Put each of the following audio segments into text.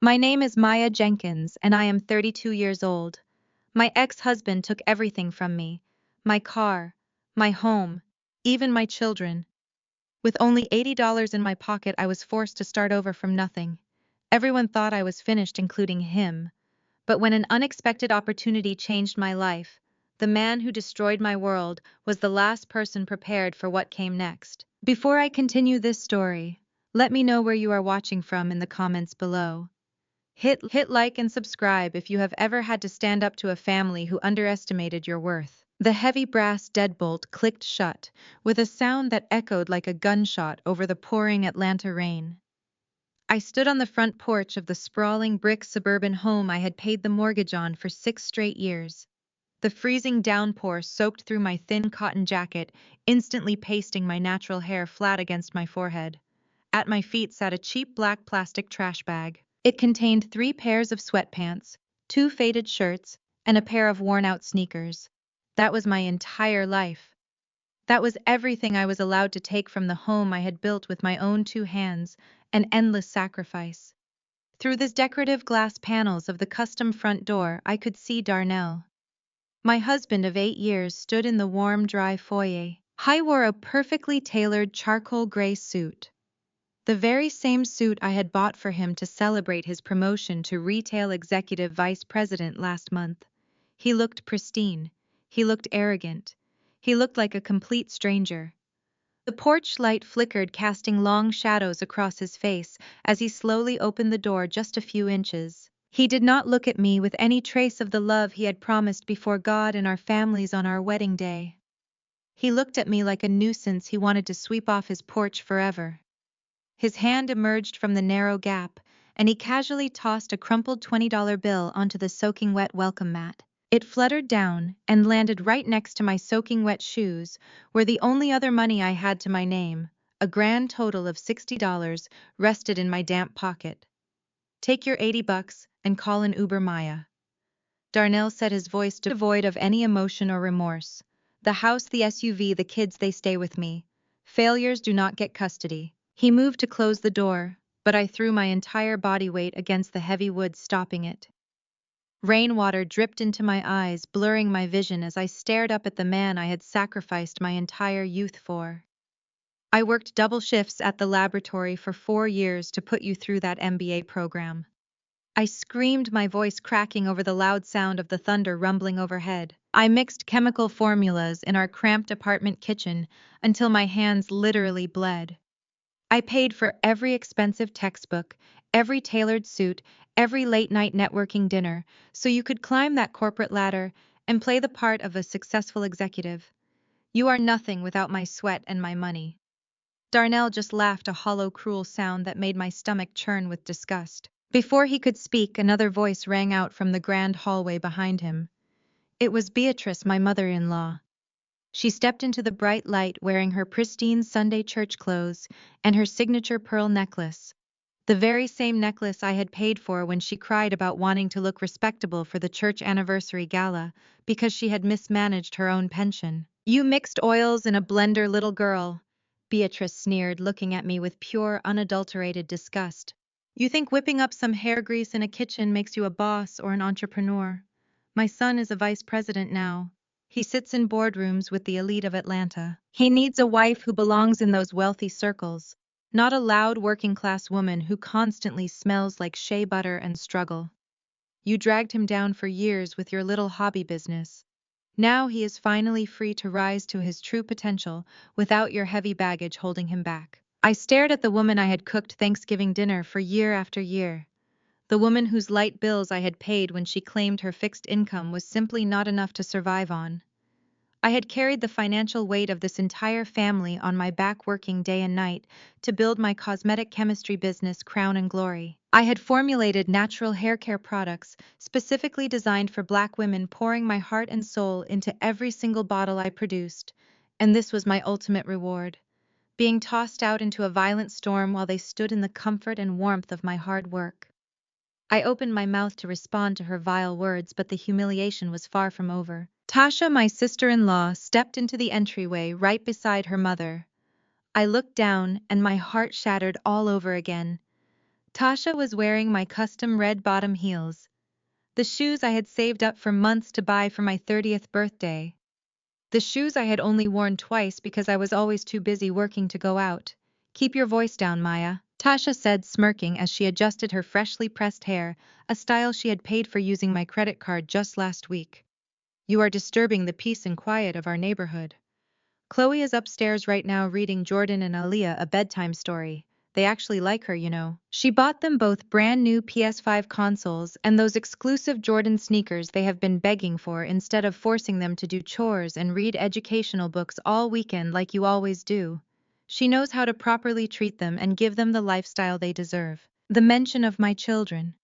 My name is Maya Jenkins, and I am 32 years old. My ex-husband took everything from me: my car, my home, even my children. With only $80 in my pocket, I was forced to start over from nothing. Everyone thought I was finished, including him. But when an unexpected opportunity changed my life, the man who destroyed my world was the last person prepared for what came next. Before I continue this story, let me know where you are watching from in the comments below. Hit like and subscribe if you have ever had to stand up to a family who underestimated your worth. The heavy brass deadbolt clicked shut, with a sound that echoed like a gunshot over the pouring Atlanta rain. I stood on the front porch of the sprawling brick suburban home I had paid the mortgage on for 6 straight years. The freezing downpour soaked through my thin cotton jacket, instantly pasting my natural hair flat against my forehead. At my feet sat a cheap black plastic trash bag. It contained 3 pairs of sweatpants, 2 faded shirts, and a pair of worn-out sneakers. That was my entire life. That was everything I was allowed to take from the home I had built with my own 2 hands, an endless sacrifice. Through the decorative glass panels of the custom front door, I could see Darnell. My husband of 8 years stood in the warm, dry foyer. He wore a perfectly tailored charcoal gray suit. The very same suit I had bought for him to celebrate his promotion to retail executive vice president last month. He looked pristine. He looked arrogant. He looked like a complete stranger. The porch light flickered, casting long shadows across his face as he slowly opened the door just a few inches. He did not look at me with any trace of the love he had promised before God and our families on our wedding day. He looked at me like a nuisance he wanted to sweep off his porch forever. His hand emerged from the narrow gap, and he casually tossed a crumpled $20 bill onto the soaking wet welcome mat. It fluttered down and landed right next to my soaking wet shoes, where the only other money I had to my name, a grand total of $60, rested in my damp pocket. "Take your $80 and call an Uber, Maya." Darnell said, his voice devoid of any emotion or remorse. "The house, the SUV, the kids, they stay with me. Failures do not get custody." He moved to close the door, but I threw my entire body weight against the heavy wood, stopping it. Rainwater dripped into my eyes, blurring my vision as I stared up at the man I had sacrificed my entire youth for. "I worked double shifts at the laboratory for 4 years to put you through that MBA program." I screamed, my voice cracking over the loud sound of the thunder rumbling overhead. "I mixed chemical formulas in our cramped apartment kitchen until my hands literally bled. I paid for every expensive textbook, every tailored suit, every late-night networking dinner, so you could climb that corporate ladder and play the part of a successful executive. You are nothing without my sweat and my money." Darnell just laughed, a hollow, cruel sound that made my stomach churn with disgust. Before he could speak, another voice rang out from the grand hallway behind him. It was Beatrice, my mother-in-law. She stepped into the bright light wearing her pristine Sunday church clothes and her signature pearl necklace, the very same necklace I had paid for when she cried about wanting to look respectable for the church anniversary gala because she had mismanaged her own pension. "You mixed oils in a blender, little girl," Beatrice sneered, looking at me with pure, unadulterated disgust. "You think whipping up some hair grease in a kitchen makes you a boss or an entrepreneur? My son is a vice president now. He sits in boardrooms with the elite of Atlanta. He needs a wife who belongs in those wealthy circles, not a loud working-class woman who constantly smells like shea butter and struggle. You dragged him down for years with your little hobby business. Now he is finally free to rise to his true potential without your heavy baggage holding him back." I stared at the woman I had cooked Thanksgiving dinner for year after year. The woman whose light bills I had paid when she claimed her fixed income was simply not enough to survive on. I had carried the financial weight of this entire family on my back, working day and night to build my cosmetic chemistry business, Crown and Glory. I had formulated natural hair care products specifically designed for Black women, pouring my heart and soul into every single bottle I produced. And this was my ultimate reward: being tossed out into a violent storm while they stood in the comfort and warmth of my hard work. I opened my mouth to respond to her vile words, but the humiliation was far from over. Tasha, my sister-in-law, stepped into the entryway right beside her mother. I looked down, and my heart shattered all over again. Tasha was wearing my custom red bottom heels, the shoes I had saved up for months to buy for my 30th birthday. The shoes I had only worn twice because I was always too busy working to go out. Keep your voice down, Maya, Tasha said, smirking as she adjusted her freshly pressed hair, a style she had paid for using my credit card just last week. You are disturbing the peace and quiet of our neighborhood. Chloe is upstairs right now reading Jordan and Aaliyah a bedtime story. They actually like her, you know. She bought them both brand new PS5 consoles and those exclusive Jordan sneakers they have been begging for instead of forcing them to do chores and read educational books all weekend like you always do. She knows how to properly treat them and give them the lifestyle they deserve. The mention of my children,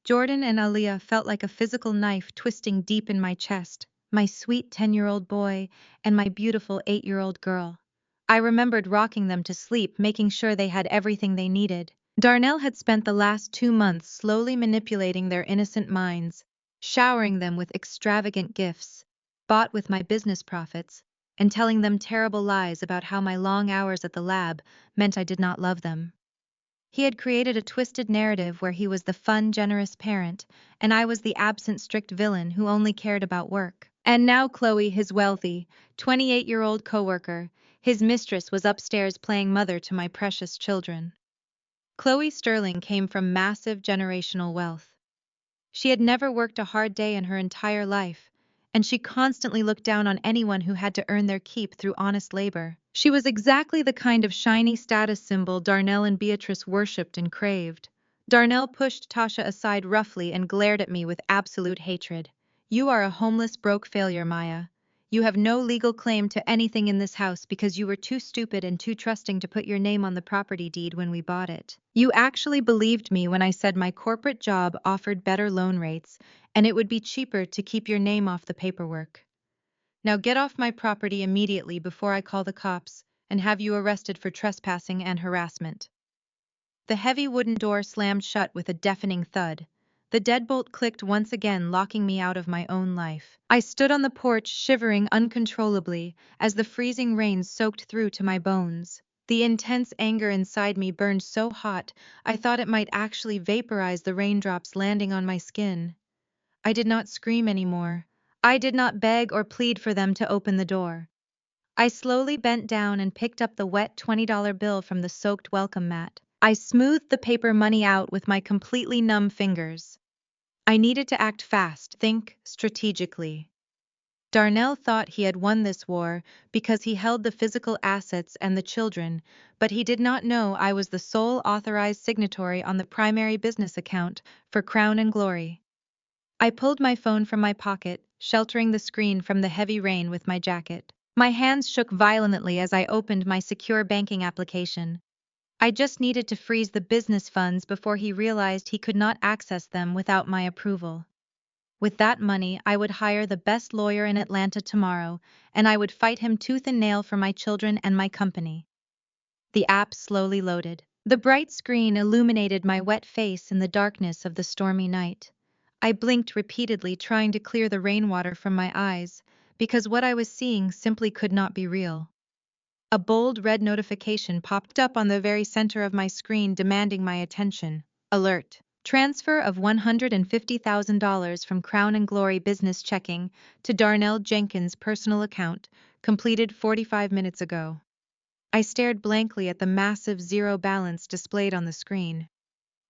Jordan and Aaliyah, felt like a physical knife twisting deep in my chest. My sweet 10-year-old boy and my beautiful 8-year-old girl. I remembered rocking them to sleep, making sure they had everything they needed. Darnell had spent the last 2 months slowly manipulating their innocent minds, showering them with extravagant gifts, bought with my business profits, and telling them terrible lies about how my long hours at the lab meant I did not love them. He had created a twisted narrative where he was the fun, generous parent, and I was the absent, strict villain who only cared about work. And now Chloe, his wealthy, 28-year-old coworker, his mistress, was upstairs playing mother to my precious children. Chloe Sterling came from massive generational wealth. She had never worked a hard day in her entire life, and she constantly looked down on anyone who had to earn their keep through honest labor. She was exactly the kind of shiny status symbol Darnell and Beatrice worshipped and craved. Darnell pushed Tasha aside roughly and glared at me with absolute hatred. You are a homeless, broke failure, Maya. You have no legal claim to anything in this house because you were too stupid and too trusting to put your name on the property deed when we bought it. You actually believed me when I said my corporate job offered better loan rates and it would be cheaper to keep your name off the paperwork. Now get off my property immediately before I call the cops and have you arrested for trespassing and harassment. The heavy wooden door slammed shut with a deafening thud. The deadbolt clicked once again, locking me out of my own life. I stood on the porch, shivering uncontrollably as the freezing rain soaked through to my bones. The intense anger inside me burned so hot I thought it might actually vaporize the raindrops landing on my skin. I did not scream anymore. I did not beg or plead for them to open the door. I slowly bent down and picked up the wet $20 bill from the soaked welcome mat. I smoothed the paper money out with my completely numb fingers. I needed to act fast, think strategically. Darnell thought he had won this war because he held the physical assets and the children, but he did not know I was the sole authorized signatory on the primary business account for Crown and Glory. I pulled my phone from my pocket, sheltering the screen from the heavy rain with my jacket. My hands shook violently as I opened my secure banking application. I just needed to freeze the business funds before he realized he could not access them without my approval. With that money, I would hire the best lawyer in Atlanta tomorrow, and I would fight him tooth and nail for my children and my company. The app slowly loaded. The bright screen illuminated my wet face in the darkness of the stormy night. I blinked repeatedly, trying to clear the rainwater from my eyes, because what I was seeing simply could not be real. A bold red notification popped up on the very center of my screen, demanding my attention. Alert. Transfer of $150,000 from Crown and Glory business checking to Darnell Jenkins' personal account, completed 45 minutes ago. I stared blankly at the massive zero balance displayed on the screen.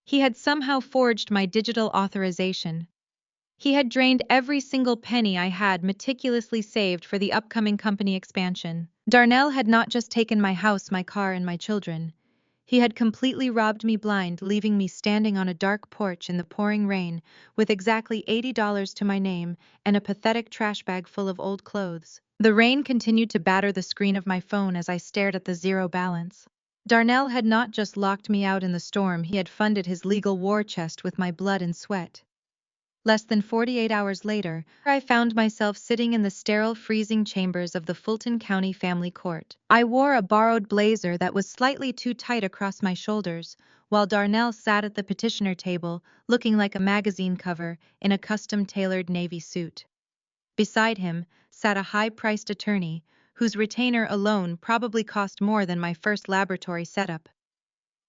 He had somehow forged my digital authorization. He had drained every single penny I had meticulously saved for the upcoming company expansion. Darnell had not just taken my house, my car, and my children. He had completely robbed me blind, leaving me standing on a dark porch in the pouring rain with exactly $80 to my name and a pathetic trash bag full of old clothes. The rain continued to batter the screen of my phone as I stared at the zero balance. Darnell had not just locked me out in the storm, he had funded his legal war chest with my blood and sweat. Less than 48 hours later, I found myself sitting in the sterile, freezing chambers of the Fulton County Family Court. I wore a borrowed blazer that was slightly too tight across my shoulders, while Darnell sat at the petitioner table, looking like a magazine cover in a custom-tailored navy suit. Beside him sat a high-priced attorney, whose retainer alone probably cost more than my first laboratory setup.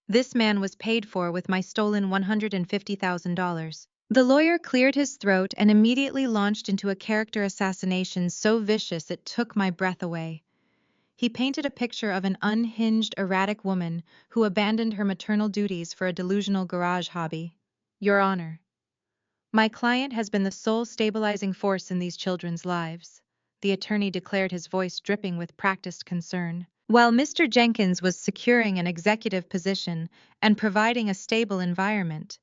This man was paid for with my stolen $150,000. The lawyer cleared his throat and immediately launched into a character assassination so vicious it took my breath away. He painted a picture of an unhinged, erratic woman who abandoned her maternal duties for a delusional garage hobby. Your Honor, my client has been the sole stabilizing force in these children's lives, the attorney declared, his voice dripping with practiced concern. While Mr. Jenkins was securing an executive position and providing a stable environment,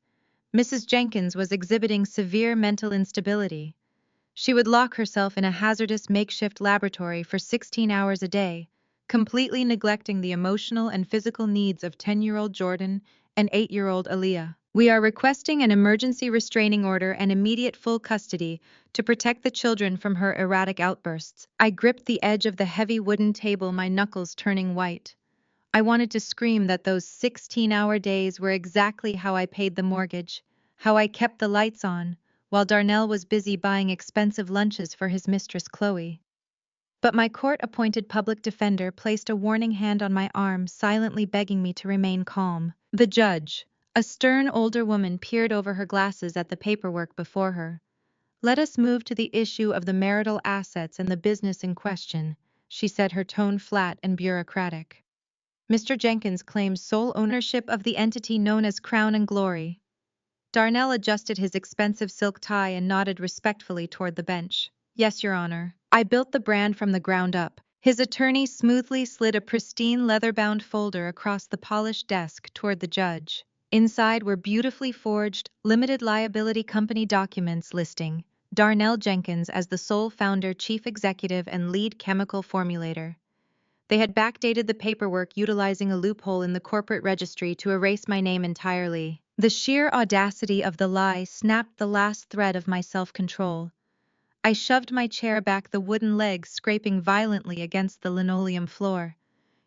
Mrs. Jenkins was exhibiting severe mental instability. She would lock herself in a hazardous makeshift laboratory for 16 hours a day, completely neglecting the emotional and physical needs of 10-year-old Jordan and 8-year-old Aaliyah. We are requesting an emergency restraining order and immediate full custody to protect the children from her erratic outbursts. I gripped the edge of the heavy wooden table, my knuckles turning white. I wanted to scream that those 16-hour days were exactly how I paid the mortgage, how I kept the lights on, while Darnell was busy buying expensive lunches for his mistress Chloe. But my court-appointed public defender placed a warning hand on my arm, silently begging me to remain calm. The judge, a stern older woman, peered over her glasses at the paperwork before her. Let us move to the issue of the marital assets and the business in question, she said, her tone flat and bureaucratic. Mr. Jenkins claims sole ownership of the entity known as Crown and Glory. Darnell adjusted his expensive silk tie and nodded respectfully toward the bench. Yes, Your Honor. I built the brand from the ground up. His attorney smoothly slid a pristine leather-bound folder across the polished desk toward the judge. Inside were beautifully forged, limited liability company documents listing Darnell Jenkins as the sole founder, chief executive, and lead chemical formulator. They had backdated the paperwork utilizing a loophole in the corporate registry to erase my name entirely. The sheer audacity of the lie snapped the last thread of my self-control. I shoved my chair back, the wooden legs scraping violently against the linoleum floor.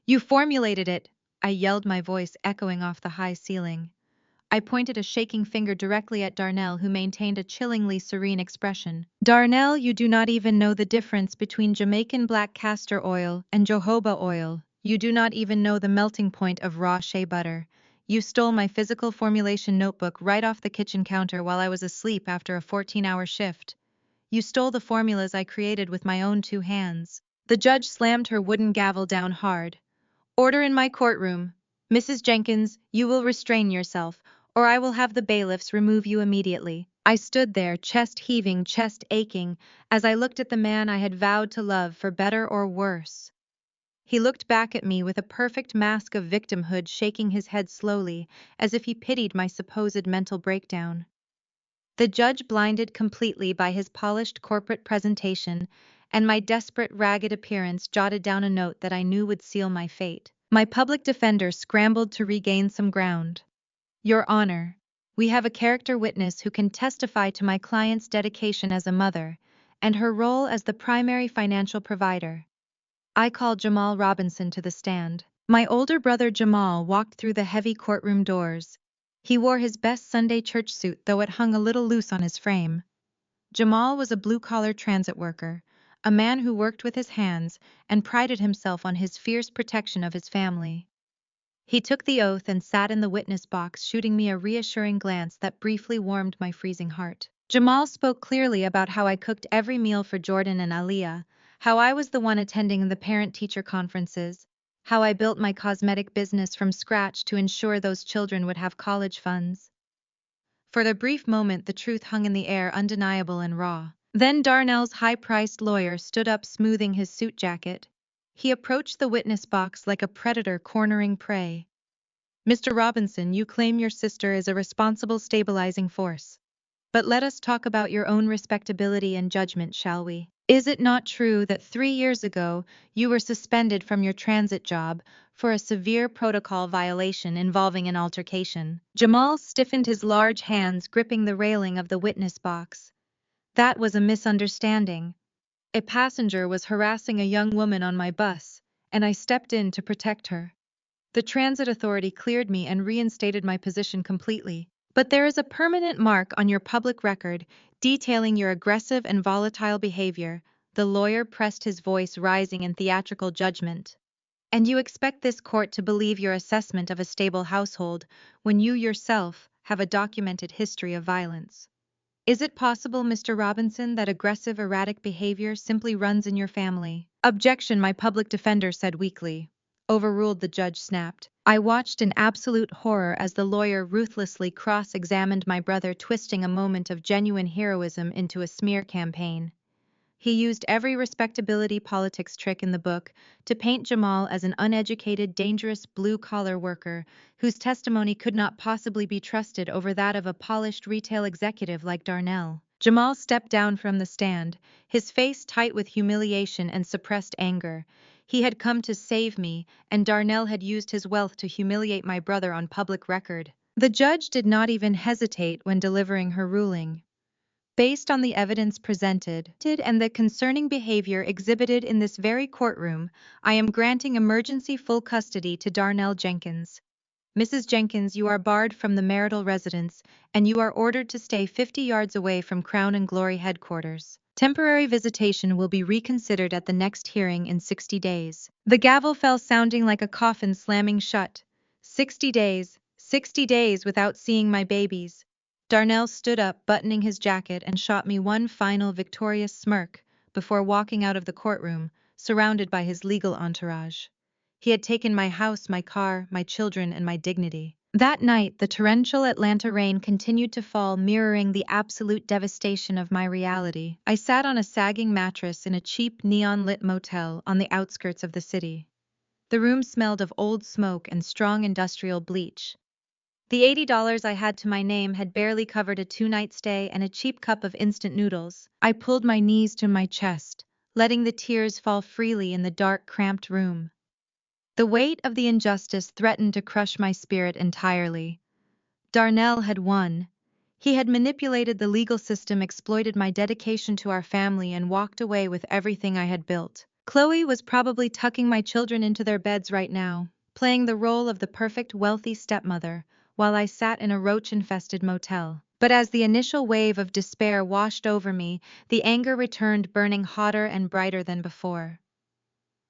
You formulated it, I yelled, my voice echoing off the high ceiling. I pointed a shaking finger directly at Darnell, who maintained a chillingly serene expression. Darnell, you do not even know the difference between Jamaican black castor oil and jojoba oil. You do not even know the melting point of raw shea butter. You stole my physical formulation notebook right off the kitchen counter while I was asleep after a 14-hour shift. You stole the formulas I created with my own 2 hands. The judge slammed her wooden gavel down hard. Order in my courtroom. Mrs. Jenkins, you will restrain yourself, or I will have the bailiffs remove you immediately. I stood there, chest heaving, chest aching, as I looked at the man I had vowed to love, for better or worse. He looked back at me with a perfect mask of victimhood, shaking his head slowly, as if he pitied my supposed mental breakdown. The judge, blinded completely by his polished corporate presentation and my desperate, ragged appearance, jotted down a note that I knew would seal my fate. My public defender scrambled to regain some ground. Your Honor, we have a character witness who can testify to my client's dedication as a mother and her role as the primary financial provider. I called Jamal Robinson to the stand. My older brother Jamal walked through the heavy courtroom doors. He wore his best Sunday church suit, though it hung a little loose on his frame. Jamal was a blue-collar transit worker, a man who worked with his hands and prided himself on his fierce protection of his family. He took the oath and sat in the witness box, shooting me a reassuring glance that briefly warmed my freezing heart. Jamal spoke clearly about how I cooked every meal for Jordan and Aaliyah, how I was the one attending the parent-teacher conferences, how I built my cosmetic business from scratch to ensure those children would have college funds. For a brief moment, the truth hung in the air, undeniable and raw. Then Darnell's high-priced lawyer stood up, smoothing his suit jacket. He approached the witness box like a predator cornering prey. Mr. Robinson, you claim your sister is a responsible, stabilizing force. But let us talk about your own respectability and judgment, shall we? Is it not true that 3 years ago you were suspended from your transit job for a severe protocol violation involving an altercation? Jamal stiffened, his large hands gripping the railing of the witness box. That was a misunderstanding. A passenger was harassing a young woman on my bus, and I stepped in to protect her. The transit authority cleared me and reinstated my position completely. But there is a permanent mark on your public record detailing your aggressive and volatile behavior. The lawyer pressed, his voice rising in theatrical judgment. And you expect this court to believe your assessment of a stable household when you yourself have a documented history of violence. Is it possible, Mr. Robinson, that aggressive, erratic behavior simply runs in your family? Objection, my public defender said weakly. Overruled, the judge snapped. I watched in absolute horror as the lawyer ruthlessly cross-examined my brother, twisting a moment of genuine heroism into a smear campaign. He used every respectability politics trick in the book to paint Jamal as an uneducated, dangerous blue-collar worker whose testimony could not possibly be trusted over that of a polished retail executive like Darnell. Jamal stepped down from the stand, his face tight with humiliation and suppressed anger. He had come to save me, and Darnell had used his wealth to humiliate my brother on public record. The judge did not even hesitate when delivering her ruling. Based on the evidence presented and the concerning behavior exhibited in this very courtroom, I am granting emergency full custody to Darnell Jenkins. Mrs. Jenkins, you are barred from the marital residence, and you are ordered to stay 50 yards away from Crown and Glory headquarters. Temporary visitation will be reconsidered at the next hearing in 60 days. The gavel fell, sounding like a coffin slamming shut. 60 days, 60 days without seeing my babies. Darnell stood up, buttoning his jacket, and shot me one final victorious smirk before walking out of the courtroom, surrounded by his legal entourage. He had taken my house, my car, my children, and my dignity. That night, the torrential Atlanta rain continued to fall, mirroring the absolute devastation of my reality. I sat on a sagging mattress in a cheap, neon-lit motel on the outskirts of the city. The room smelled of old smoke and strong industrial bleach. The $80 I had to my name had barely covered a two-night stay and a cheap cup of instant noodles. I pulled my knees to my chest, letting the tears fall freely in the dark, cramped room. The weight of the injustice threatened to crush my spirit entirely. Darnell had won. He had manipulated the legal system, exploited my dedication to our family, and walked away with everything I had built. Chloe was probably tucking my children into their beds right now, playing the role of the perfect, wealthy stepmother, while I sat in a roach-infested motel. But as the initial wave of despair washed over me, the anger returned, burning hotter and brighter than before.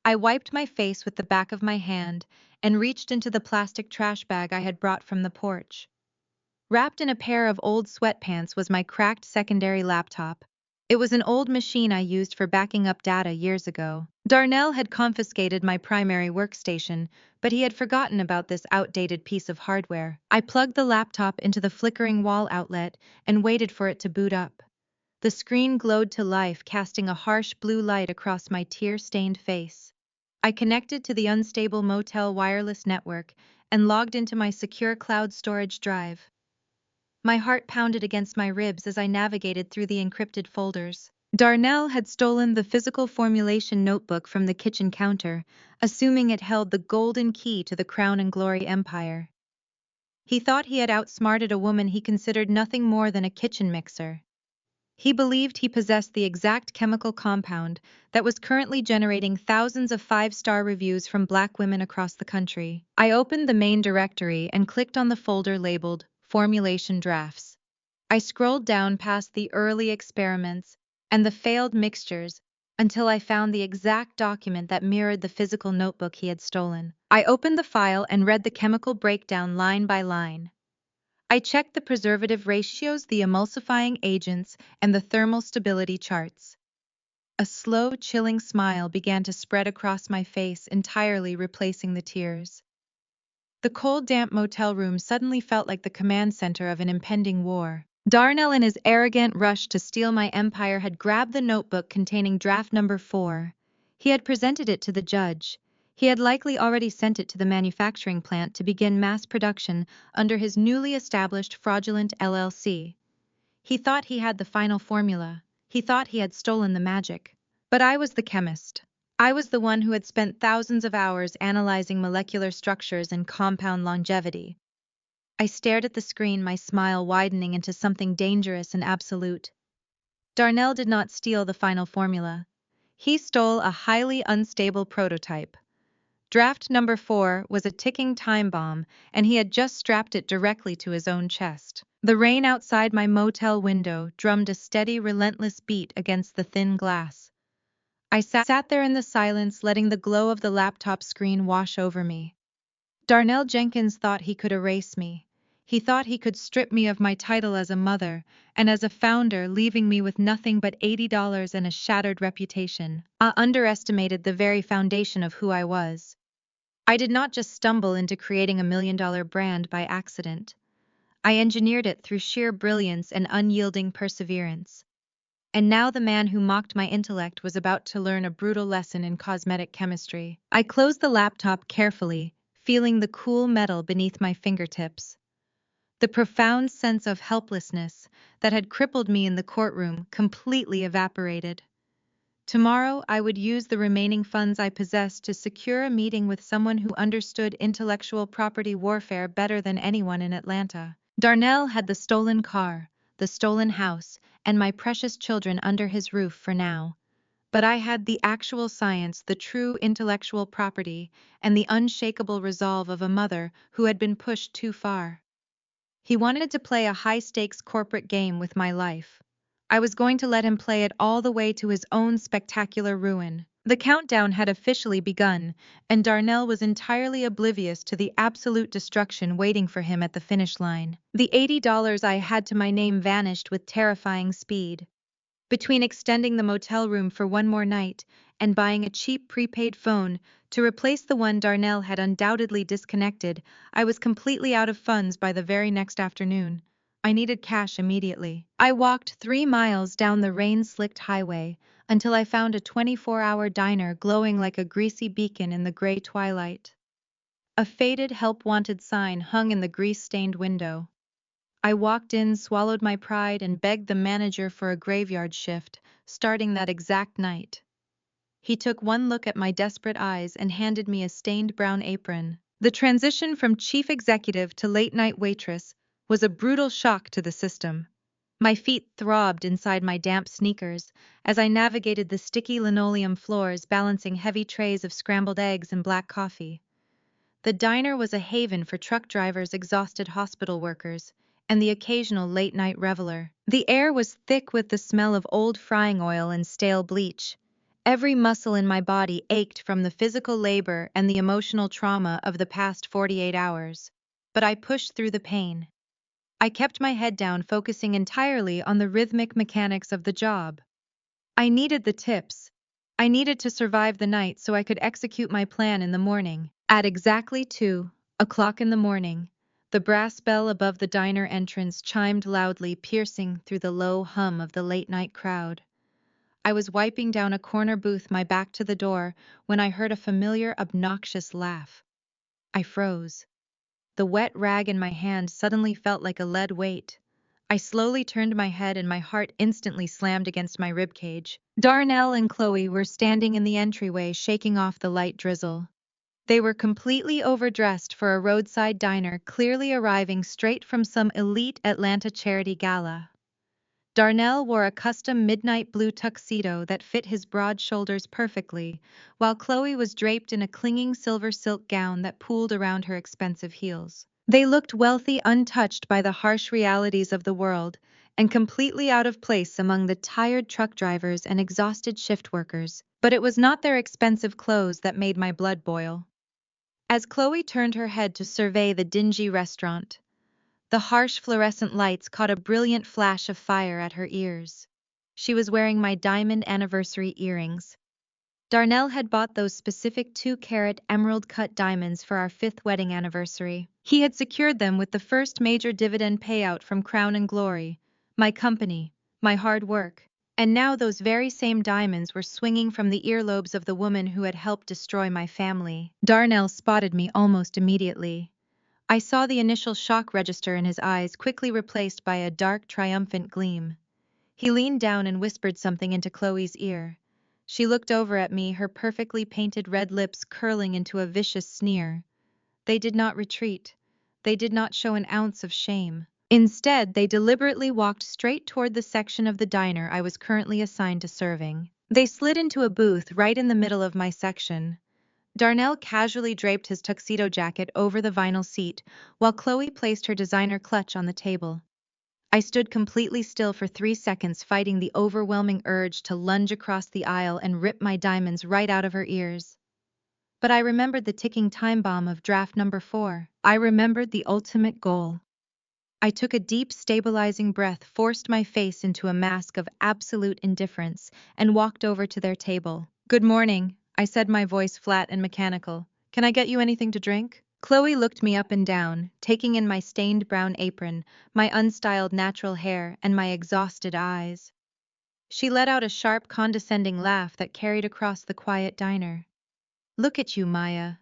I wiped my face with the back of my hand and reached into the plastic trash bag I had brought from the porch. Wrapped in a pair of old sweatpants was my cracked secondary laptop. It was an old machine I used for backing up data years ago. Darnell had confiscated my primary workstation, but he had forgotten about this outdated piece of hardware. I plugged the laptop into the flickering wall outlet and waited for it to boot up. The screen glowed to life, casting a harsh blue light across my tear-stained face. I connected to the unstable motel wireless network and logged into my secure cloud storage drive. My heart pounded against my ribs as I navigated through the encrypted folders. Darnell had stolen the physical formulation notebook from the kitchen counter, assuming it held the golden key to the Crown and Glory empire. He thought he had outsmarted a woman he considered nothing more than a kitchen mixer. He believed he possessed the exact chemical compound that was currently generating thousands of five-star reviews from Black women across the country. I opened the main directory and clicked on the folder labeled Formulation Drafts. I scrolled down past the early experiments and the failed mixtures until I found the exact document that mirrored the physical notebook he had stolen. I opened the file and read the chemical breakdown line by line. I checked the preservative ratios, the emulsifying agents, and the thermal stability charts. A slow, chilling smile began to spread across my face, entirely replacing the tears. The cold, damp motel room suddenly felt like the command center of an impending war. Darnell, in his arrogant rush to steal my empire, had grabbed the notebook containing draft number 4. He had presented it to the judge. He had likely already sent it to the manufacturing plant to begin mass production under his newly established fraudulent LLC. He thought he had the final formula. He thought he had stolen the magic. But I was the chemist. I was the one who had spent thousands of hours analyzing molecular structures and compound longevity. I stared at the screen, my smile widening into something dangerous and absolute. Darnell did not steal the final formula. He stole a highly unstable prototype. Draft number 4 was a ticking time bomb, and he had just strapped it directly to his own chest. The rain outside my motel window drummed a steady, relentless beat against the thin glass. I sat there in the silence, letting the glow of the laptop screen wash over me. Darnell Jenkins thought he could erase me. He thought he could strip me of my title as a mother and as a founder, leaving me with nothing but $80 and a shattered reputation. I underestimated the very foundation of who I was. I did not just stumble into creating $1 million brand by accident. I engineered it through sheer brilliance and unyielding perseverance. And now the man who mocked my intellect was about to learn a brutal lesson in cosmetic chemistry. I closed the laptop carefully, feeling the cool metal beneath my fingertips. The profound sense of helplessness that had crippled me in the courtroom completely evaporated. Tomorrow, I would use the remaining funds I possessed to secure a meeting with someone who understood intellectual property warfare better than anyone in Atlanta. Darnell had the stolen car, the stolen house, and my precious children under his roof for now. But I had the actual science, the true intellectual property, and the unshakable resolve of a mother who had been pushed too far. He wanted to play a high-stakes corporate game with my life. I was going to let him play it all the way to his own spectacular ruin. The countdown had officially begun, and Darnell was entirely oblivious to the absolute destruction waiting for him at the finish line. The $80 I had to my name vanished with terrifying speed. Between extending the motel room for one more night and buying a cheap prepaid phone to replace the one Darnell had undoubtedly disconnected, I was completely out of funds by the very next afternoon. I needed cash immediately. I walked 3 miles down the rain-slicked highway until I found a 24-hour diner glowing like a greasy beacon in the gray twilight. A faded help wanted sign hung in the grease-stained window. I walked in, swallowed my pride, and begged the manager for a graveyard shift, starting that exact night. He took one look at my desperate eyes and handed me a stained brown apron. The transition from chief executive to late-night waitress was a brutal shock to the system. My feet throbbed inside my damp sneakers as I navigated the sticky linoleum floors, balancing heavy trays of scrambled eggs and black coffee. The diner was a haven for truck drivers, exhausted hospital workers, and the occasional late-night reveler. The air was thick with the smell of old frying oil and stale bleach. Every muscle in my body ached from the physical labor and the emotional trauma of the past 48 hours. But I pushed through the pain. I kept my head down, focusing entirely on the rhythmic mechanics of the job. I needed the tips. I needed to survive the night so I could execute my plan in the morning. At exactly 2 o'clock in the morning, the brass bell above the diner entrance chimed loudly, piercing through the low hum of the late-night crowd. I was wiping down a corner booth, my back to the door, when I heard a familiar, obnoxious laugh. I froze. The wet rag in my hand suddenly felt like a lead weight. I slowly turned my head and my heart instantly slammed against my ribcage. Darnell and Chloe were standing in the entryway, shaking off the light drizzle. They were completely overdressed for a roadside diner, clearly arriving straight from some elite Atlanta charity gala. Darnell wore a custom midnight blue tuxedo that fit his broad shoulders perfectly, while Chloe was draped in a clinging silver silk gown that pooled around her expensive heels. They looked wealthy, untouched by the harsh realities of the world, and completely out of place among the tired truck drivers and exhausted shift workers. But it was not their expensive clothes that made my blood boil. As Chloe turned her head to survey the dingy restaurant, the harsh fluorescent lights caught a brilliant flash of fire at her ears. She was wearing my diamond anniversary earrings. Darnell had bought those specific 2-carat emerald-cut diamonds for our 5th wedding anniversary. He had secured them with the first major dividend payout from Crown and Glory, my company, my hard work. And now those very same diamonds were swinging from the earlobes of the woman who had helped destroy my family. Darnell spotted me almost immediately. I saw the initial shock register in his eyes, quickly replaced by a dark, triumphant gleam. He leaned down and whispered something into Chloe's ear. She looked over at me, her perfectly painted red lips curling into a vicious sneer. They did not retreat. They did not show an ounce of shame. Instead, they deliberately walked straight toward the section of the diner I was currently assigned to serving. They slid into a booth right in the middle of my section. Darnell casually draped his tuxedo jacket over the vinyl seat, while Chloe placed her designer clutch on the table. I stood completely still for 3 seconds, fighting the overwhelming urge to lunge across the aisle and rip my diamonds right out of her ears. But I remembered the ticking time bomb of draft number 4. I remembered the ultimate goal. I took a deep, stabilizing breath, forced my face into a mask of absolute indifference, and walked over to their table. "Good morning," I said, my voice flat and mechanical. "Can I get you anything to drink?" Chloe looked me up and down, taking in my stained brown apron, my unstyled natural hair, and my exhausted eyes. She let out a sharp, condescending laugh that carried across the quiet diner. "Look at you, Maya,"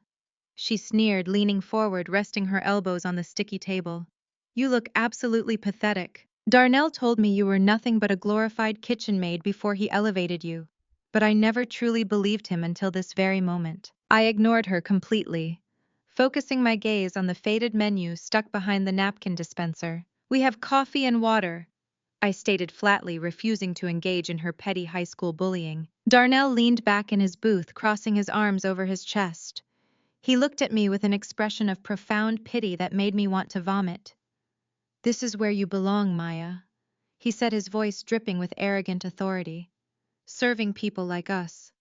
she sneered, leaning forward, resting her elbows on the sticky table. "You look absolutely pathetic. Darnell told me you were nothing but a glorified kitchen maid before he elevated you. But I never truly believed him until this very moment." I ignored her completely, focusing my gaze on the faded menu stuck behind the napkin dispenser. "We have coffee and water," I stated flatly, refusing to engage in her petty high school bullying. Darnell leaned back in his booth, crossing his arms over his chest. He looked at me with an expression of profound pity that made me want to vomit. "This is where you belong, Maya," he said, his voice dripping with arrogant authority. "Serving people like us.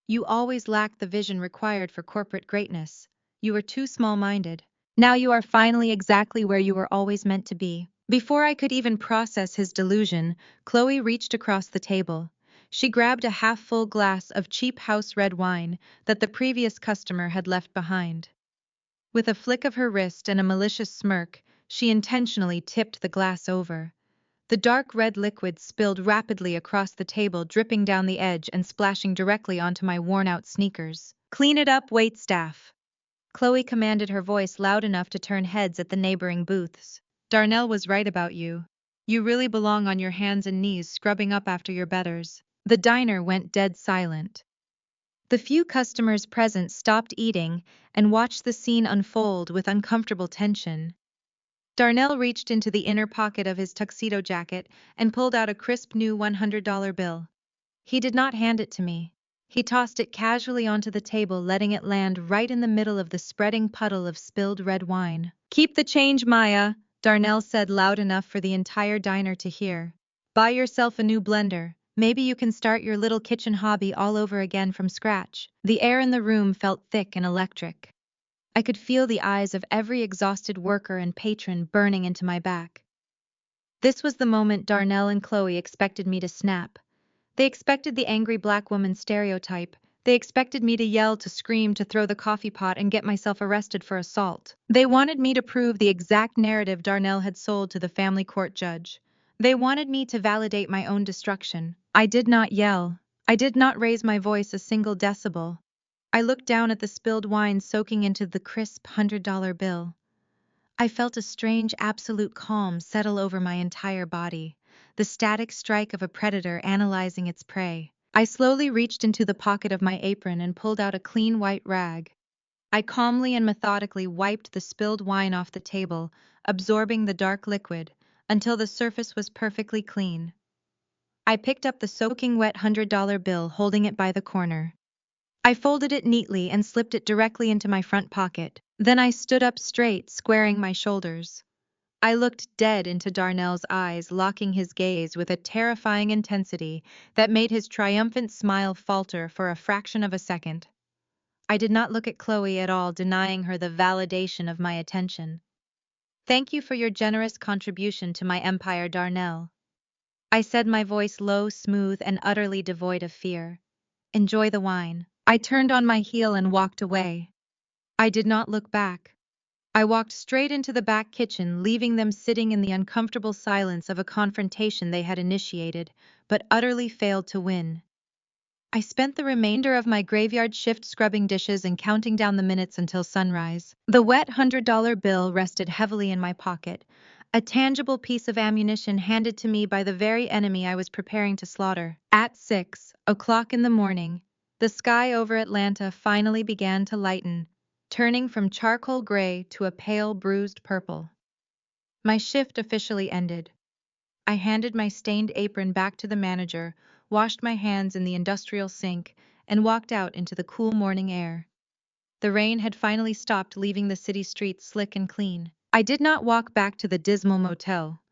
You always lacked the vision required for corporate greatness. You were too small-minded. Now you are finally exactly where you were always meant to be." Before I could even process his delusion, Chloe reached across the table. She grabbed a half-full glass of cheap house red wine that the previous customer had left behind. With a flick of her wrist and a malicious smirk, she intentionally tipped the glass over. The dark red liquid spilled rapidly across the table, dripping down the edge and splashing directly onto my worn-out sneakers. "Clean it up, waitstaff," Chloe commanded, her voice loud enough to turn heads at the neighboring booths. "Darnell was right about you. You really belong on your hands and knees scrubbing up after your betters." The diner went dead silent. The few customers present stopped eating and watched the scene unfold with uncomfortable tension. Darnell reached into the inner pocket of his tuxedo jacket and pulled out a crisp new $100 bill. He did not hand it to me. He tossed it casually onto the table, letting it land right in the middle of the spreading puddle of spilled red wine. "Keep the change, Maya," Darnell said loud enough for the entire diner to hear. "Buy yourself a new blender. Maybe you can start your little kitchen hobby all over again from scratch." The air in the room felt thick and electric. I could feel the eyes of every exhausted worker and patron burning into my back. This was the moment Darnell and Chloe expected me to snap. They expected the angry black woman stereotype. They expected me to yell, to scream, to throw the coffee pot and get myself arrested for assault. They wanted me to prove the exact narrative Darnell had sold to the family court judge. They wanted me to validate my own destruction. I did not yell. I did not raise my voice a single decibel. I looked down at the spilled wine soaking into the crisp $100 bill. I felt a strange, absolute calm settle over my entire body, the static strike of a predator analyzing its prey. I slowly reached into the pocket of my apron and pulled out a clean white rag. I calmly and methodically wiped the spilled wine off the table, absorbing the dark liquid, until the surface was perfectly clean. I picked up the soaking wet $100 bill, holding it by the corner. I folded it neatly and slipped it directly into my front pocket. Then I stood up straight, squaring my shoulders. I looked dead into Darnell's eyes, locking his gaze with a terrifying intensity that made his triumphant smile falter for a fraction of a second. I did not look at Chloe at all, denying her the validation of my attention. "Thank you for your generous contribution to my empire, Darnell," I said, my voice low, smooth, and utterly devoid of fear. "Enjoy the wine." I turned on my heel and walked away. I did not look back. I walked straight into the back kitchen, leaving them sitting in the uncomfortable silence of a confrontation they had initiated, but utterly failed to win. I spent the remainder of my graveyard shift scrubbing dishes and counting down the minutes until sunrise. The wet $100 bill rested heavily in my pocket, a tangible piece of ammunition handed to me by the very enemy I was preparing to slaughter. At 6 o'clock in the morning, the sky over Atlanta finally began to lighten, turning from charcoal gray to a pale, bruised purple. My shift officially ended. I handed my stained apron back to the manager, washed my hands in the industrial sink, and walked out into the cool morning air. The rain had finally stopped, leaving the city streets slick and clean. I did not walk back to the dismal motel.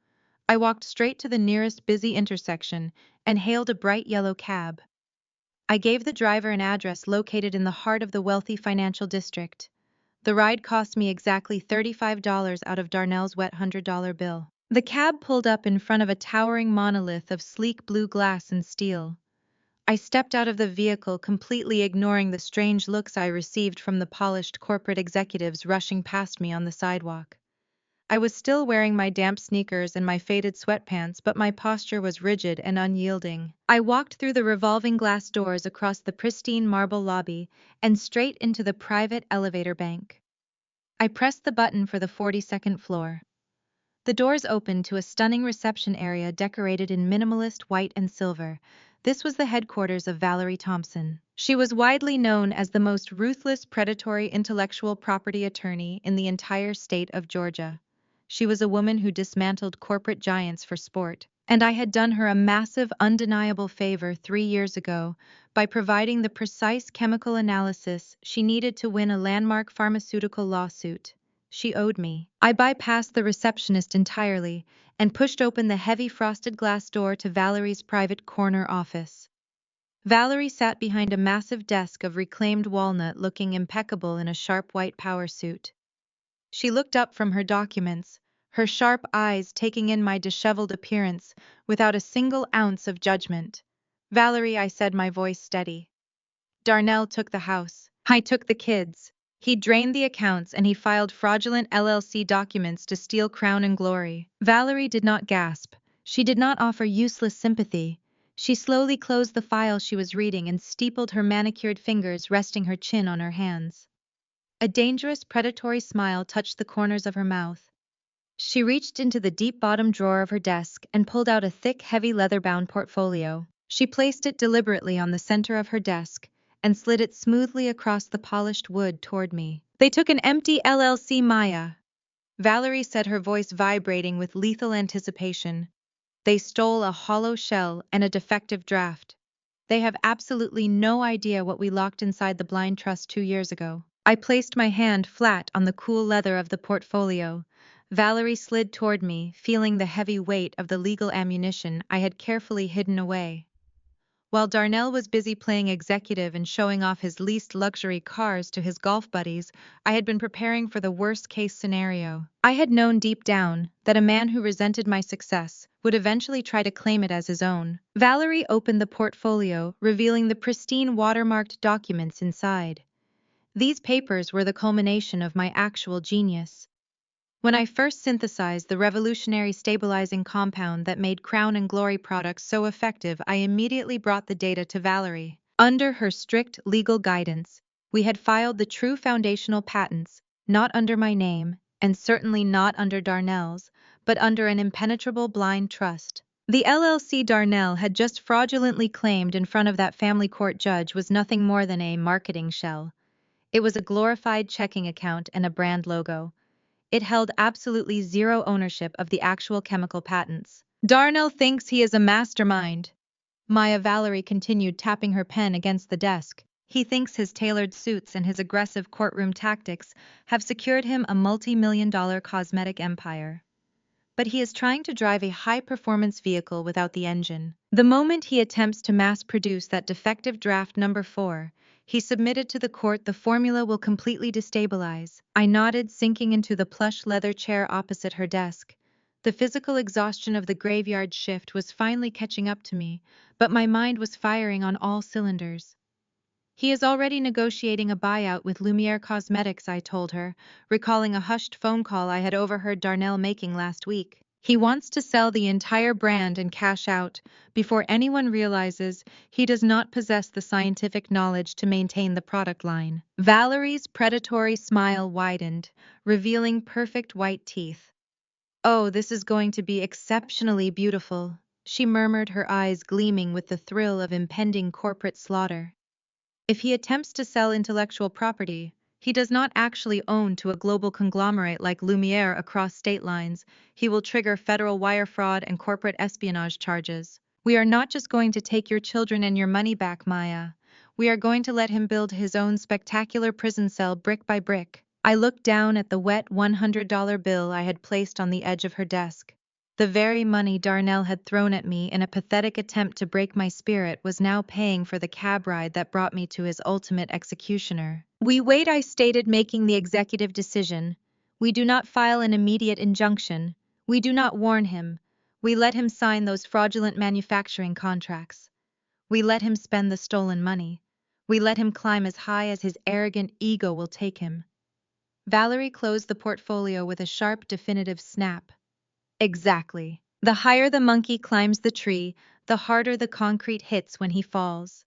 I walked straight to the nearest busy intersection and hailed a bright yellow cab. I gave the driver an address located in the heart of the wealthy financial district. The ride cost me exactly $35 out of Darnell's wet $100 bill. The cab pulled up in front of a towering monolith of sleek blue glass and steel. I stepped out of the vehicle, completely ignoring the strange looks I received from the polished corporate executives rushing past me on the sidewalk. I was still wearing my damp sneakers and my faded sweatpants, but my posture was rigid and unyielding. I walked through the revolving glass doors across the pristine marble lobby and straight into the private elevator bank. I pressed the button for the 42nd floor. The doors opened to a stunning reception area decorated in minimalist white and silver. This was the headquarters of Valerie Thompson. She was widely known as the most ruthless predatory intellectual property attorney in the entire state of Georgia. She was a woman who dismantled corporate giants for sport, and I had done her a massive, undeniable favor 3 years ago by providing the precise chemical analysis she needed to win a landmark pharmaceutical lawsuit. She owed me. I bypassed the receptionist entirely and pushed open the heavy frosted glass door to Valerie's private corner office. Valerie sat behind a massive desk of reclaimed walnut, looking impeccable in a sharp white power suit. She looked up from her documents, her sharp eyes taking in my disheveled appearance without a single ounce of judgment. "Valerie," I said, my voice steady. "Darnell took the house. I took the kids. He drained the accounts and he filed fraudulent LLC documents to steal crown and glory." Valerie did not gasp. She did not offer useless sympathy. She slowly closed the file she was reading and steepled her manicured fingers, resting her chin on her hands. A dangerous, predatory smile touched the corners of her mouth. She reached into the deep bottom drawer of her desk and pulled out a thick, heavy leather-bound portfolio. She placed it deliberately on the center of her desk and slid it smoothly across the polished wood toward me. "They took an empty LLC, Maya," Valerie said, her voice vibrating with lethal anticipation. "They stole a hollow shell and a defective draft. They have absolutely no idea what we locked inside the blind trust 2 years ago." I placed my hand flat on the cool leather of the portfolio. Valerie slid toward me, feeling the heavy weight of the legal ammunition I had carefully hidden away. While Darnell was busy playing executive and showing off his leased luxury cars to his golf buddies, I had been preparing for the worst-case scenario. I had known deep down that a man who resented my success would eventually try to claim it as his own. Valerie opened the portfolio, revealing the pristine watermarked documents inside. These papers were the culmination of my actual genius. When I first synthesized the revolutionary stabilizing compound that made Crown and Glory products so effective, I immediately brought the data to Valerie. Under her strict legal guidance, we had filed the true foundational patents, not under my name, and certainly not under Darnell's, but under an impenetrable blind trust. The LLC Darnell had just fraudulently claimed in front of that family court judge was nothing more than a marketing shell. It was a glorified checking account and a brand logo. It held absolutely zero ownership of the actual chemical patents. "Darnell thinks he is a mastermind," Valerie continued, tapping her pen against the desk. "He thinks his tailored suits and his aggressive courtroom tactics have secured him a multi-million-dollar cosmetic empire. But he is trying to drive a high-performance vehicle without the engine. The moment he attempts to mass-produce that defective draft number 4, he submitted to the court, the formula will completely destabilize." I nodded, sinking into the plush leather chair opposite her desk. The physical exhaustion of the graveyard shift was finally catching up to me, but my mind was firing on all cylinders. "He is already negotiating a buyout with Lumiere Cosmetics," I told her, recalling a hushed phone call I had overheard Darnell making last week. "He wants to sell the entire brand and cash out before anyone realizes he does not possess the scientific knowledge to maintain the product line." Valerie's predatory smile widened, revealing perfect white teeth. "Oh, this is going to be exceptionally beautiful," she murmured, her eyes gleaming with the thrill of impending corporate slaughter. "If he attempts to sell intellectual property he does not actually own to a global conglomerate like Lumiere across state lines, he will trigger federal wire fraud and corporate espionage charges. We are not just going to take your children and your money back, Maya. We are going to let him build his own spectacular prison cell brick by brick." I looked down at the wet $100 bill I had placed on the edge of her desk. The very money Darnell had thrown at me in a pathetic attempt to break my spirit was now paying for the cab ride that brought me to his ultimate executioner. "We wait," I stated, making the executive decision. "We do not file an immediate injunction. We do not warn him. We let him sign those fraudulent manufacturing contracts. We let him spend the stolen money. We let him climb as high as his arrogant ego will take him." Valerie closed the portfolio with a sharp, definitive snap. "Exactly. The higher the monkey climbs the tree, the harder the concrete hits when he falls."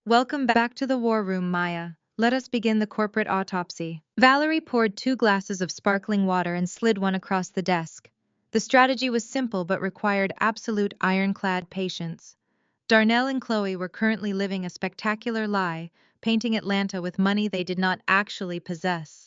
"Welcome back to the war room, Maya. Let us begin the corporate autopsy." Valerie poured 2 glasses of sparkling water and slid one across the desk. The strategy was simple but required absolute ironclad patience. Darnell and Chloe were currently living a spectacular lie, painting Atlanta with money they did not actually possess.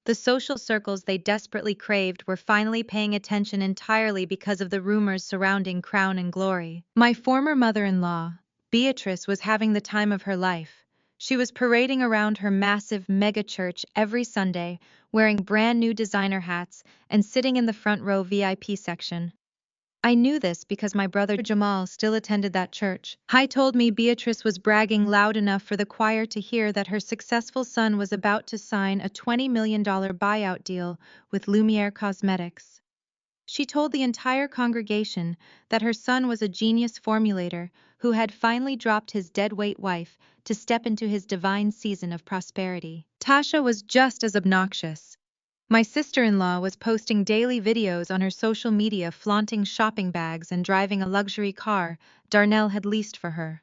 The social circles they desperately craved were finally paying attention entirely because of the rumors surrounding Crown and Glory. My former mother-in-law, Beatrice, was having the time of her life. She was parading around her massive mega-church every Sunday, wearing brand new designer hats and sitting in the front row VIP section. I knew this because my brother Jamal still attended that church. He told me Beatrice was bragging loud enough for the choir to hear that her successful son was about to sign a $20 million buyout deal with Lumiere Cosmetics. She told the entire congregation that her son was a genius formulator who had finally dropped his deadweight wife to step into his divine season of prosperity. Tasha was just as obnoxious. My sister-in-law was posting daily videos on her social media flaunting shopping bags and driving a luxury car Darnell had leased for her.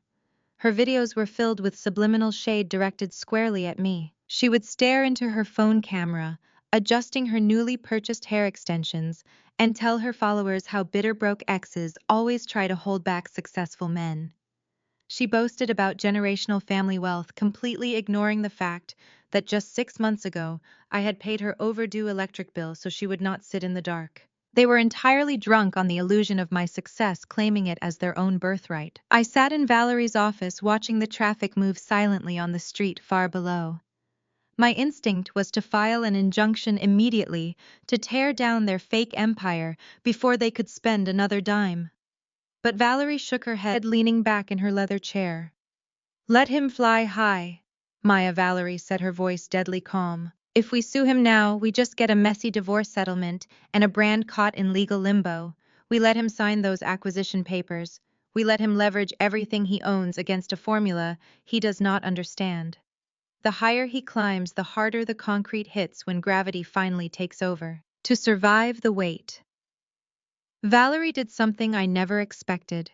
Her videos were filled with subliminal shade directed squarely at me. She would stare into her phone camera, adjusting her newly purchased hair extensions, and tell her followers how bitter broke exes always try to hold back successful men. She boasted about generational family wealth, completely ignoring the fact that just 6 months ago I had paid her overdue electric bill so she would not sit in the dark. They were entirely drunk on the illusion of my success, claiming it as their own birthright. I sat in Valerie's office watching the traffic move silently on the street far below. My instinct was to file an injunction immediately to tear down their fake empire before they could spend another dime. But Valerie shook her head, leaning back in her leather chair. "Let him fly high," Maya. Valerie said, her voice deadly calm. "If we sue him now, we just get a messy divorce settlement and a brand caught in legal limbo. We let him sign those acquisition papers. We let him leverage everything he owns against a formula he does not understand. The higher he climbs, the harder the concrete hits when gravity finally takes over. To survive the wait." Valerie did something I never expected.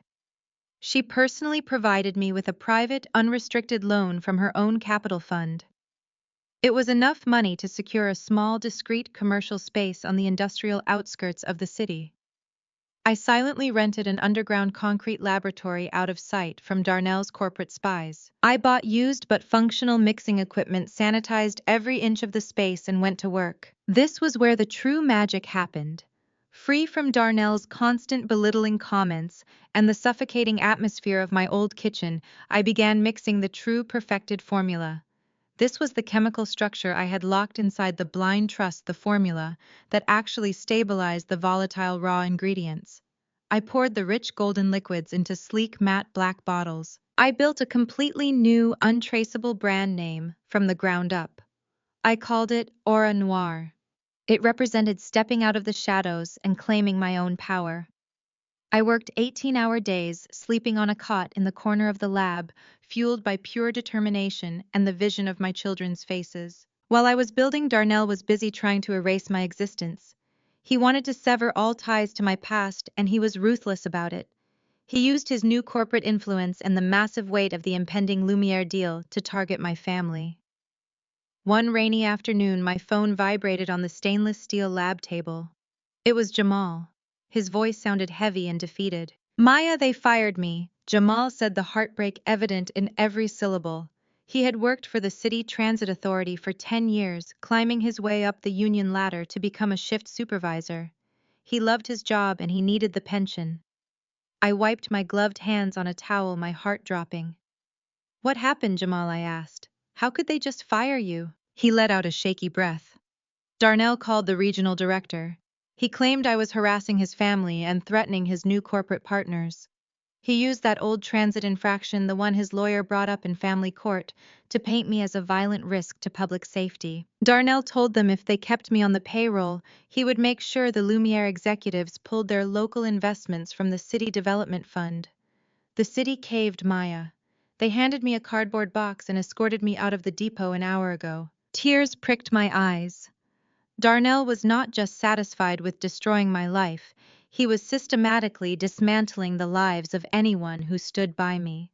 She personally provided me with a private, unrestricted loan from her own capital fund. It was enough money to secure a small, discreet commercial space on the industrial outskirts of the city. I silently rented an underground concrete laboratory out of sight from Darnell's corporate spies. I bought used but functional mixing equipment, sanitized every inch of the space, and went to work. This was where the true magic happened. Free from Darnell's constant belittling comments and the suffocating atmosphere of my old kitchen, I began mixing the true perfected formula. This was the chemical structure I had locked inside the blind trust, the formula that actually stabilized the volatile raw ingredients. I poured the rich golden liquids into sleek matte black bottles. I built a completely new, untraceable brand name from the ground up. I called it Aura Noir. It represented stepping out of the shadows and claiming my own power. I worked 18-hour days, sleeping on a cot in the corner of the lab, fueled by pure determination and the vision of my children's faces. While I was building, Darnell was busy trying to erase my existence. He wanted to sever all ties to my past, and he was ruthless about it. He used his new corporate influence and the massive weight of the impending Lumiere deal to target my family. One rainy afternoon, my phone vibrated on the stainless steel lab table. It was Jamal. His voice sounded heavy and defeated. "Maya, they fired me," Jamal said, the heartbreak evident in every syllable. He had worked for the City Transit Authority for 10 years, climbing his way up the union ladder to become a shift supervisor. He loved his job and he needed the pension. I wiped my gloved hands on a towel, my heart dropping. "What happened, Jamal?" I asked. "How could they just fire you?" He let out a shaky breath. "Darnell called the regional director. He claimed I was harassing his family and threatening his new corporate partners. He used that old transit infraction, the one his lawyer brought up in family court, to paint me as a violent risk to public safety. Darnell told them if they kept me on the payroll, he would make sure the Lumiere executives pulled their local investments from the city development fund. The city caved, Maya. They handed me a cardboard box and escorted me out of the depot an hour ago. Tears pricked my eyes. Darnell was not just satisfied with destroying my life, he was systematically dismantling the lives of anyone who stood by me.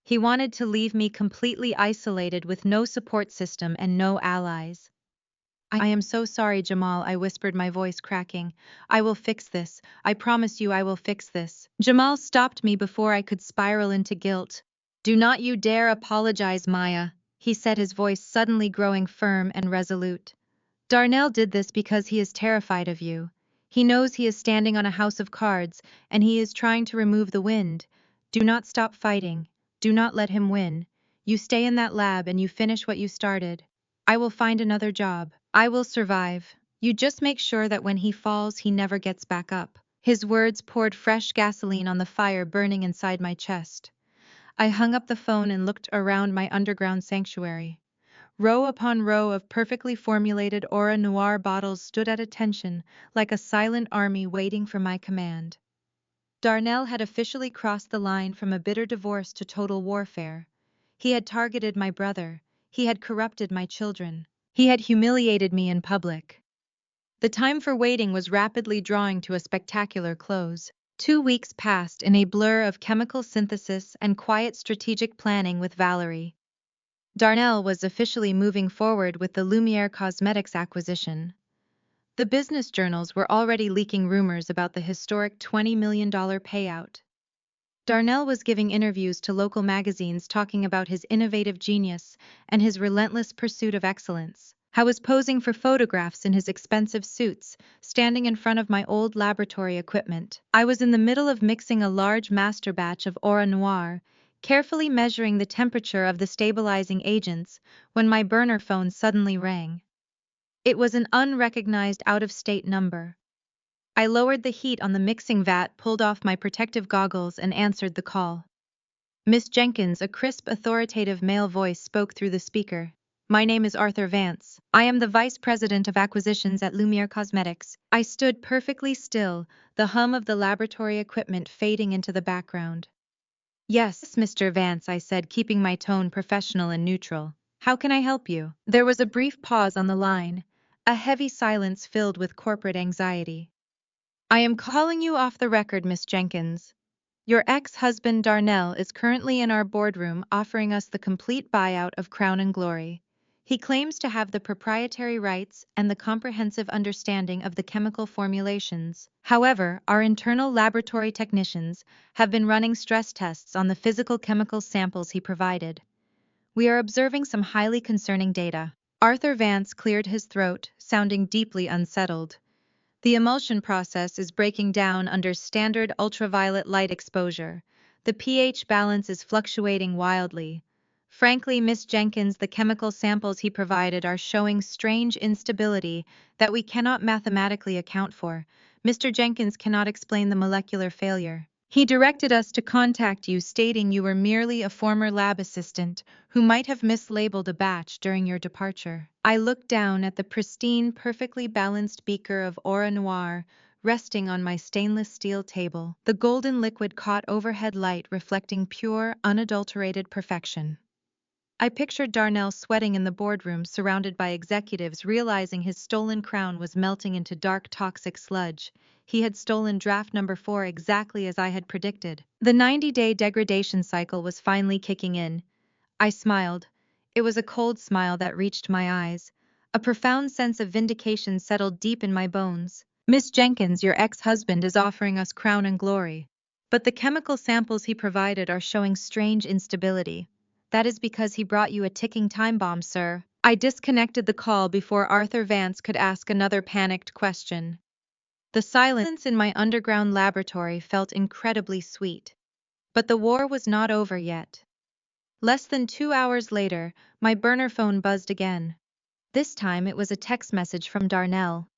He wanted to leave me completely isolated with no support system and no allies. I am so sorry, Jamal, I whispered, my voice cracking. I will fix this. I promise you I will fix this. Jamal stopped me before I could spiral into guilt. Do not you dare apologize, Maya, he said, his voice suddenly growing firm and resolute. Darnell did this because he is terrified of you. He knows he is standing on a house of cards, and he is trying to remove the wind. Do not stop fighting. Do not let him win. You stay in that lab and you finish what you started. I will find another job. I will survive. You just make sure that when he falls, he never gets back up. His words poured fresh gasoline on the fire burning inside my chest. I hung up the phone and looked around my underground sanctuary. Row upon row of perfectly formulated Aura Noir bottles stood at attention, like a silent army waiting for my command. Darnell had officially crossed the line from a bitter divorce to total warfare. He had targeted my brother. He had corrupted my children. He had humiliated me in public. The time for waiting was rapidly drawing to a spectacular close. 2 weeks passed in a blur of chemical synthesis and quiet strategic planning with Valerie. Darnell was officially moving forward with the Lumiere Cosmetics acquisition. The business journals were already leaking rumors about the historic $20 million payout. Darnell was giving interviews to local magazines talking about his innovative genius and his relentless pursuit of excellence. I was posing for photographs in his expensive suits, standing in front of my old laboratory equipment. I was in the middle of mixing a large master batch of Aura Noir, carefully measuring the temperature of the stabilizing agents, when my burner phone suddenly rang. It was an unrecognized out-of-state number. I lowered the heat on the mixing vat, pulled off my protective goggles, and answered the call. Miss Jenkins, a crisp, authoritative male voice spoke through the speaker. My name is Arthur Vance. I am the Vice President of Acquisitions at Lumiere Cosmetics. I stood perfectly still, the hum of the laboratory equipment fading into the background. Yes, Mr. Vance, I said, keeping my tone professional and neutral. How can I help you? There was a brief pause on the line, a heavy silence filled with corporate anxiety. I am calling you off the record, Miss Jenkins. Your ex-husband Darnell is currently in our boardroom offering us the complete buyout of Crown and Glory. He claims to have the proprietary rights and the comprehensive understanding of the chemical formulations. However, our internal laboratory technicians have been running stress tests on the physical chemical samples he provided. We are observing some highly concerning data. Arthur Vance cleared his throat, sounding deeply unsettled. The emulsion process is breaking down under standard ultraviolet light exposure. The pH balance is fluctuating wildly. Frankly, Miss Jenkins, the chemical samples he provided are showing strange instability that we cannot mathematically account for. Mr. Jenkins cannot explain the molecular failure. He directed us to contact you, stating you were merely a former lab assistant who might have mislabeled a batch during your departure. I looked down at the pristine, perfectly balanced beaker of Aura Noir resting on my stainless steel table, the golden liquid caught overhead light reflecting pure, unadulterated perfection. I pictured Darnell sweating in the boardroom surrounded by executives, realizing his stolen crown was melting into dark, toxic sludge. He had stolen draft number 4 exactly as I had predicted. The 90-day degradation cycle was finally kicking in. I smiled. It was a cold smile that reached my eyes. A profound sense of vindication settled deep in my bones. Miss Jenkins, your ex-husband is offering us Crown and Glory. But the chemical samples he provided are showing strange instability. That is because he brought you a ticking time bomb, sir. I disconnected the call before Arthur Vance could ask another panicked question. The silence in my underground laboratory felt incredibly sweet. But the war was not over yet. Less than 2 hours later, my burner phone buzzed again. This time it was a text message from Darnell.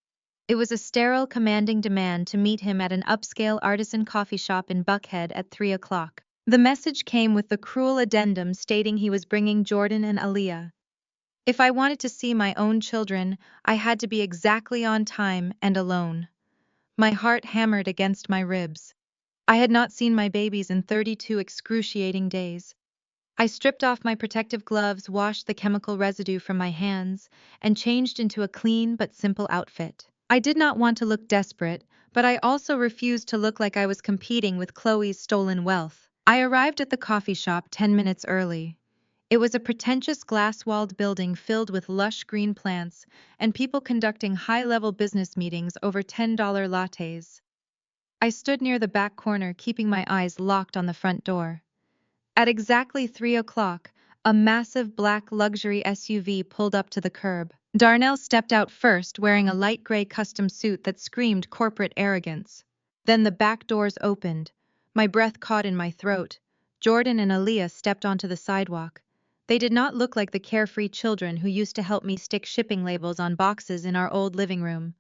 It was a sterile, commanding demand to meet him at an upscale artisan coffee shop in Buckhead at 3 o'clock. The message came with the cruel addendum stating he was bringing Jordan and Aaliyah. If I wanted to see my own children, I had to be exactly on time and alone. My heart hammered against my ribs. I had not seen my babies in 32 excruciating days. I stripped off my protective gloves, washed the chemical residue from my hands, and changed into a clean but simple outfit. I did not want to look desperate, but I also refused to look like I was competing with Chloe's stolen wealth. I arrived at the coffee shop 10 minutes early. It was a pretentious glass-walled building filled with lush green plants and people conducting high-level business meetings over $10 lattes. I stood near the back corner, keeping my eyes locked on the front door. At exactly 3 o'clock, a massive black luxury SUV pulled up to the curb. Darnell stepped out first, wearing a light gray custom suit that screamed corporate arrogance. Then the back doors opened. My breath caught in my throat. Jordan and Aaliyah stepped onto the sidewalk. They did not look like the carefree children who used to help me stick shipping labels on boxes in our old living room.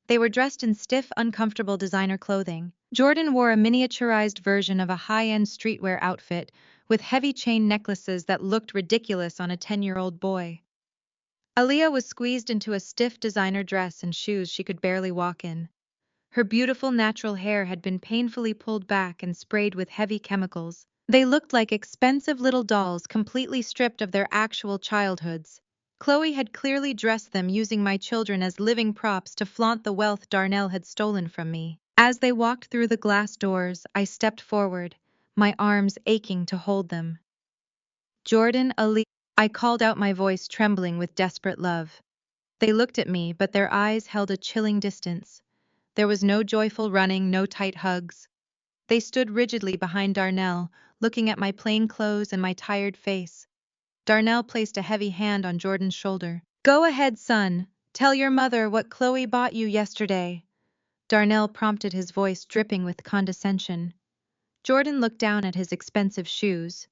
They were dressed in stiff, uncomfortable designer clothing. Jordan wore a miniaturized version of a high-end streetwear outfit with heavy chain necklaces that looked ridiculous on a 10-year-old boy. Aaliyah was squeezed into a stiff designer dress and shoes she could barely walk in. Her beautiful natural hair had been painfully pulled back and sprayed with heavy chemicals. They looked like expensive little dolls completely stripped of their actual childhoods. Chloe had clearly dressed them using my children as living props to flaunt the wealth Darnell had stolen from me. As they walked through the glass doors, I stepped forward, my arms aching to hold them. Jordan, Ali, I called out, my voice trembling with desperate love. They looked at me, but their eyes held a chilling distance. There was no joyful running, no tight hugs. They stood rigidly behind Darnell, looking at my plain clothes and my tired face. Darnell placed a heavy hand on Jordan's shoulder. "Go ahead, son. Tell your mother what Chloe bought you yesterday," Darnell prompted, his voice dripping with condescension. Jordan looked down at his expensive shoes.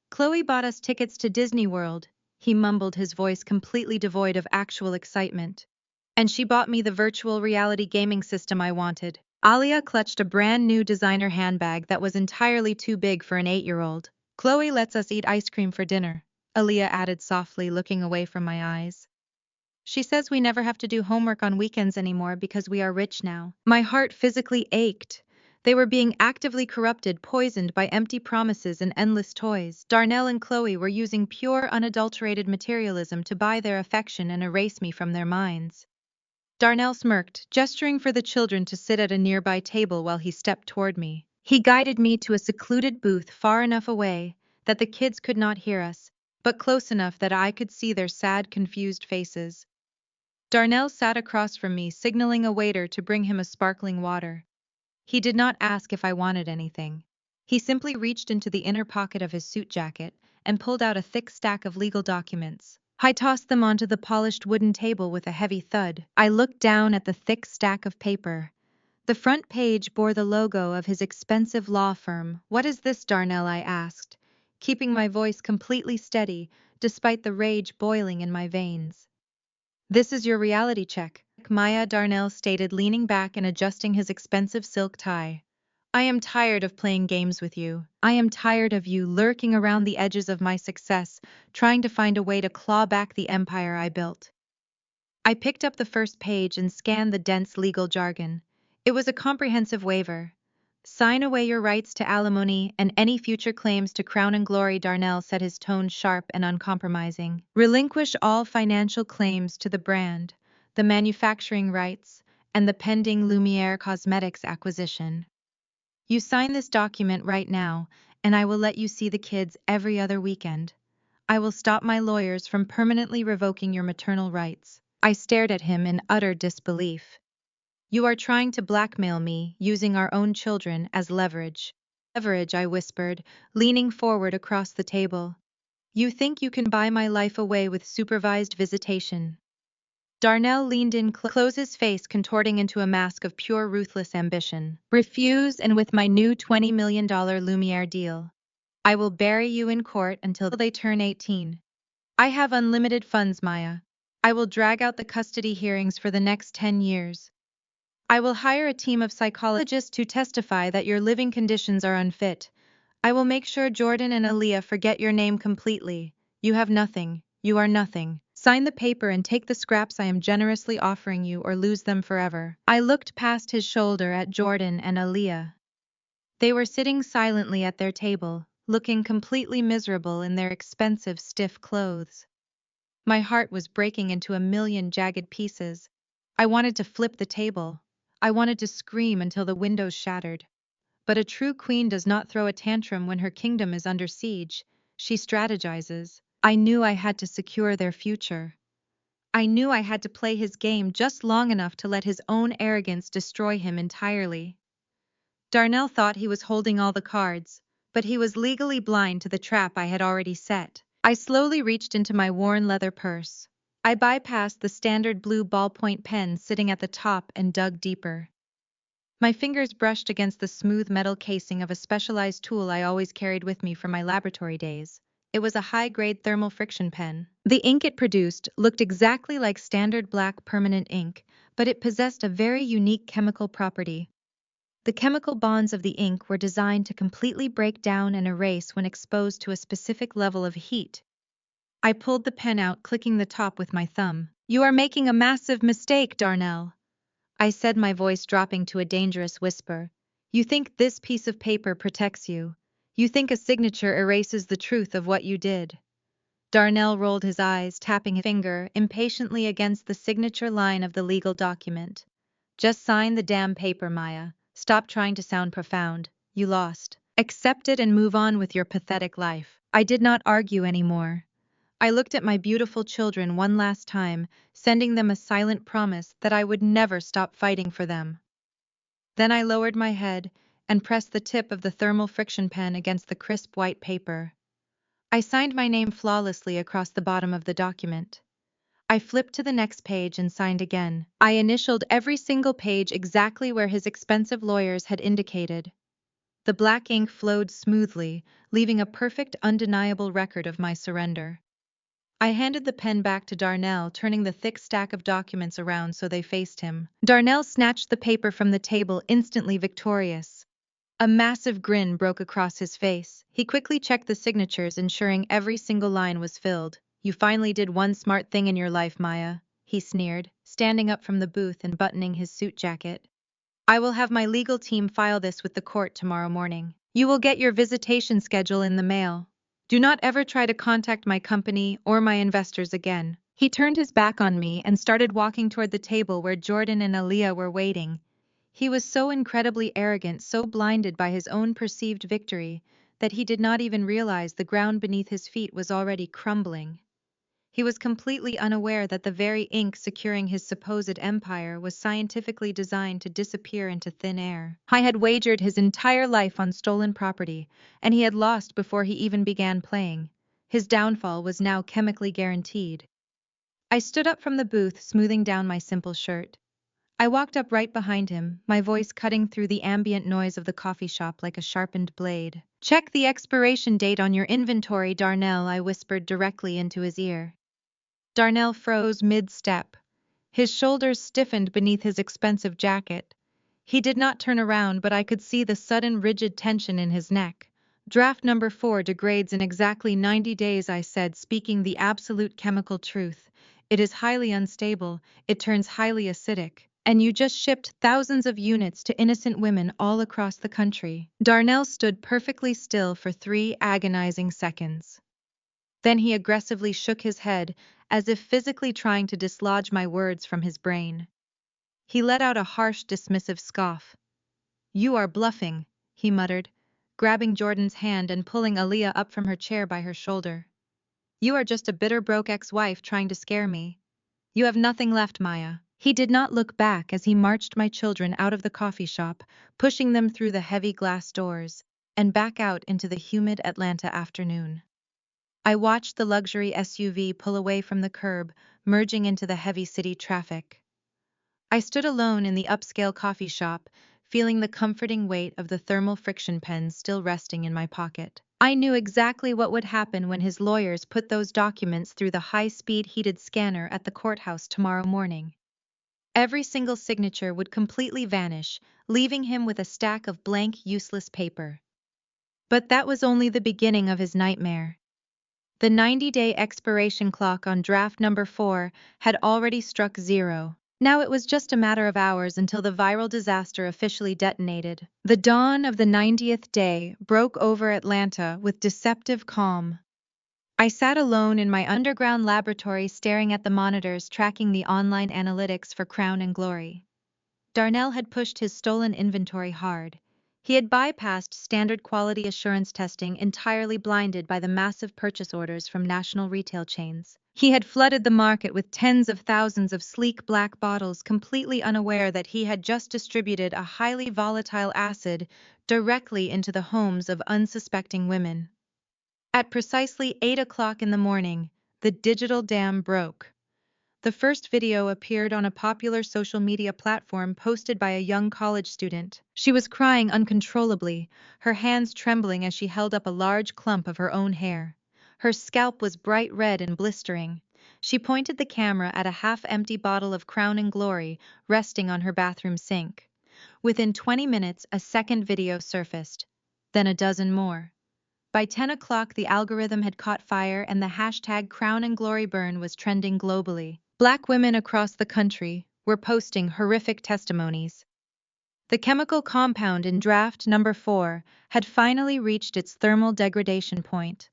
"Chloe bought us tickets to Disney World," he mumbled, his voice completely devoid of actual excitement. "And she bought me the virtual reality gaming system I wanted." Alia clutched a brand new designer handbag that was entirely too big for an 8-year-old. "Chloe lets us eat ice cream for dinner," Aaliyah added softly, looking away from my eyes. "She says we never have to do homework on weekends anymore because we are rich now." My heart physically ached. They were being actively corrupted, poisoned by empty promises and endless toys. Darnell and Chloe were using pure, unadulterated materialism to buy their affection and erase me from their minds. Darnell smirked, gesturing for the children to sit at a nearby table while he stepped toward me. He guided me to a secluded booth far enough away that the kids could not hear us, but close enough that I could see their sad, confused faces. Darnell sat across from me, signaling a waiter to bring him a sparkling water. He did not ask if I wanted anything. He simply reached into the inner pocket of his suit jacket and pulled out a thick stack of legal documents. I tossed them onto the polished wooden table with a heavy thud. I looked down at the thick stack of paper. The front page bore the logo of his expensive law firm. "What is this, Darnell?" I asked, keeping my voice completely steady despite the rage boiling in my veins. "This is your reality check," Maya, Darnell stated, leaning back and adjusting his expensive silk tie. "I am tired of playing games with you. I am tired of you lurking around the edges of my success, trying to find a way to claw back the empire I built." I picked up the first page and scanned the dense legal jargon. It was a comprehensive waiver. "Sign away your rights to alimony and any future claims to crown and glory," Darnell said, his tone sharp and uncompromising. "Relinquish all financial claims to the brand, the manufacturing rights, and the pending Lumiere Cosmetics acquisition. You sign this document right now, and I will let you see the kids every other weekend. I will stop my lawyers from permanently revoking your maternal rights." I stared at him in utter disbelief. "You are trying to blackmail me, using our own children as leverage." "Leverage," I whispered, leaning forward across the table. "You think you can buy my life away with supervised visitation?" Darnell leaned in close, his face contorting into a mask of pure ruthless ambition. "Refuse, and with my new $20 million Lumiere deal, I will bury you in court until they turn 18. I have unlimited funds, Maya. I will drag out the custody hearings for the next 10 years. I will hire a team of psychologists to testify that your living conditions are unfit. I will make sure Jordan and Aaliyah forget your name completely. You have nothing. You are nothing. Sign the paper and take the scraps I am generously offering you or lose them forever. I looked past his shoulder at Jordan and Aaliyah. They were sitting silently at their table, looking completely miserable in their expensive, stiff clothes. My heart was breaking into a million jagged pieces. I wanted to flip the table. I wanted to scream until the windows shattered. But a true queen does not throw a tantrum when her kingdom is under siege. She strategizes. I knew I had to secure their future. I knew I had to play his game just long enough to let his own arrogance destroy him entirely. Darnell thought he was holding all the cards, but he was legally blind to the trap I had already set. I slowly reached into my worn leather purse. I bypassed the standard blue ballpoint pen sitting at the top and dug deeper. My fingers brushed against the smooth metal casing of a specialized tool I always carried with me from my laboratory days. It was a high-grade thermal friction pen. The ink it produced looked exactly like standard black permanent ink, but it possessed a very unique chemical property. The chemical bonds of the ink were designed to completely break down and erase when exposed to a specific level of heat. I pulled the pen out, clicking the top with my thumb. "You are making a massive mistake, Darnell," I said, my voice dropping to a dangerous whisper. "You think this piece of paper protects you. You think a signature erases the truth of what you did." Darnell rolled his eyes, tapping his finger impatiently against the signature line of the legal document. "Just sign the damn paper, Maya. Stop trying to sound profound. You lost. Accept it and move on with your pathetic life." I did not argue anymore. I looked at my beautiful children one last time, sending them a silent promise that I would never stop fighting for them. Then I lowered my head and pressed the tip of the thermal friction pen against the crisp white paper. I signed my name flawlessly across the bottom of the document. I flipped to the next page and signed again. I initialed every single page exactly where his expensive lawyers had indicated. The black ink flowed smoothly, leaving a perfect, undeniable record of my surrender. I handed the pen back to Darnell, turning the thick stack of documents around so they faced him. Darnell snatched the paper from the table, instantly victorious. A massive grin broke across his face. He quickly checked the signatures, ensuring every single line was filled. "You finally did one smart thing in your life, Maya," he sneered, standing up from the booth and buttoning his suit jacket. "I will have my legal team file this with the court tomorrow morning. You will get your visitation schedule in the mail. Do not ever try to contact my company or my investors again." He turned his back on me and started walking toward the table where Jordan and Aaliyah were waiting. He was so incredibly arrogant, so blinded by his own perceived victory, that he did not even realize the ground beneath his feet was already crumbling. He was completely unaware that the very ink securing his supposed empire was scientifically designed to disappear into thin air. I had wagered his entire life on stolen property, and he had lost before he even began playing. His downfall was now chemically guaranteed. I stood up from the booth, smoothing down my simple shirt. I walked up right behind him, my voice cutting through the ambient noise of the coffee shop like a sharpened blade. "Check the expiration date on your inventory, Darnell," I whispered directly into his ear. Darnell froze mid-step. His shoulders stiffened beneath his expensive jacket. He did not turn around, but I could see the sudden rigid tension in his neck. "Draft number 4 degrades in exactly 90 days," I said, speaking the absolute chemical truth. "It is highly unstable, it turns highly acidic, and you just shipped thousands of units to innocent women all across the country." Darnell stood perfectly still for 3 agonizing seconds. Then he aggressively shook his head, as if physically trying to dislodge my words from his brain. He let out a harsh, dismissive scoff. "You are bluffing," he muttered, grabbing Jordan's hand and pulling Aaliyah up from her chair by her shoulder. "You are just a bitter broke ex-wife trying to scare me. You have nothing left, Maya." He did not look back as he marched my children out of the coffee shop, pushing them through the heavy glass doors, and back out into the humid Atlanta afternoon. I watched the luxury SUV pull away from the curb, merging into the heavy city traffic. I stood alone in the upscale coffee shop, feeling the comforting weight of the thermal friction pen still resting in my pocket. I knew exactly what would happen when his lawyers put those documents through the high-speed heated scanner at the courthouse tomorrow morning. Every single signature would completely vanish, leaving him with a stack of blank, useless paper. But that was only the beginning of his nightmare. The 90-day expiration clock on draft number 4 had already struck zero. Now it was just a matter of hours until the viral disaster officially detonated. The dawn of the 90th day broke over Atlanta with deceptive calm. I sat alone in my underground laboratory staring at the monitors tracking the online analytics for Crown and Glory. Darnell had pushed his stolen inventory hard. He had bypassed standard quality assurance testing, entirely blinded by the massive purchase orders from national retail chains. He had flooded the market with tens of thousands of sleek black bottles, completely unaware that he had just distributed a highly volatile acid directly into the homes of unsuspecting women. At precisely 8 o'clock in the morning, the digital dam broke. The first video appeared on a popular social media platform posted by a young college student. She was crying uncontrollably, her hands trembling as she held up a large clump of her own hair. Her scalp was bright red and blistering. She pointed the camera at a half-empty bottle of Crown and Glory resting on her bathroom sink. Within 20 minutes, a second video surfaced, then a dozen more. By 10 o'clock, the algorithm had caught fire and the hashtag Crown and Glory burn was trending globally. Black women across the country were posting horrific testimonies. The chemical compound in draft number 4 had finally reached its thermal degradation point.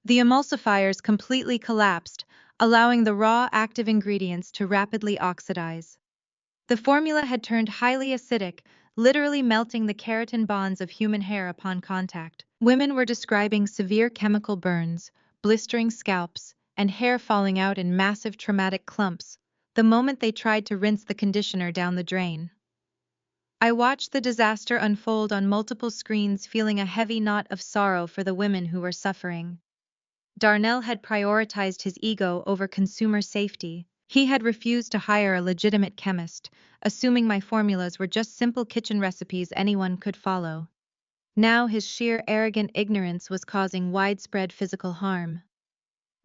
The emulsifiers completely collapsed, allowing the raw active ingredients to rapidly oxidize. The formula had turned highly acidic, literally melting the keratin bonds of human hair upon contact. Women were describing severe chemical burns, blistering scalps, and hair falling out in massive traumatic clumps the moment they tried to rinse the conditioner down the drain. I watched the disaster unfold on multiple screens, feeling a heavy knot of sorrow for the women who were suffering. Darnell had prioritized his ego over consumer safety. He had refused to hire a legitimate chemist, assuming my formulas were just simple kitchen recipes anyone could follow. Now his sheer arrogant ignorance was causing widespread physical harm.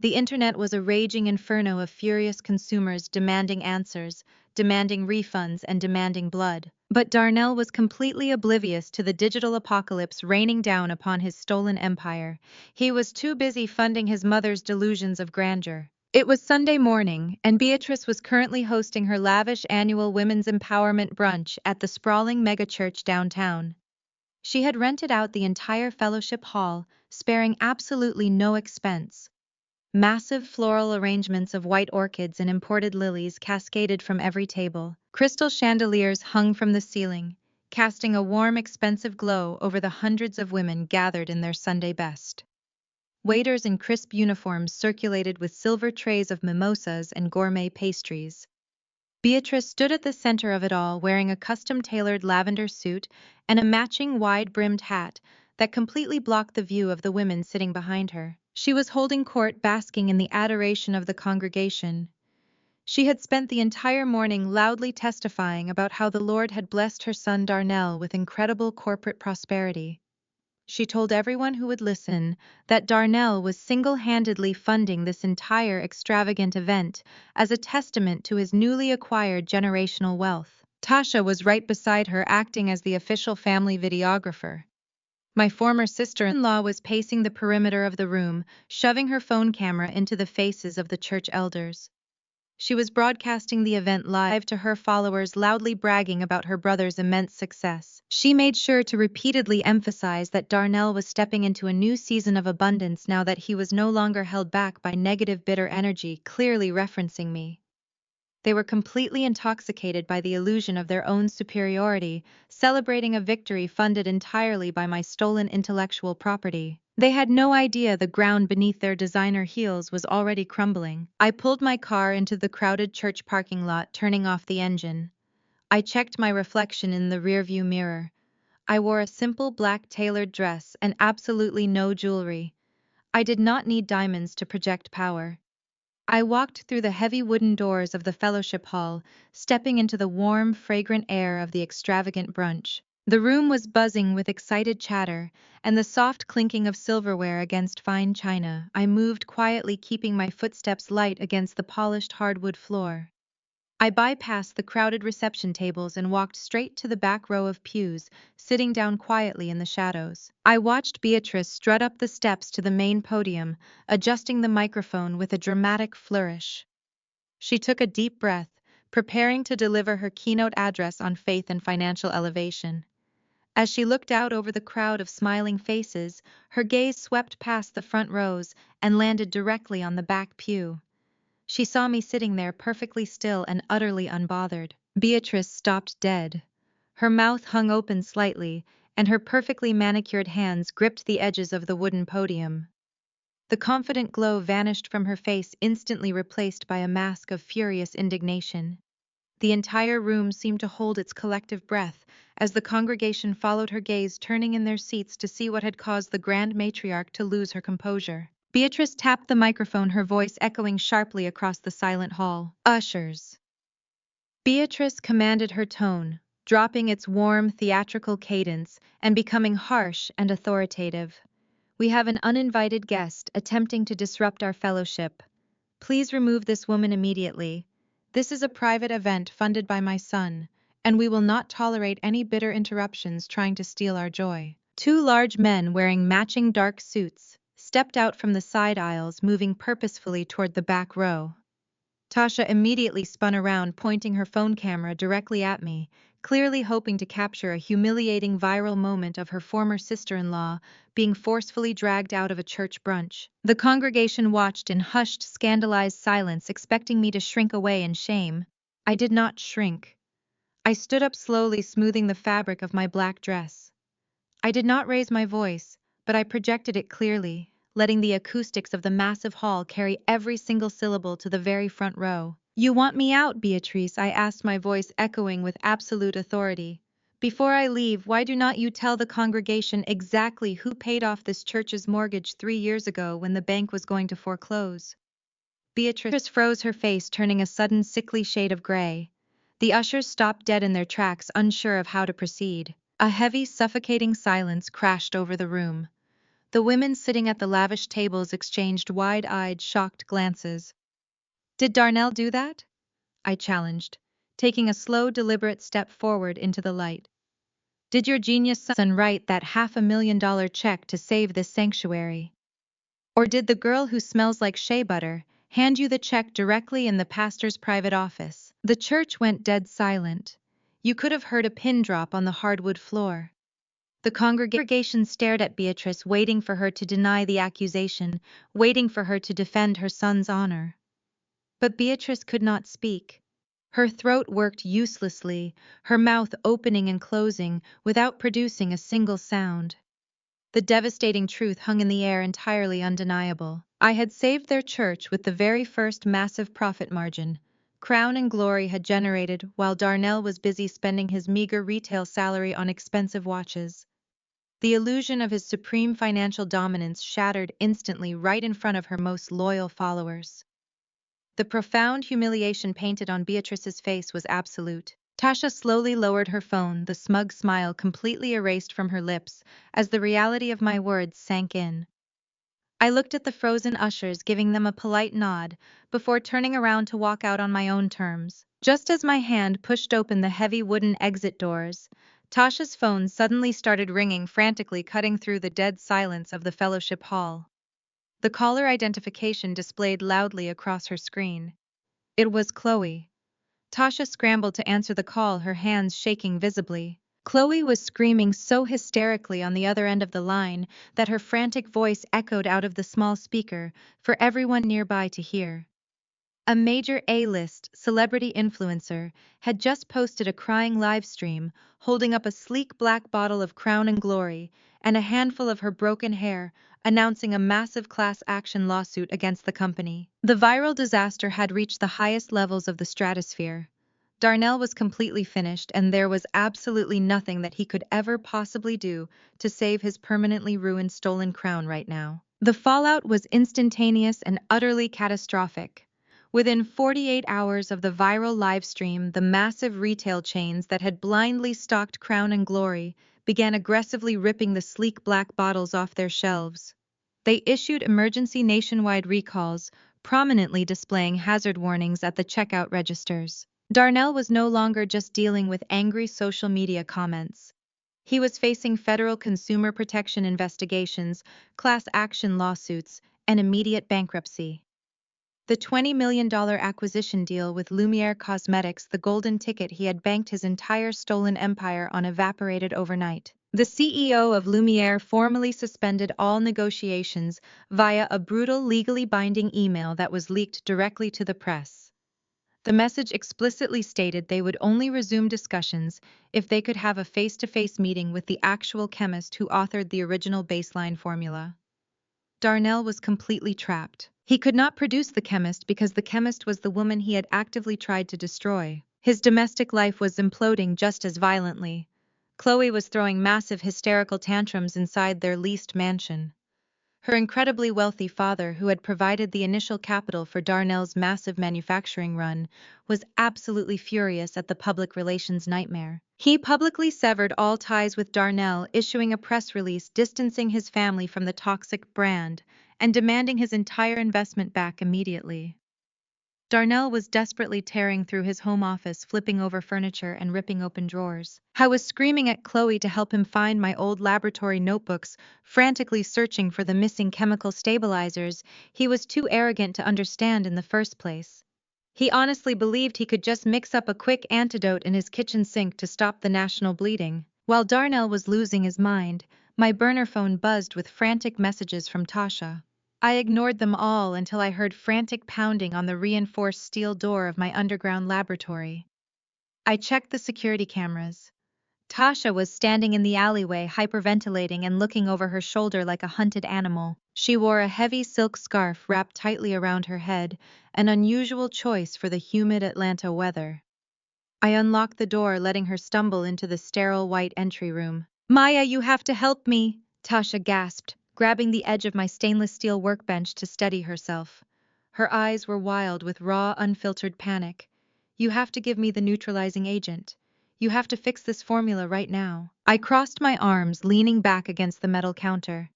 The internet was a raging inferno of furious consumers demanding answers, demanding refunds, and demanding blood. But Darnell was completely oblivious to the digital apocalypse raining down upon his stolen empire. He was too busy funding his mother's delusions of grandeur. It was Sunday morning, and Beatrice was currently hosting her lavish annual women's empowerment brunch at the sprawling megachurch downtown. She had rented out the entire fellowship hall, sparing absolutely no expense. Massive floral arrangements of white orchids and imported lilies cascaded from every table. Crystal chandeliers hung from the ceiling, casting a warm, expensive glow over the hundreds of women gathered in their Sunday best. Waiters in crisp uniforms circulated with silver trays of mimosas and gourmet pastries. Beatrice stood at the center of it all, wearing a custom-tailored lavender suit and a matching wide-brimmed hat that completely blocked the view of the women sitting behind her. She was holding court, basking in the adoration of the congregation. She had spent the entire morning loudly testifying about how the Lord had blessed her son Darnell with incredible corporate prosperity. She told everyone who would listen that Darnell was single-handedly funding this entire extravagant event as a testament to his newly acquired generational wealth. Tasha was right beside her, acting as the official family videographer. My former sister-in-law was pacing the perimeter of the room, shoving her phone camera into the faces of the church elders. She was broadcasting the event live to her followers, loudly bragging about her brother's immense success. She made sure to repeatedly emphasize that Darnell was stepping into a new season of abundance now that he was no longer held back by negative, bitter energy, clearly referencing me. They were completely intoxicated by the illusion of their own superiority, celebrating a victory funded entirely by my stolen intellectual property. They had no idea the ground beneath their designer heels was already crumbling. I pulled my car into the crowded church parking lot, turning off the engine. I checked my reflection in the rearview mirror. I wore a simple black tailored dress and absolutely no jewelry. I did not need diamonds to project power. I walked through the heavy wooden doors of the fellowship hall, stepping into the warm, fragrant air of the extravagant brunch. The room was buzzing with excited chatter and the soft clinking of silverware against fine china. I moved quietly, keeping my footsteps light against the polished hardwood floor. I bypassed the crowded reception tables and walked straight to the back row of pews, sitting down quietly in the shadows. I watched Beatrice strut up the steps to the main podium, adjusting the microphone with a dramatic flourish. She took a deep breath, preparing to deliver her keynote address on faith and financial elevation. As she looked out over the crowd of smiling faces, her gaze swept past the front rows and landed directly on the back pew. She saw me sitting there perfectly still and utterly unbothered. Beatrice stopped dead. Her mouth hung open slightly, and her perfectly manicured hands gripped the edges of the wooden podium. The confident glow vanished from her face, instantly replaced by a mask of furious indignation. The entire room seemed to hold its collective breath as the congregation followed her gaze, turning in their seats to see what had caused the grand matriarch to lose her composure. Beatrice tapped the microphone, her voice echoing sharply across the silent hall. Ushers. Beatrice commanded her tone, dropping its warm, theatrical cadence and becoming harsh and authoritative. We have an uninvited guest attempting to disrupt our fellowship. Please remove this woman immediately. This is a private event funded by my son, and we will not tolerate any bitter interruptions trying to steal our joy. Two large men wearing matching dark suits stepped out from the side aisles, moving purposefully toward the back row. Tasha immediately spun around, pointing her phone camera directly at me, clearly hoping to capture a humiliating viral moment of her former sister-in-law being forcefully dragged out of a church brunch. The congregation watched in hushed, scandalized silence, expecting me to shrink away in shame. I did not shrink. I stood up slowly, smoothing the fabric of my black dress. I did not raise my voice, but I projected it clearly, letting the acoustics of the massive hall carry every single syllable to the very front row. "You want me out, Beatrice?" I asked, my voice echoing with absolute authority. "Before I leave, why do not you tell the congregation exactly who paid off this church's mortgage 3 years ago when the bank was going to foreclose?" Beatrice froze, her face turning a sudden sickly shade of gray. The ushers stopped dead in their tracks, unsure of how to proceed. A heavy, suffocating silence crashed over the room. The women sitting at the lavish tables exchanged wide-eyed, shocked glances. "Did Darnell do that?" I challenged, taking a slow, deliberate step forward into the light. "Did your genius son write that $500,000 check to save this sanctuary? Or did the girl who smells like shea butter hand you the check directly in the pastor's private office?" The church went dead silent. You could have heard a pin drop on the hardwood floor. The congregation stared at Beatrice, waiting for her to deny the accusation, waiting for her to defend her son's honor. But Beatrice could not speak. Her throat worked uselessly, her mouth opening and closing without producing a single sound. The devastating truth hung in the air, entirely undeniable. I had saved their church with the very first massive profit margin Crown and Glory had generated while Darnell was busy spending his meager retail salary on expensive watches. The illusion of his supreme financial dominance shattered instantly right in front of her most loyal followers. The profound humiliation painted on Beatrice's face was absolute. Tasha slowly lowered her phone, the smug smile completely erased from her lips as the reality of my words sank in. I looked at the frozen ushers, giving them a polite nod before turning around to walk out on my own terms. Just as my hand pushed open the heavy wooden exit doors, Tasha's phone suddenly started ringing frantically, cutting through the dead silence of the fellowship hall. The caller identification displayed loudly across her screen. It was Chloe. Tasha scrambled to answer the call, her hands shaking visibly. Chloe was screaming so hysterically on the other end of the line that her frantic voice echoed out of the small speaker for everyone nearby to hear. A major A-list celebrity influencer had just posted a crying live stream holding up a sleek black bottle of Crown and Glory and a handful of her broken hair, announcing a massive class action lawsuit against the company. The viral disaster had reached the highest levels of the stratosphere. Darnell was completely finished, and there was absolutely nothing that he could ever possibly do to save his permanently ruined stolen crown right now. The fallout was instantaneous and utterly catastrophic. Within 48 hours of the viral live stream, the massive retail chains that had blindly stocked Crown and Glory began aggressively ripping the sleek black bottles off their shelves. They issued emergency nationwide recalls, prominently displaying hazard warnings at the checkout registers. Darnell was no longer just dealing with angry social media comments. He was facing federal consumer protection investigations, class action lawsuits, and immediate bankruptcy. The $20 million acquisition deal with Lumiere Cosmetics, the golden ticket he had banked his entire stolen empire on, evaporated overnight. The CEO of Lumiere formally suspended all negotiations via a brutal, legally binding email that was leaked directly to the press. The message explicitly stated they would only resume discussions if they could have a face-to-face meeting with the actual chemist who authored the original baseline formula. Darnell was completely trapped. He could not produce the chemist because the chemist was the woman he had actively tried to destroy. His domestic life was imploding just as violently. Chloe was throwing massive hysterical tantrums inside their leased mansion. Her incredibly wealthy father, who had provided the initial capital for Darnell's massive manufacturing run, was absolutely furious at the public relations nightmare. He publicly severed all ties with Darnell, issuing a press release distancing his family from the toxic brand and demanding his entire investment back immediately. Darnell was desperately tearing through his home office, flipping over furniture and ripping open drawers. I was screaming at Chloe to help him find my old laboratory notebooks, frantically searching for the missing chemical stabilizers he was too arrogant to understand in the first place. He honestly believed he could just mix up a quick antidote in his kitchen sink to stop the national bleeding. While Darnell was losing his mind, my burner phone buzzed with frantic messages from Tasha. I ignored them all until I heard frantic pounding on the reinforced steel door of my underground laboratory. I checked the security cameras. Tasha was standing in the alleyway, hyperventilating and looking over her shoulder like a hunted animal. She wore a heavy silk scarf wrapped tightly around her head, an unusual choice for the humid Atlanta weather. I unlocked the door, letting her stumble into the sterile white entry room. "Maya, you have to help me," Tasha gasped, grabbing the edge of my stainless steel workbench to steady herself. Her eyes were wild with raw, unfiltered panic. "You have to give me the neutralizing agent. You have to fix this formula right now." I crossed my arms, leaning back against the metal counter.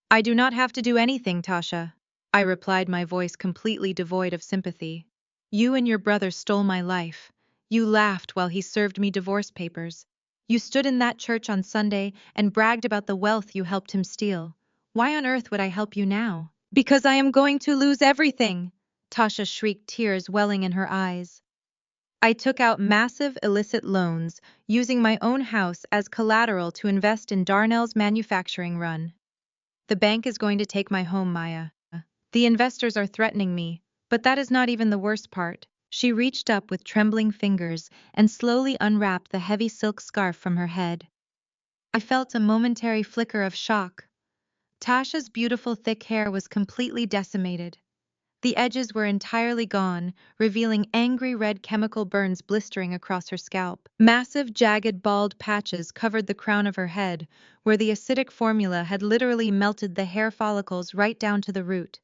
"I do not have to do anything, Tasha," I replied, my voice completely devoid of sympathy. "You and your brother stole my life. You laughed while he served me divorce papers. You stood in that church on Sunday and bragged about the wealth you helped him steal. Why on earth would I help you now?" "Because I am going to lose everything!" Tasha shrieked, tears welling in her eyes. "I took out massive illicit loans, using my own house as collateral to invest in Darnell's manufacturing run. The bank is going to take my home, Maya. The investors are threatening me, but that is not even the worst part." She reached up with trembling fingers and slowly unwrapped the heavy silk scarf from her head. I felt a momentary flicker of shock. Tasha's beautiful thick hair was completely decimated. The edges were entirely gone, revealing angry red chemical burns blistering across her scalp. Massive, jagged, bald patches covered the crown of her head, where the acidic formula had literally melted the hair follicles right down to the root.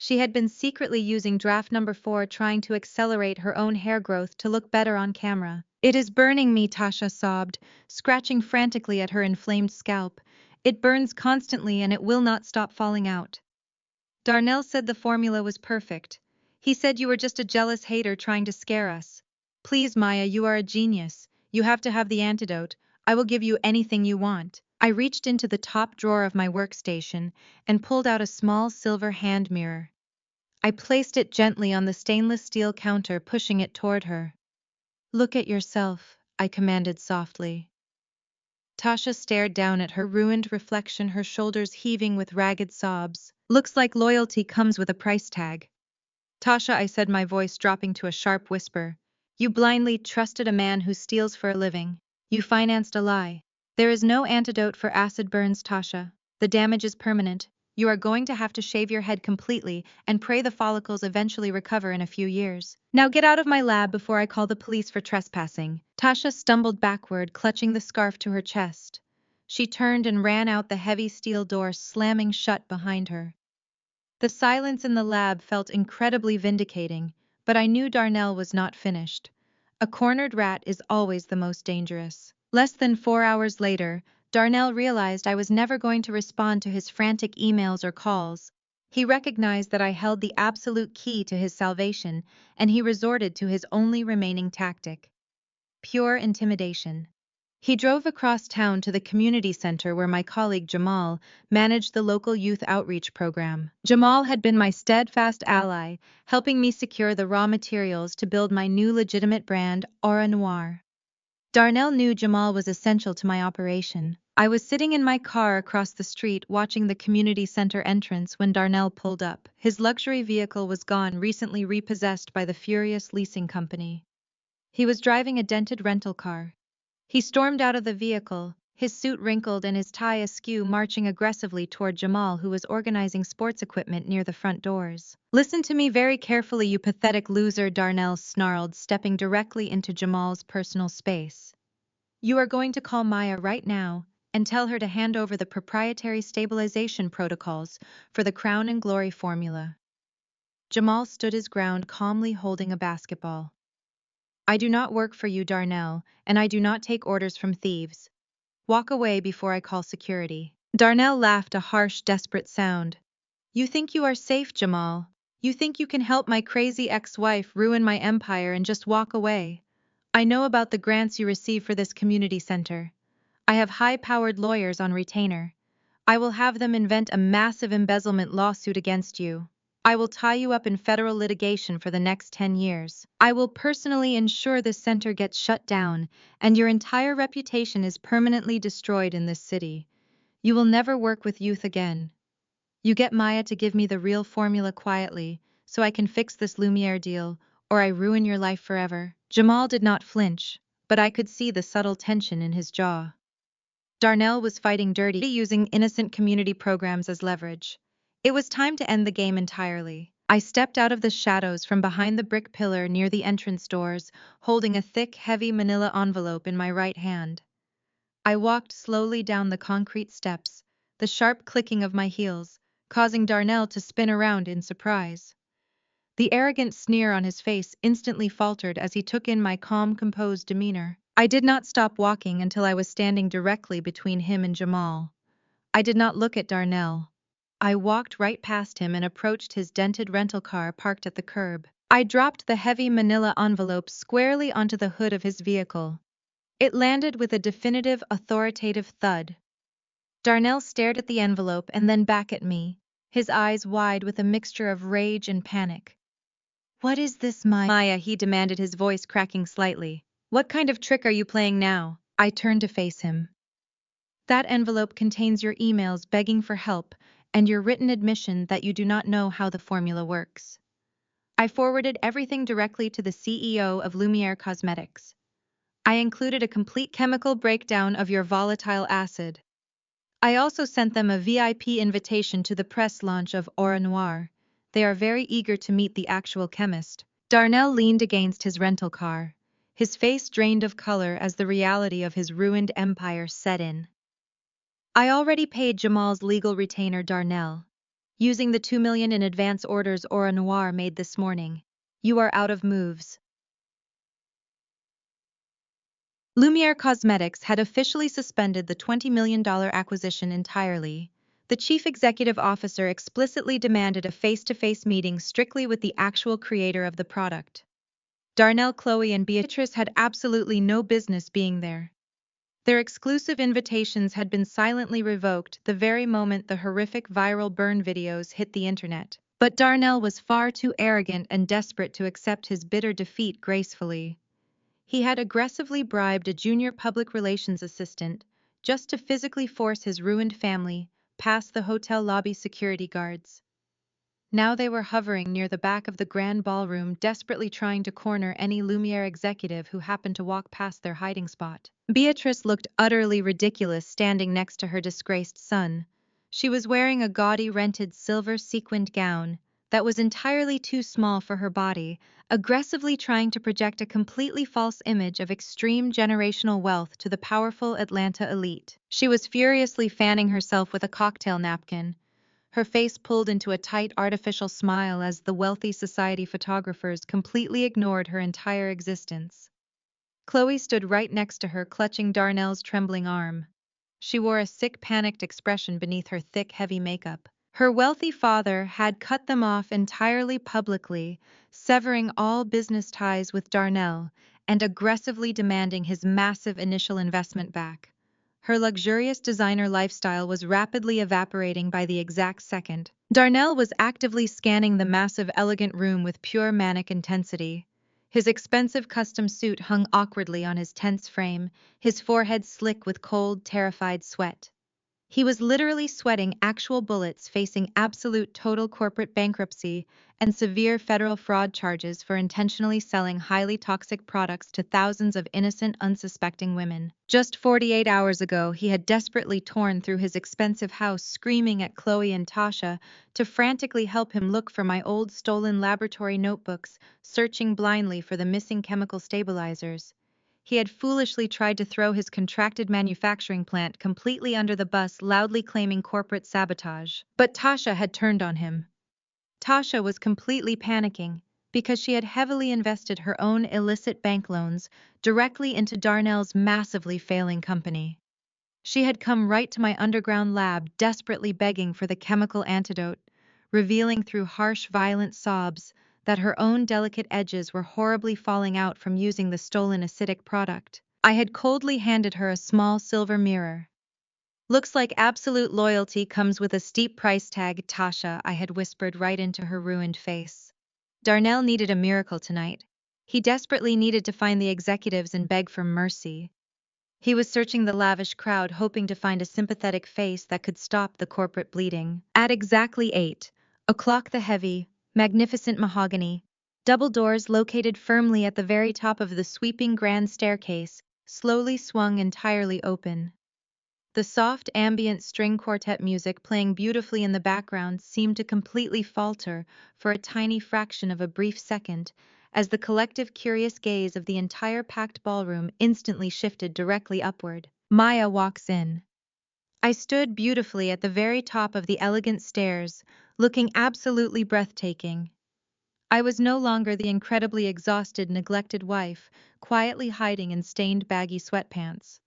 She had been secretly using draft number 4, trying to accelerate her own hair growth to look better on camera. "It is burning me," Tasha sobbed, scratching frantically at her inflamed scalp. "It burns constantly and it will not stop falling out." "Darnell said the formula was perfect. He said you were just a jealous hater trying to scare us. Please, Maya, you are a genius. You have to have the antidote. I will give you anything you want." I reached into the top drawer of my workstation and pulled out a small silver hand mirror. I placed it gently on the stainless steel counter, pushing it toward her. "Look at yourself," I commanded softly. Tasha stared down at her ruined reflection, her shoulders heaving with ragged sobs. "Looks like loyalty comes with a price tag." "Tasha," I said, my voice dropping to a sharp whisper, "you blindly trusted a man who steals for a living. You financed a lie. There is no antidote for acid burns, Tasha. The damage is permanent. You are going to have to shave your head completely and pray the follicles eventually recover in a few years. Now get out of my lab before I call the police for trespassing." Tasha stumbled backward, clutching the scarf to her chest. She turned and ran out, the heavy steel door slamming shut behind her. The silence in the lab felt incredibly vindicating, but I knew Darnell was not finished. A cornered rat is always the most dangerous. Less than 4 hours later, Darnell realized I was never going to respond to his frantic emails or calls. He recognized that I held the absolute key to his salvation, and he resorted to his only remaining tactic: pure intimidation. He drove across town to the community center where my colleague Jamal managed the local youth outreach program. Jamal had been my steadfast ally, helping me secure the raw materials to build my new legitimate brand, Aura Noir. Darnell knew Jamal was essential to my operation. I was sitting in my car across the street watching the community center entrance when Darnell pulled up. His luxury vehicle was gone, recently repossessed by the furious leasing company. He was driving a dented rental car. He stormed out of the vehicle, his suit wrinkled and his tie askew, marching aggressively toward Jamal, who was organizing sports equipment near the front doors. "Listen to me very carefully, you pathetic loser," Darnell snarled, stepping directly into Jamal's personal space. "You are going to call Maya right now and tell her to hand over the proprietary stabilization protocols for the Crown and Glory formula." Jamal stood his ground, calmly holding a basketball. "I do not work for you, Darnell, and I do not take orders from thieves. Walk away before I call security." Darnell laughed, a harsh, desperate sound. "You think you are safe, Jamal? You think you can help my crazy ex-wife ruin my empire and just walk away? I know about the grants you receive for this community center. I have high-powered lawyers on retainer. I will have them invent a massive embezzlement lawsuit against you. I will tie you up in federal litigation for the next 10 years. I will personally ensure this center gets shut down, and your entire reputation is permanently destroyed in this city. You will never work with youth again. You get Maya to give me the real formula quietly, so I can fix this Lumiere deal, or I ruin your life forever." Jamal did not flinch, but I could see the subtle tension in his jaw. Darnell was fighting dirty, using innocent community programs as leverage. It was time to end the game entirely. I stepped out of the shadows from behind the brick pillar near the entrance doors, holding a thick, heavy manila envelope in my right hand. I walked slowly down the concrete steps, the sharp clicking of my heels causing Darnell to spin around in surprise. The arrogant sneer on his face instantly faltered as he took in my calm, composed demeanor. I did not stop walking until I was standing directly between him and Jamal. I did not look at Darnell. I walked right past him and approached his dented rental car parked at the curb. I dropped the heavy manila envelope squarely onto the hood of his vehicle. It landed with a definitive, authoritative thud. Darnell stared at the envelope and then back at me, his eyes wide with a mixture of rage and panic. "What is this, Maya?" he demanded, his voice cracking slightly. "What kind of trick are you playing now?" I turned to face him. "That envelope contains your emails begging for help and your written admission that you do not know how the formula works. I forwarded everything directly to the CEO of Lumiere Cosmetics. I included a complete chemical breakdown of your volatile acid. I also sent them a VIP invitation to the press launch of Aura Noir. They are very eager to meet the actual chemist." Darnell leaned against his rental car, his face drained of color as the reality of his ruined empire set in. "I already paid Jamal's legal retainer, Darnell, using the $2 million in advance orders Aura Noir made this morning. You are out of moves." Lumiere Cosmetics had officially suspended the $20 million acquisition entirely. The chief executive officer explicitly demanded a face-to-face meeting strictly with the actual creator of the product. Darnell, Chloe, and Beatrice had absolutely no business being there. Their exclusive invitations had been silently revoked the very moment the horrific viral burn videos hit the internet. But Darnell was far too arrogant and desperate to accept his bitter defeat gracefully. He had aggressively bribed a junior public relations assistant just to physically force his ruined family past the hotel lobby security guards. Now they were hovering near the back of the grand ballroom, desperately trying to corner any Lumiere executive who happened to walk past their hiding spot. Beatrice looked utterly ridiculous standing next to her disgraced son. She was wearing a gaudy rented silver sequined gown that was entirely too small for her body, aggressively trying to project a completely false image of extreme generational wealth to the powerful Atlanta elite. She was furiously fanning herself with a cocktail napkin, her face pulled into a tight artificial smile as the wealthy society photographers completely ignored her entire existence. Chloe stood right next to her, clutching Darnell's trembling arm. She wore a sick, panicked expression beneath her thick, heavy makeup. Her wealthy father had cut them off entirely publicly, severing all business ties with Darnell and aggressively demanding his massive initial investment back. Her luxurious designer lifestyle was rapidly evaporating by the exact second. Darnell was actively scanning the massive, elegant room with pure manic intensity. His expensive custom suit hung awkwardly on his tense frame, his forehead slick with cold, terrified sweat. He was literally sweating actual bullets, facing absolute total corporate bankruptcy and severe federal fraud charges for intentionally selling highly toxic products to thousands of innocent, unsuspecting women. Just 48 hours ago, he had desperately torn through his expensive house, screaming at Chloe and Tasha to frantically help him look for my old stolen laboratory notebooks, searching blindly for the missing chemical stabilizers. He had foolishly tried to throw his contracted manufacturing plant completely under the bus, loudly claiming corporate sabotage. But Tasha had turned on him. Tasha was completely panicking because she had heavily invested her own illicit bank loans directly into Darnell's massively failing company. She had come right to my underground lab, desperately begging for the chemical antidote, revealing through harsh, violent sobs that her own delicate edges were horribly falling out from using the stolen acidic product. I had coldly handed her a small silver mirror. "Looks like absolute loyalty comes with a steep price tag, Tasha," I had whispered right into her ruined face. Darnell needed a miracle tonight. He desperately needed to find the executives and beg for mercy. He was searching the lavish crowd, hoping to find a sympathetic face that could stop the corporate bleeding. At exactly 8 o'clock, the heavy, magnificent mahogany, double doors located firmly at the very top of the sweeping grand staircase slowly swung entirely open. The soft ambient string quartet music playing beautifully in the background seemed to completely falter for a tiny fraction of a brief second, as the collective curious gaze of the entire packed ballroom instantly shifted directly upward. Maya walks in. I stood beautifully at the very top of the elegant stairs, looking absolutely breathtaking. I was no longer the incredibly exhausted, neglected wife, quietly hiding in stained, baggy sweatpants.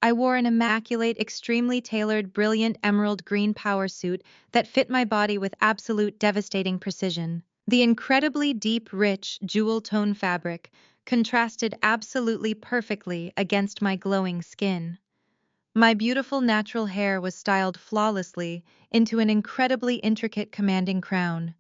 I wore an immaculate, extremely tailored, brilliant emerald green power suit that fit my body with absolute devastating precision. The incredibly deep, rich, jewel-tone fabric contrasted absolutely perfectly against my glowing skin. My beautiful natural hair was styled flawlessly into an incredibly intricate, commanding crown.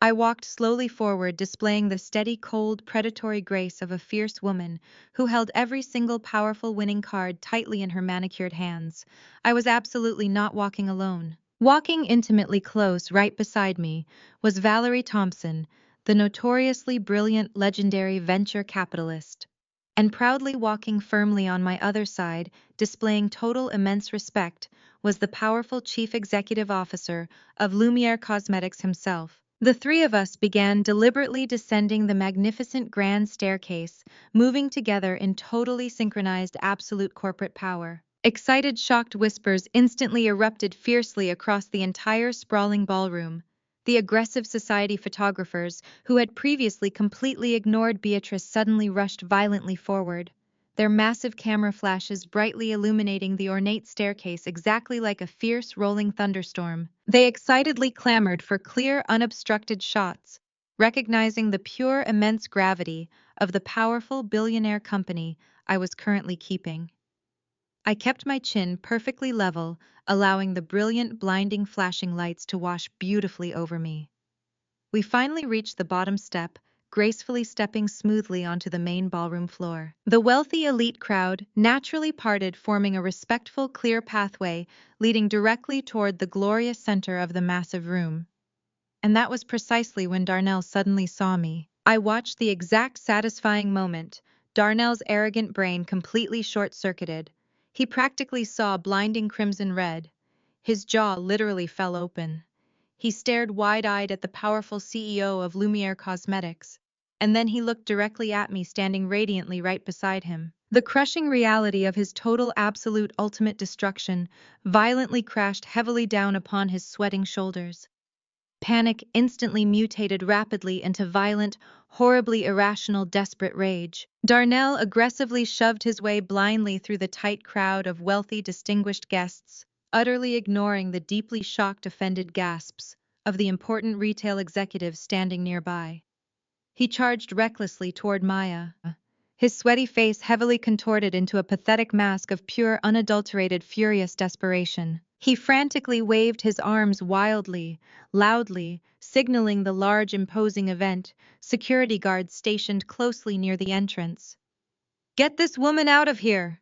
I walked slowly forward, displaying the steady, cold, predatory grace of a fierce woman who held every single powerful winning card tightly in her manicured hands. I was absolutely not walking alone. Walking intimately close right beside me was Valerie Thompson, the notoriously brilliant, legendary venture capitalist. And proudly walking firmly on my other side, displaying total immense respect, was the powerful chief executive officer of Lumiere Cosmetics himself. The three of us began deliberately descending the magnificent grand staircase, moving together in totally synchronized absolute corporate power. Excited, shocked whispers instantly erupted fiercely across the entire sprawling ballroom. The aggressive society photographers, who had previously completely ignored Beatrice, suddenly rushed violently forward, their massive camera flashes brightly illuminating the ornate staircase exactly like a fierce, rolling thunderstorm. They excitedly clamored for clear, unobstructed shots, recognizing the pure, immense gravity of the powerful billionaire company I was currently keeping. I kept my chin perfectly level, allowing the brilliant, blinding flashing lights to wash beautifully over me. We finally reached the bottom step, gracefully stepping smoothly onto the main ballroom floor. The wealthy elite crowd naturally parted, forming a respectful, clear pathway leading directly toward the glorious center of the massive room. And that was precisely when Darnell suddenly saw me. I watched the exact satisfying moment. Darnell's arrogant brain completely short-circuited. He practically saw blinding crimson red. His jaw literally fell open. He stared wide-eyed at the powerful CEO of Lumiere Cosmetics, and then he looked directly at me, standing radiantly right beside him. The crushing reality of his total, absolute, ultimate destruction violently crashed heavily down upon his sweating shoulders. Panic instantly mutated rapidly into violent, horribly irrational, desperate rage. Darnell aggressively shoved his way blindly through the tight crowd of wealthy, distinguished guests, utterly ignoring the deeply shocked, offended gasps of the important retail executives standing nearby. He charged recklessly toward Maya, his sweaty face heavily contorted into a pathetic mask of pure, unadulterated, furious desperation. He frantically waved his arms wildly, loudly, signaling the large, imposing event, security guards stationed closely near the entrance. "Get this woman out of here!"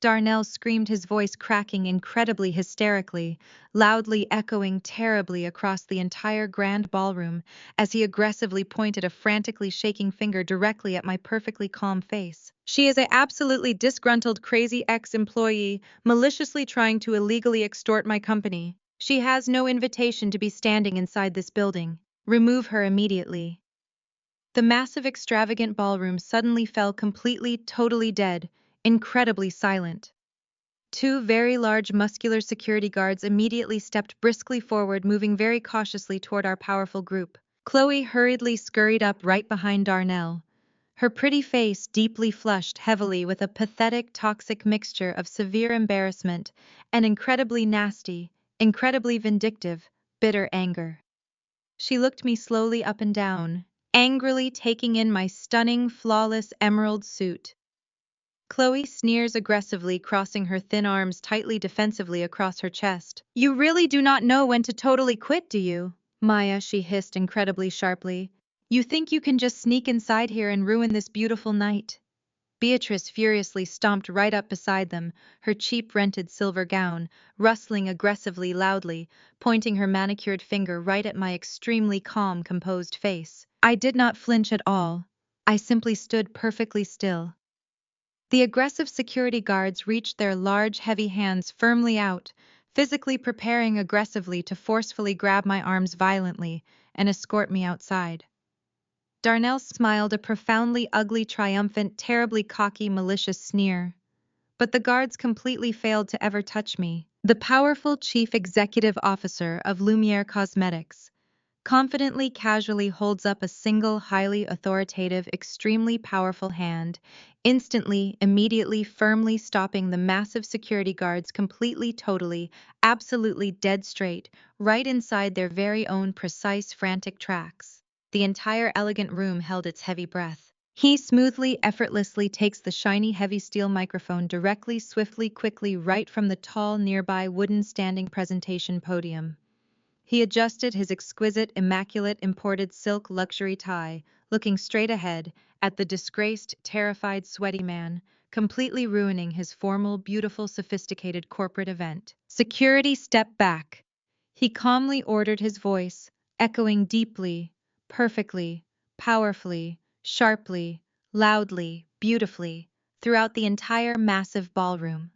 Darnell screamed, his voice cracking incredibly hysterically, loudly echoing terribly across the entire grand ballroom as he aggressively pointed a frantically shaking finger directly at my perfectly calm face. "She is an absolutely disgruntled, crazy ex-employee, maliciously trying to illegally extort my company. She has no invitation to be standing inside this building. Remove her immediately." The massive, extravagant ballroom suddenly fell completely, totally dead, incredibly silent. Two very large, muscular security guards immediately stepped briskly forward, moving very cautiously toward our powerful group. Chloe hurriedly scurried up right behind Darnell, her pretty face deeply flushed heavily with a pathetic, toxic mixture of severe embarrassment and incredibly nasty, incredibly vindictive, bitter anger. She looked me slowly up and down, angrily taking in my stunning, flawless emerald suit. Chloe sneers aggressively, crossing her thin arms tightly defensively across her chest. "You really do not know when to totally quit, do you, Maya?" she hissed incredibly sharply. "You think you can just sneak inside here and ruin this beautiful night?" Beatrice furiously stomped right up beside them, her cheap rented silver gown rustling aggressively loudly, pointing her manicured finger right at my extremely calm, composed face. I did not flinch at all. I simply stood perfectly still. The aggressive security guards reached their large, heavy hands firmly out, physically preparing aggressively to forcefully grab my arms violently and escort me outside. Darnell smiled a profoundly ugly, triumphant, terribly cocky, malicious sneer. But the guards completely failed to ever touch me. The powerful chief executive officer of Lumiere Cosmetics confidently, casually holds up a single, highly authoritative, extremely powerful hand, instantly, immediately, firmly stopping the massive security guards completely, totally, absolutely dead straight, right inside their very own precise, frantic tracks. The entire elegant room held its heavy breath. He smoothly, effortlessly takes the shiny, heavy steel microphone directly, swiftly, quickly right from the tall, nearby wooden standing presentation podium. He adjusted his exquisite, immaculate, imported silk luxury tie, looking straight ahead at the disgraced, terrified, sweaty man, completely ruining his formal, beautiful, sophisticated corporate event. "Security, step back!" He calmly ordered, his voice echoing deeply, perfectly, powerfully, sharply, loudly, beautifully, throughout the entire massive ballroom.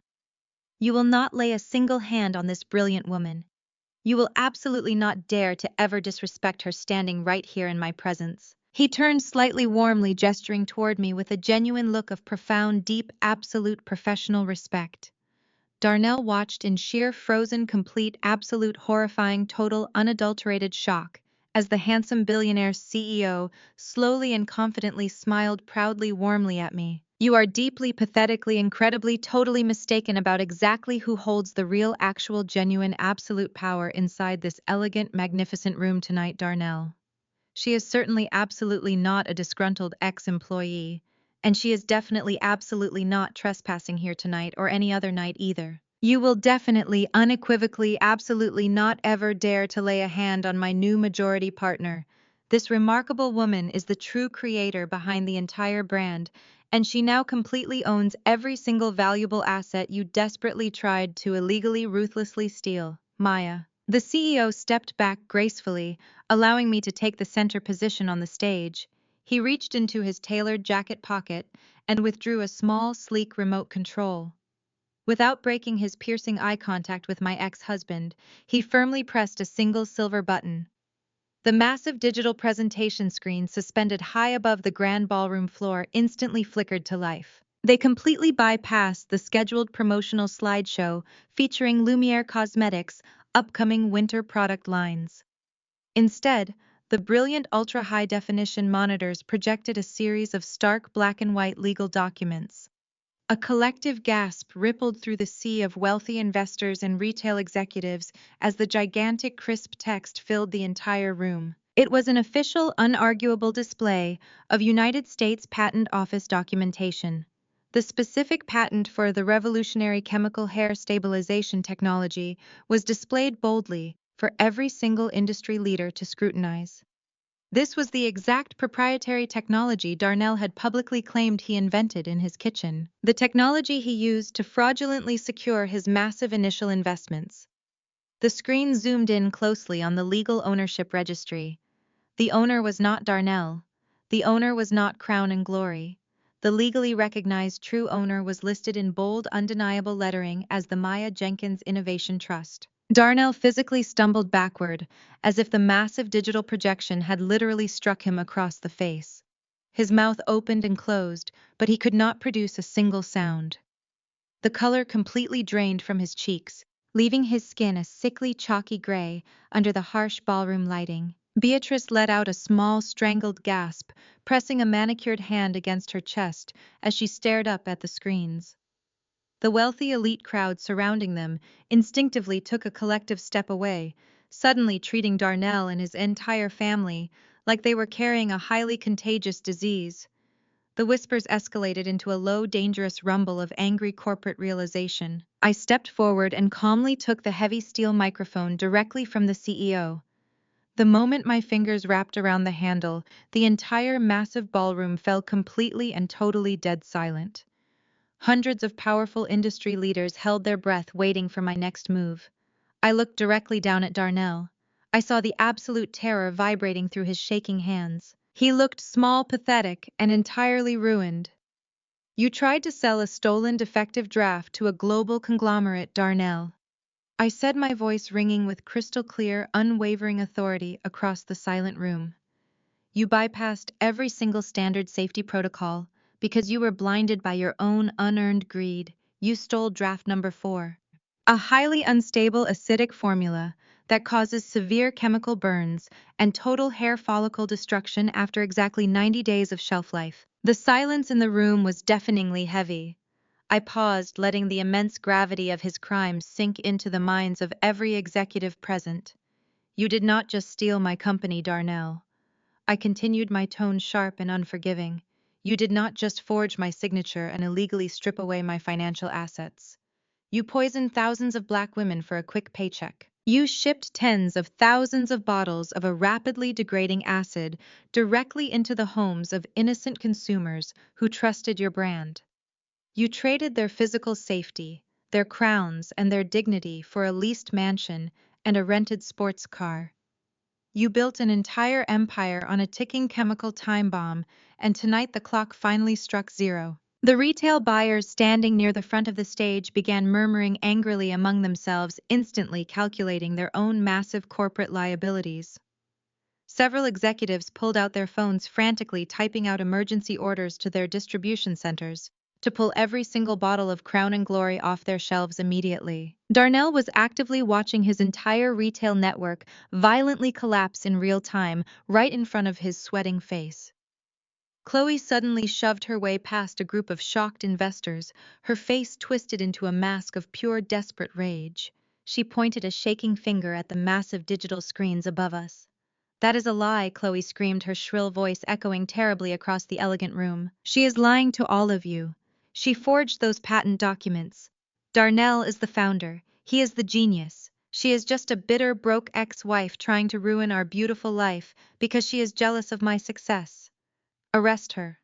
"You will not lay a single hand on this brilliant woman. You will absolutely not dare to ever disrespect her standing right here in my presence." He turned slightly warmly, gesturing toward me with a genuine look of profound, deep, absolute professional respect. Darnell watched in sheer, frozen, complete, absolute, horrifying, total, unadulterated shock as the handsome billionaire's CEO slowly and confidently smiled proudly, warmly at me. "You are deeply, pathetically, incredibly, totally mistaken about exactly who holds the real, actual, genuine, absolute power inside this elegant, magnificent room tonight, Darnell. She is certainly absolutely not a disgruntled ex-employee, and she is definitely absolutely not trespassing here tonight or any other night either. You will definitely, unequivocally, absolutely not ever dare to lay a hand on my new majority partner. This remarkable woman is the true creator behind the entire brand, and she now completely owns every single valuable asset you desperately tried to illegally, ruthlessly steal, Maya." The CEO stepped back gracefully, allowing me to take the center position on the stage. He reached into his tailored jacket pocket and withdrew a small, sleek remote control. Without breaking his piercing eye contact with my ex-husband, he firmly pressed a single silver button. The massive digital presentation screen suspended high above the grand ballroom floor instantly flickered to life. They completely bypassed the scheduled promotional slideshow featuring Lumiere Cosmetics' upcoming winter product lines. Instead, the brilliant ultra-high-definition monitors projected a series of stark black and white legal documents. A collective gasp rippled through the sea of wealthy investors and retail executives as the gigantic crisp text filled the entire room. It was an official, unarguable display of United States Patent Office documentation. The specific patent for the revolutionary chemical hair stabilization technology was displayed boldly for every single industry leader to scrutinize. This was the exact proprietary technology Darnell had publicly claimed he invented in his kitchen, the technology he used to fraudulently secure his massive initial investments. The screen zoomed in closely on the legal ownership registry. The owner was not Darnell. The owner was not Crown and Glory. The legally recognized true owner was listed in bold, undeniable lettering as the Maya Jenkins Innovation Trust. Darnell physically stumbled backward, as if the massive digital projection had literally struck him across the face. His mouth opened and closed, but he could not produce a single sound. The color completely drained from his cheeks, leaving his skin a sickly, chalky gray under the harsh ballroom lighting. Beatrice let out a small, strangled gasp, pressing a manicured hand against her chest as she stared up at the screens. The wealthy elite crowd surrounding them instinctively took a collective step away, suddenly treating Darnell and his entire family like they were carrying a highly contagious disease. The whispers escalated into a low, dangerous rumble of angry corporate realization. I stepped forward and calmly took the heavy steel microphone directly from the CEO. The moment my fingers wrapped around the handle, the entire massive ballroom fell completely and totally dead silent. Hundreds of powerful industry leaders held their breath waiting for my next move. I looked directly down at Darnell. I saw the absolute terror vibrating through his shaking hands. He looked small, pathetic, and entirely ruined. You tried to sell a stolen defective draft to a global conglomerate, Darnell. I said, my voice ringing with crystal clear, unwavering authority across the silent room. You bypassed every single standard safety protocol because you were blinded by your own unearned greed. You stole draft number 4, a highly unstable acidic formula that causes severe chemical burns and total hair follicle destruction after exactly 90 days of shelf life. The silence in the room was deafeningly heavy. I paused, letting the immense gravity of his crimes sink into the minds of every executive present. You did not just steal my company, Darnell. I continued, my tone sharp and unforgiving. You did not just forge my signature and illegally strip away my financial assets. You poisoned thousands of black women for a quick paycheck. You shipped tens of thousands of bottles of a rapidly degrading acid directly into the homes of innocent consumers who trusted your brand. You traded their physical safety, their crowns, and their dignity for a leased mansion and a rented sports car. You built an entire empire on a ticking chemical time bomb, and tonight the clock finally struck 0. The retail buyers standing near the front of the stage began murmuring angrily among themselves, instantly calculating their own massive corporate liabilities. Several executives pulled out their phones, frantically typing out emergency orders to their distribution centers to pull every single bottle of Crown and Glory off their shelves immediately. Darnell was actively watching his entire retail network violently collapse in real time, right in front of his sweating face. Chloe suddenly shoved her way past a group of shocked investors, her face twisted into a mask of pure desperate rage. She pointed a shaking finger at the massive digital screens above us. That is a lie, Chloe screamed, her shrill voice echoing terribly across the elegant room. She is lying to all of you. She forged those patent documents. Darnell is the founder. He is the genius. She is just a bitter, broke ex-wife trying to ruin our beautiful life because she is jealous of my success. Arrest her.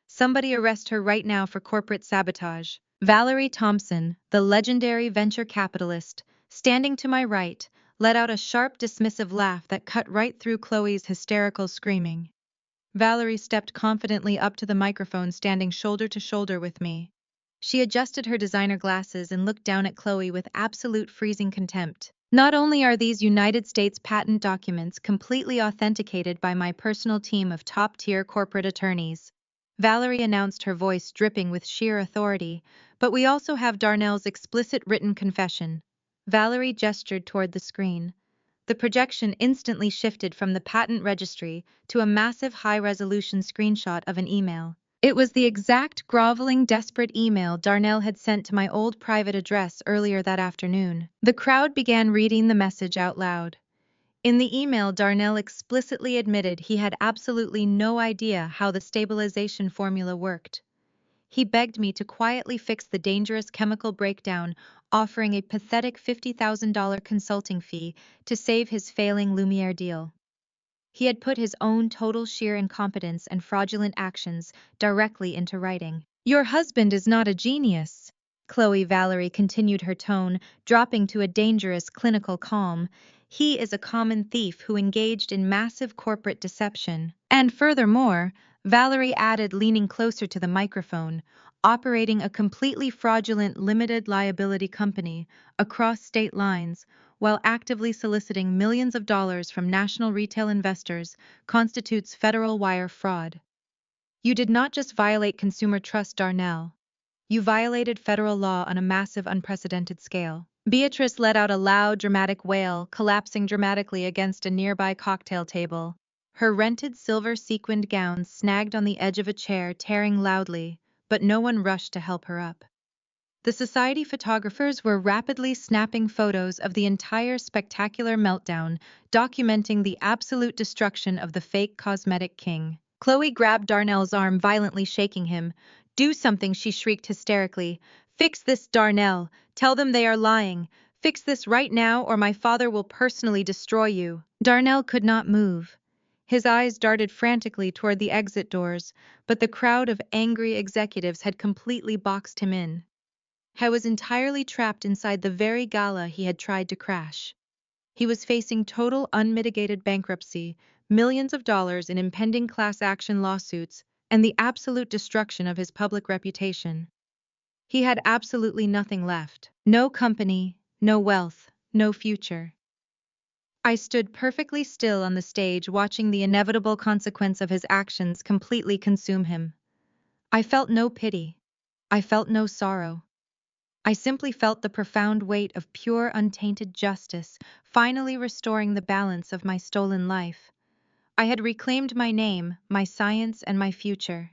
Somebody arrest her right now for corporate sabotage. Valerie Thompson, the legendary venture capitalist, standing to my right, let out a sharp, dismissive laugh that cut right through Chloe's hysterical screaming. Valerie stepped confidently up to the microphone, standing shoulder to shoulder with me. She adjusted her designer glasses and looked down at Chloe with absolute freezing contempt. Not only are these United States patent documents completely authenticated by my personal team of top-tier corporate attorneys, Valerie announced, her voice dripping with sheer authority, but we also have Darnell's explicit written confession. Valerie gestured toward the screen. The projection instantly shifted from the patent registry to a massive high-resolution screenshot of an email. It was the exact groveling, desperate email Darnell had sent to my old private address earlier that afternoon. The crowd began reading the message out loud. In the email, Darnell explicitly admitted he had absolutely no idea how the stabilization formula worked. He begged me to quietly fix the dangerous chemical breakdown, offering a pathetic $50,000 consulting fee to save his failing Lumiere deal. He had put his own total sheer incompetence and fraudulent actions directly into writing. "Your husband is not a genius," Chloe Valerie continued, her tone dropping to a dangerous clinical calm. "He is a common thief who engaged in massive corporate deception. And furthermore," Valerie added, leaning closer to the microphone, "operating a completely fraudulent limited liability company across state lines while actively soliciting millions of dollars from national retail investors constitutes federal wire fraud. You did not just violate consumer trust, Darnell. You violated federal law on a massive, unprecedented scale." Beatrice let out a loud, dramatic wail, collapsing dramatically against a nearby cocktail table. Her rented silver sequined gown snagged on the edge of a chair, tearing loudly, but no one rushed to help her up. The society photographers were rapidly snapping photos of the entire spectacular meltdown, documenting the absolute destruction of the fake cosmetic king. Chloe grabbed Darnell's arm, violently shaking him. "Do something," she shrieked hysterically. "Fix this, Darnell. Tell them they are lying. Fix this right now, or my father will personally destroy you." Darnell could not move. His eyes darted frantically toward the exit doors, but the crowd of angry executives had completely boxed him in. He was entirely trapped inside the very gala he had tried to crash. He was facing total unmitigated bankruptcy, millions of dollars in impending class action lawsuits, and the absolute destruction of his public reputation. He had absolutely nothing left. No company, no wealth, no future. I stood perfectly still on the stage, watching the inevitable consequence of his actions completely consume him. I felt no pity. I felt no sorrow. I simply felt the profound weight of pure, untainted justice, finally restoring the balance of my stolen life. I had reclaimed my name, my science, and my future.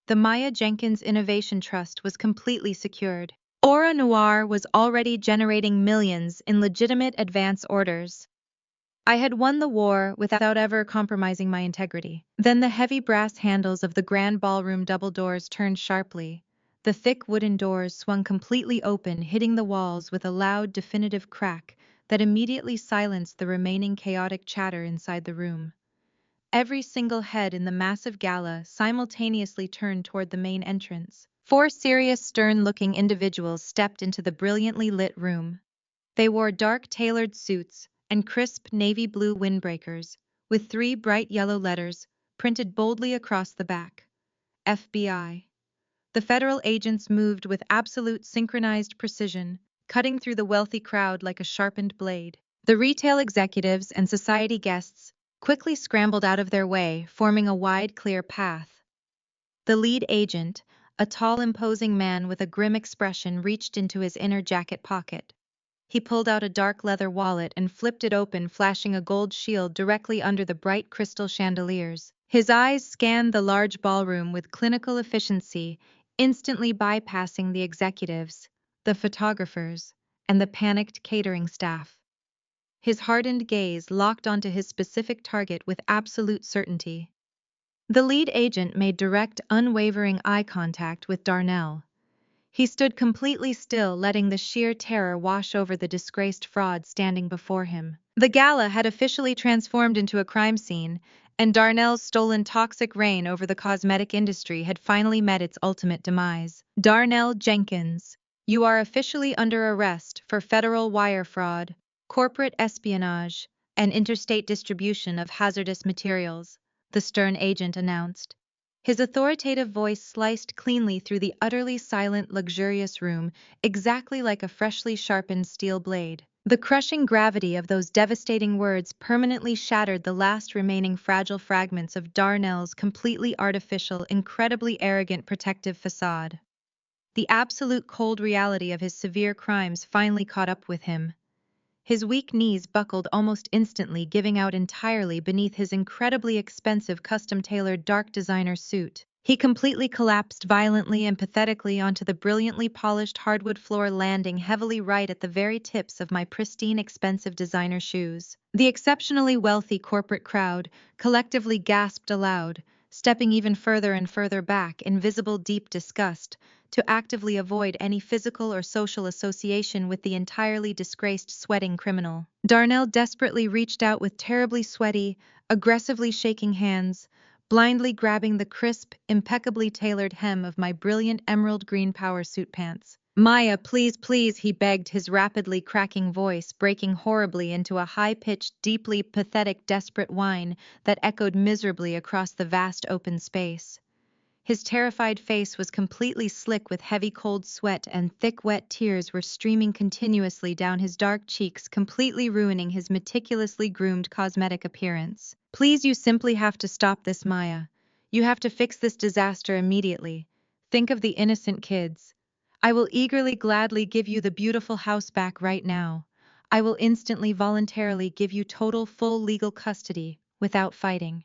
The Maya Jenkins Innovation Trust was completely secured. Aura Noir was already generating millions in legitimate advance orders. I had won the war without ever compromising my integrity. Then the heavy brass handles of the grand ballroom double doors turned sharply. The thick wooden doors swung completely open, hitting the walls with a loud, definitive crack that immediately silenced the remaining chaotic chatter inside the room. Every single head in the massive gala simultaneously turned toward the main entrance. 4 serious, stern-looking individuals stepped into the brilliantly lit room. They wore dark, tailored suits and crisp navy blue windbreakers, with 3 bright yellow letters printed boldly across the back. FBI. The federal agents moved with absolute synchronized precision, cutting through the wealthy crowd like a sharpened blade. The retail executives and society guests quickly scrambled out of their way, forming a wide, clear path. The lead agent, a tall, imposing man with a grim expression, reached into his inner jacket pocket. He pulled out a dark leather wallet and flipped it open, flashing a gold shield directly under the bright crystal chandeliers. His eyes scanned the large ballroom with clinical efficiency, instantly bypassing the executives, the photographers, and the panicked catering staff. His hardened gaze locked onto his specific target with absolute certainty. The lead agent made direct, unwavering eye contact with Darnell. He stood completely still, letting the sheer terror wash over the disgraced fraud standing before him. The gala had officially transformed into a crime scene, and Darnell's stolen toxic reign over the cosmetic industry had finally met its ultimate demise. "Darnell Jenkins, you are officially under arrest for federal wire fraud, corporate espionage, and interstate distribution of hazardous materials," the stern agent announced. His authoritative voice sliced cleanly through the utterly silent, luxurious room, exactly like a freshly sharpened steel blade. The crushing gravity of those devastating words permanently shattered the last remaining fragile fragments of Darnell's completely artificial, incredibly arrogant protective facade. The absolute cold reality of his severe crimes finally caught up with him. His weak knees buckled almost instantly, giving out entirely beneath his incredibly expensive custom-tailored dark designer suit. He completely collapsed violently and pathetically onto the brilliantly polished hardwood floor, landing heavily right at the very tips of my pristine, expensive designer shoes. The exceptionally wealthy corporate crowd collectively gasped aloud, stepping even further and further back in visible deep disgust to actively avoid any physical or social association with the entirely disgraced sweating criminal. Darnell desperately reached out with terribly sweaty, aggressively shaking hands, blindly grabbing the crisp, impeccably tailored hem of my brilliant emerald green power suit pants. "Maya, please, please," he begged, his rapidly cracking voice breaking horribly into a high-pitched, deeply pathetic, desperate whine that echoed miserably across the vast open space. His terrified face was completely slick with heavy cold sweat, and thick wet tears were streaming continuously down his dark cheeks, completely ruining his meticulously groomed cosmetic appearance. "Please, you simply have to stop this, Maya. You have to fix this disaster immediately. Think of the innocent kids. I will eagerly, gladly give you the beautiful house back right now. I will instantly, voluntarily give you total, full legal custody, without fighting.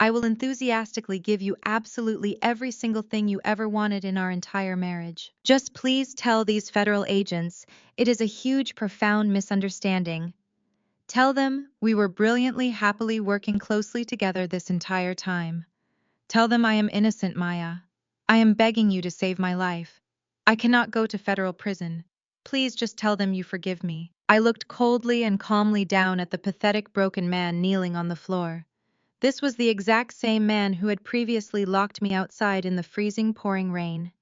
I will enthusiastically give you absolutely every single thing you ever wanted in our entire marriage. Just please tell these federal agents it is a huge, profound misunderstanding. Tell them we were brilliantly, happily working closely together this entire time. Tell them I am innocent, Maya. I am begging you to save my life. I cannot go to federal prison. Please just tell them you forgive me." I looked coldly and calmly down at the pathetic, broken man kneeling on the floor. This was the exact same man who had previously locked me outside in the freezing, pouring rain.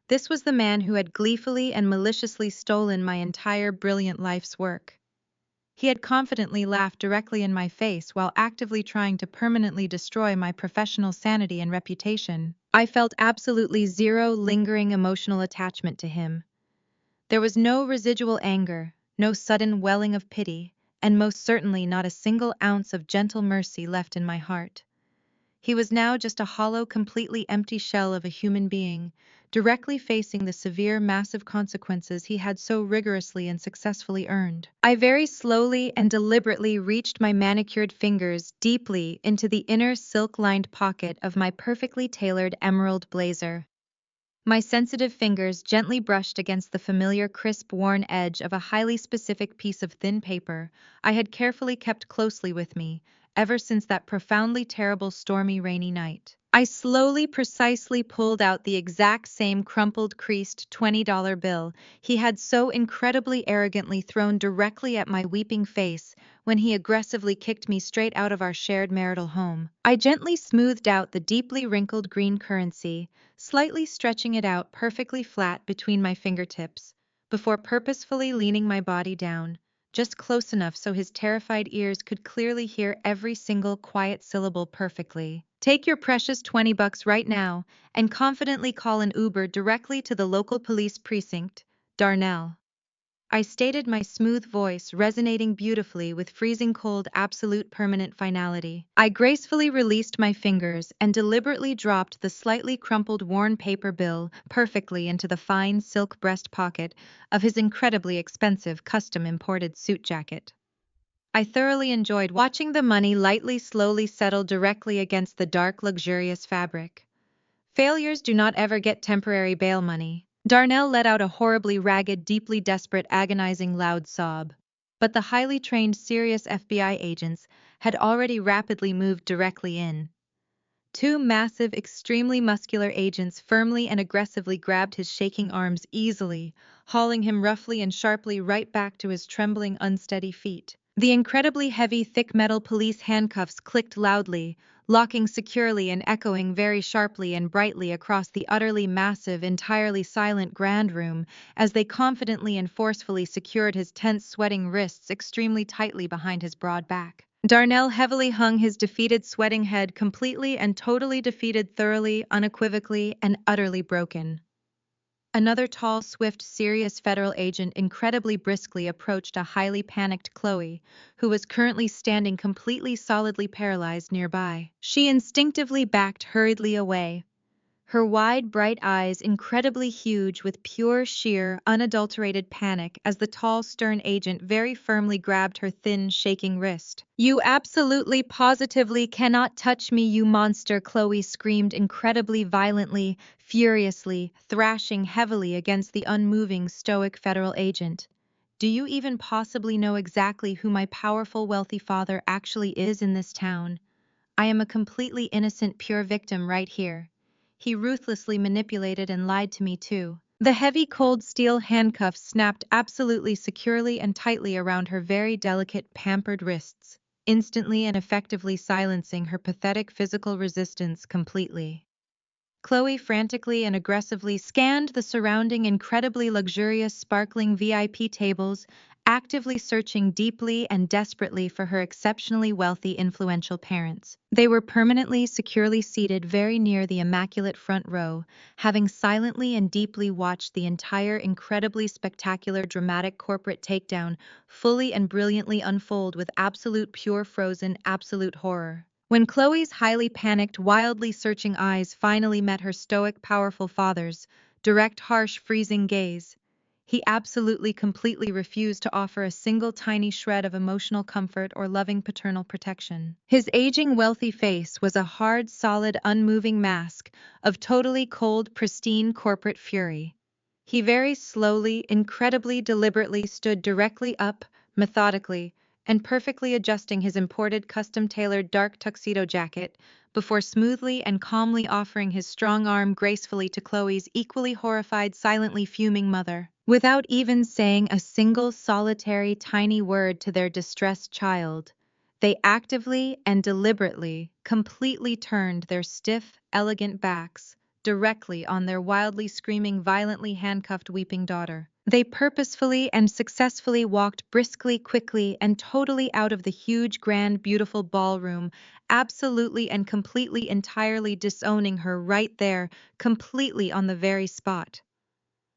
This was the man who had gleefully and maliciously stolen my entire brilliant life's work. He had confidently laughed directly in my face while actively trying to permanently destroy my professional sanity and reputation. I felt absolutely zero lingering emotional attachment to him. There was no residual anger, no sudden welling of pity, and most certainly not a single ounce of gentle mercy left in my heart. He was now just a hollow, completely empty shell of a human being, directly facing the severe, massive consequences he had so rigorously and successfully earned. I very slowly and deliberately reached my manicured fingers deeply into the inner silk-lined pocket of my perfectly tailored emerald blazer. My sensitive fingers gently brushed against the familiar crisp, worn edge of a highly specific piece of thin paper I had carefully kept closely with me ever since that profoundly terrible, stormy, rainy night. I slowly, precisely pulled out the exact same crumpled, creased $20 bill he had so incredibly arrogantly thrown directly at my weeping face when he aggressively kicked me straight out of our shared marital home. I gently smoothed out the deeply wrinkled green currency, slightly stretching it out perfectly flat between my fingertips, before purposefully leaning my body down, just close enough so his terrified ears could clearly hear every single quiet syllable perfectly. "Take your precious $20 right now and confidently call an Uber directly to the local police precinct, Darnell," I stated, my smooth voice resonating beautifully with freezing cold, absolute permanent finality. I gracefully released my fingers and deliberately dropped the slightly crumpled worn paper bill perfectly into the fine silk breast pocket of his incredibly expensive custom imported suit jacket. I thoroughly enjoyed watching the money lightly, slowly settle directly against the dark, luxurious fabric. Failures do not ever get temporary bail money. Darnell let out a horribly ragged, deeply desperate, agonizing loud sob. But the highly trained, serious FBI agents had already rapidly moved directly in. Two massive, extremely muscular agents firmly and aggressively grabbed his shaking arms easily, hauling him roughly and sharply right back to his trembling, unsteady feet. The incredibly heavy, thick metal police handcuffs clicked loudly, locking securely and echoing very sharply and brightly across the utterly massive, entirely silent grand room as they confidently and forcefully secured his tense, sweating wrists extremely tightly behind his broad back. Darnell heavily hung his defeated, sweating head, completely and totally defeated, thoroughly, unequivocally, and utterly broken. Another tall, swift, serious federal agent incredibly briskly approached a highly panicked Chloe, who was currently standing completely solidly paralyzed nearby. She instinctively backed hurriedly away, her wide, bright eyes incredibly huge with pure, sheer, unadulterated panic as the tall, stern agent very firmly grabbed her thin, shaking wrist. "You absolutely, positively cannot touch me, you monster!" Chloe screamed incredibly violently, furiously, thrashing heavily against the unmoving, stoic federal agent. "Do you even possibly know exactly who my powerful, wealthy father actually is in this town? I am a completely innocent, pure victim right here. He ruthlessly manipulated and lied to me too." The heavy, cold steel handcuffs snapped absolutely securely and tightly around her very delicate, pampered wrists, instantly and effectively silencing her pathetic physical resistance completely. Chloe frantically and aggressively scanned the surrounding incredibly luxurious sparkling VIP tables, actively searching deeply and desperately for her exceptionally wealthy influential parents. They were permanently securely seated very near the immaculate front row, having silently and deeply watched the entire incredibly spectacular dramatic corporate takedown fully and brilliantly unfold with absolute pure frozen absolute horror. When Chloe's highly panicked, wildly searching eyes finally met her stoic, powerful father's direct, harsh, freezing gaze, he absolutely, completely refused to offer a single tiny shred of emotional comfort or loving paternal protection. His aging, wealthy face was a hard, solid, unmoving mask of totally cold, pristine corporate fury. He very slowly, incredibly deliberately stood directly up, methodically, and perfectly adjusting his imported custom-tailored dark tuxedo jacket before smoothly and calmly offering his strong arm gracefully to Chloe's equally horrified, silently fuming mother. Without even saying a single solitary tiny word to their distressed child, they actively and deliberately, completely turned their stiff, elegant backs directly on their wildly screaming, violently handcuffed, weeping daughter. They purposefully and successfully walked briskly, quickly, and totally out of the huge, grand, beautiful ballroom, absolutely and completely, entirely disowning her right there, completely on the very spot.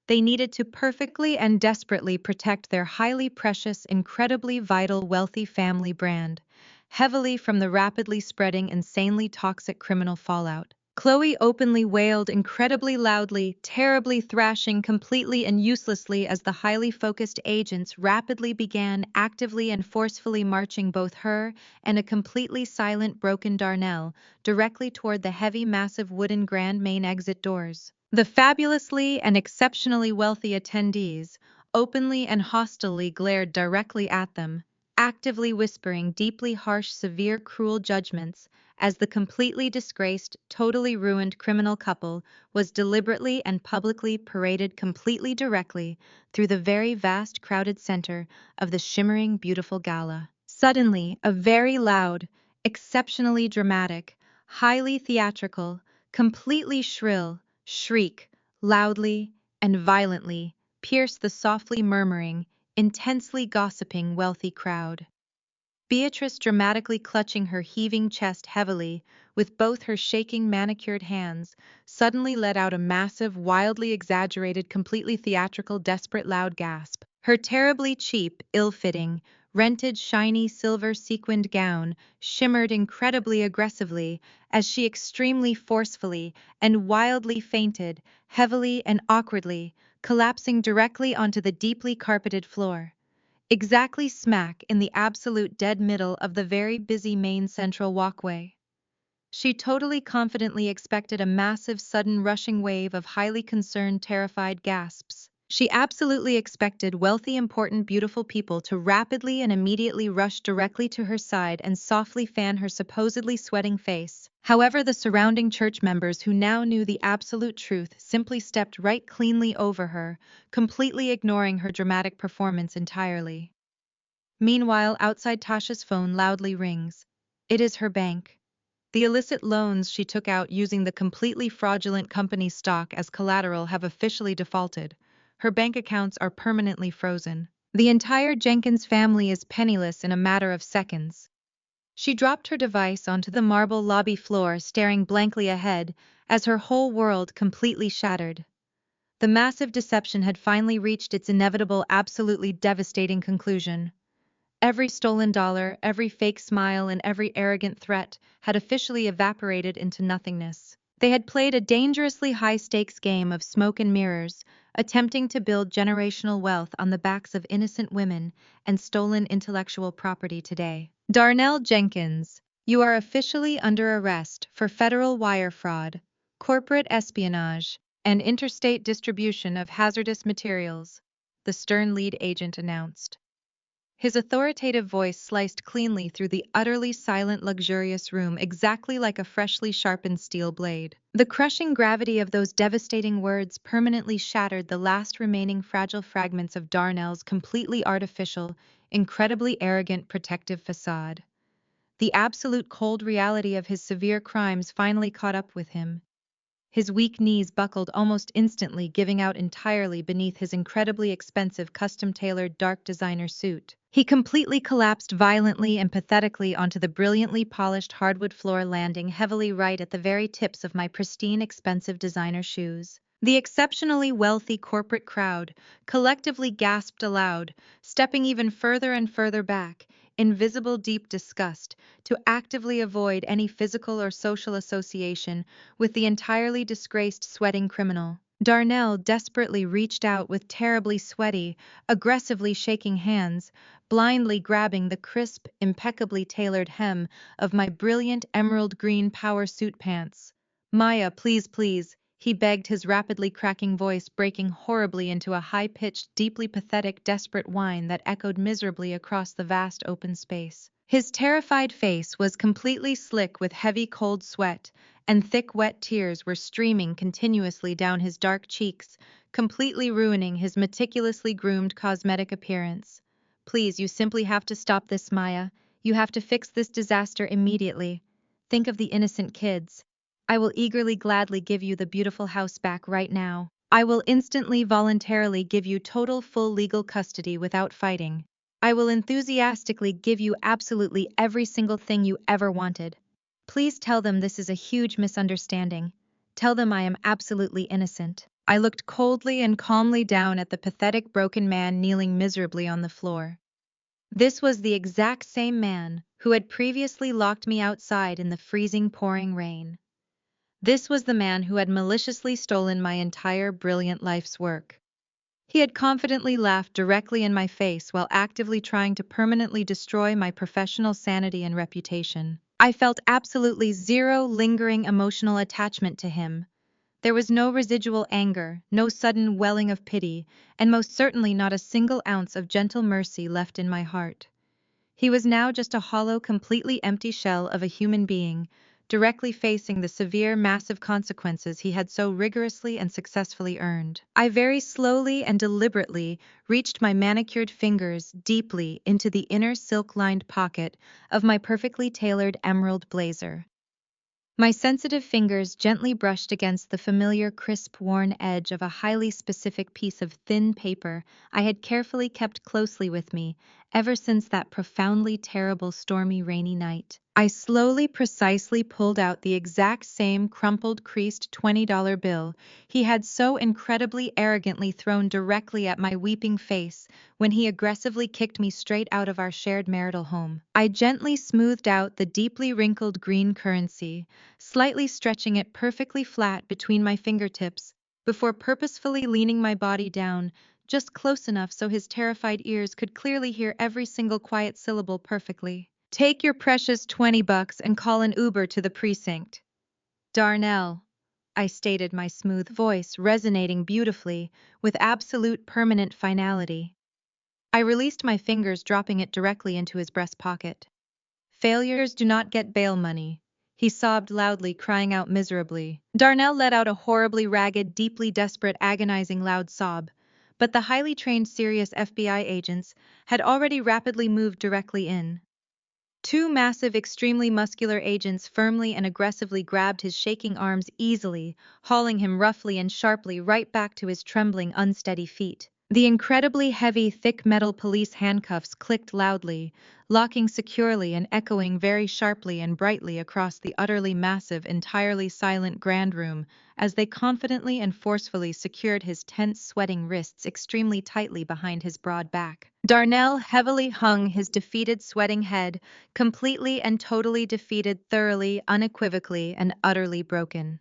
They needed to perfectly and desperately protect their highly precious, incredibly vital, wealthy family brand, heavily from the rapidly spreading, insanely toxic criminal fallout. Chloe openly wailed incredibly loudly, terribly thrashing completely and uselessly as the highly focused agents rapidly began actively and forcefully marching both her and a completely silent broken Darnell directly toward the heavy massive wooden grand main exit doors. The fabulously and exceptionally wealthy attendees openly and hostilely glared directly at them, actively whispering deeply harsh, severe, cruel judgments as the completely disgraced, totally ruined criminal couple was deliberately and publicly paraded completely directly through the very vast crowded center of the shimmering, beautiful gala. Suddenly, a very loud, exceptionally dramatic, highly theatrical, completely shrill shriek, loudly and violently, pierced the softly murmuring, intensely gossiping, wealthy crowd. Beatrice, dramatically clutching her heaving chest heavily with both her shaking manicured hands, suddenly let out a massive, wildly exaggerated, completely theatrical, desperate loud gasp. Her terribly cheap, ill-fitting, rented, shiny, silver sequined gown shimmered incredibly aggressively as she extremely forcefully and wildly fainted, heavily and awkwardly, collapsing directly onto the deeply carpeted floor, exactly smack in the absolute dead middle of the very busy main central walkway. She totally confidently expected a massive, sudden, rushing wave of highly concerned, terrified gasps. She absolutely expected wealthy, important, beautiful people to rapidly and immediately rush directly to her side and softly fan her supposedly sweating face. However, the surrounding church members, who now knew the absolute truth, simply stepped right cleanly over her, completely ignoring her dramatic performance entirely. Meanwhile, outside, Tasha's phone loudly rings. It is her bank. The illicit loans she took out using the completely fraudulent company stock as collateral have officially defaulted. Her bank accounts are permanently frozen. The entire Jenkins family is penniless in a matter of seconds. She dropped her device onto the marble lobby floor, staring blankly ahead as her whole world completely shattered. The massive deception had finally reached its inevitable, absolutely devastating conclusion. Every stolen dollar, every fake smile, and every arrogant threat had officially evaporated into nothingness. They had played a dangerously high-stakes game of smoke and mirrors, attempting to build generational wealth on the backs of innocent women and stolen intellectual property today. Darnell Jenkins, you are officially under arrest for federal wire fraud, corporate espionage, and interstate distribution of hazardous materials, the stern lead agent announced. His authoritative voice sliced cleanly through the utterly silent, luxurious room exactly like a freshly sharpened steel blade. The crushing gravity of those devastating words permanently shattered the last remaining fragile fragments of Darnell's completely artificial, incredibly arrogant protective facade. The absolute cold reality of his severe crimes finally caught up with him. His weak knees buckled almost instantly, giving out entirely beneath his incredibly expensive custom-tailored dark designer suit. He completely collapsed violently and pathetically onto the brilliantly polished hardwood floor, landing heavily right at the very tips of my pristine, expensive designer shoes. The exceptionally wealthy corporate crowd collectively gasped aloud, stepping even further and further back, in visible deep disgust, to actively avoid any physical or social association with the entirely disgraced sweating criminal. Darnell desperately reached out with terribly sweaty, aggressively shaking hands, blindly grabbing the crisp, impeccably tailored hem of my brilliant emerald green power suit pants. "Maya, please, please," he begged, his rapidly cracking voice breaking horribly into a high-pitched, deeply pathetic, desperate whine that echoed miserably across the vast open space. His terrified face was completely slick with heavy cold sweat, and thick wet tears were streaming continuously down his dark cheeks, completely ruining his meticulously groomed cosmetic appearance. "Please, you simply have to stop this, Maya. You have to fix this disaster immediately. Think of the innocent kids. I will eagerly, gladly give you the beautiful house back right now. I will instantly, voluntarily give you total, full legal custody without fighting. I will enthusiastically give you absolutely every single thing you ever wanted. Please tell them this is a huge misunderstanding. Tell them I am absolutely innocent." I looked coldly and calmly down at the pathetic broken man kneeling miserably on the floor. This was the exact same man who had previously locked me outside in the freezing, pouring rain. This was the man who had maliciously stolen my entire brilliant life's work. He had confidently laughed directly in my face while actively trying to permanently destroy my professional sanity and reputation. I felt absolutely zero lingering emotional attachment to him. There was no residual anger, no sudden welling of pity, and most certainly not a single ounce of gentle mercy left in my heart. He was now just a hollow, completely empty shell of a human being, directly facing the severe, massive consequences he had so rigorously and successfully earned. I very slowly and deliberately reached my manicured fingers deeply into the inner silk-lined pocket of my perfectly tailored emerald blazer. My sensitive fingers gently brushed against the familiar crisp, worn edge of a highly specific piece of thin paper I had carefully kept closely with me ever since that profoundly terrible, stormy, rainy night. I slowly, precisely pulled out the exact same crumpled, creased $20 bill he had so incredibly arrogantly thrown directly at my weeping face when he aggressively kicked me straight out of our shared marital home. I gently smoothed out the deeply wrinkled green currency, slightly stretching it perfectly flat between my fingertips, before purposefully leaning my body down, just close enough so his terrified ears could clearly hear every single quiet syllable perfectly. "Take your precious $20 and call an Uber to the precinct." "Darnell," I stated, my smooth voice resonating beautifully with absolute permanent finality. I released my fingers, dropping it directly into his breast pocket. "Failures do not get bail money," he sobbed loudly, crying out miserably. Darnell let out a horribly ragged, deeply desperate, agonizing loud sob, but the highly trained, serious FBI agents had already rapidly moved directly in. Two massive, extremely muscular agents firmly and aggressively grabbed his shaking arms easily, hauling him roughly and sharply right back to his trembling, unsteady feet. The incredibly heavy, thick metal police handcuffs clicked loudly, locking securely and echoing very sharply and brightly across the utterly massive, entirely silent grand room as they confidently and forcefully secured his tense, sweating wrists extremely tightly behind his broad back. Darnell heavily hung his defeated, sweating head, completely and totally defeated, thoroughly, unequivocally, and utterly broken.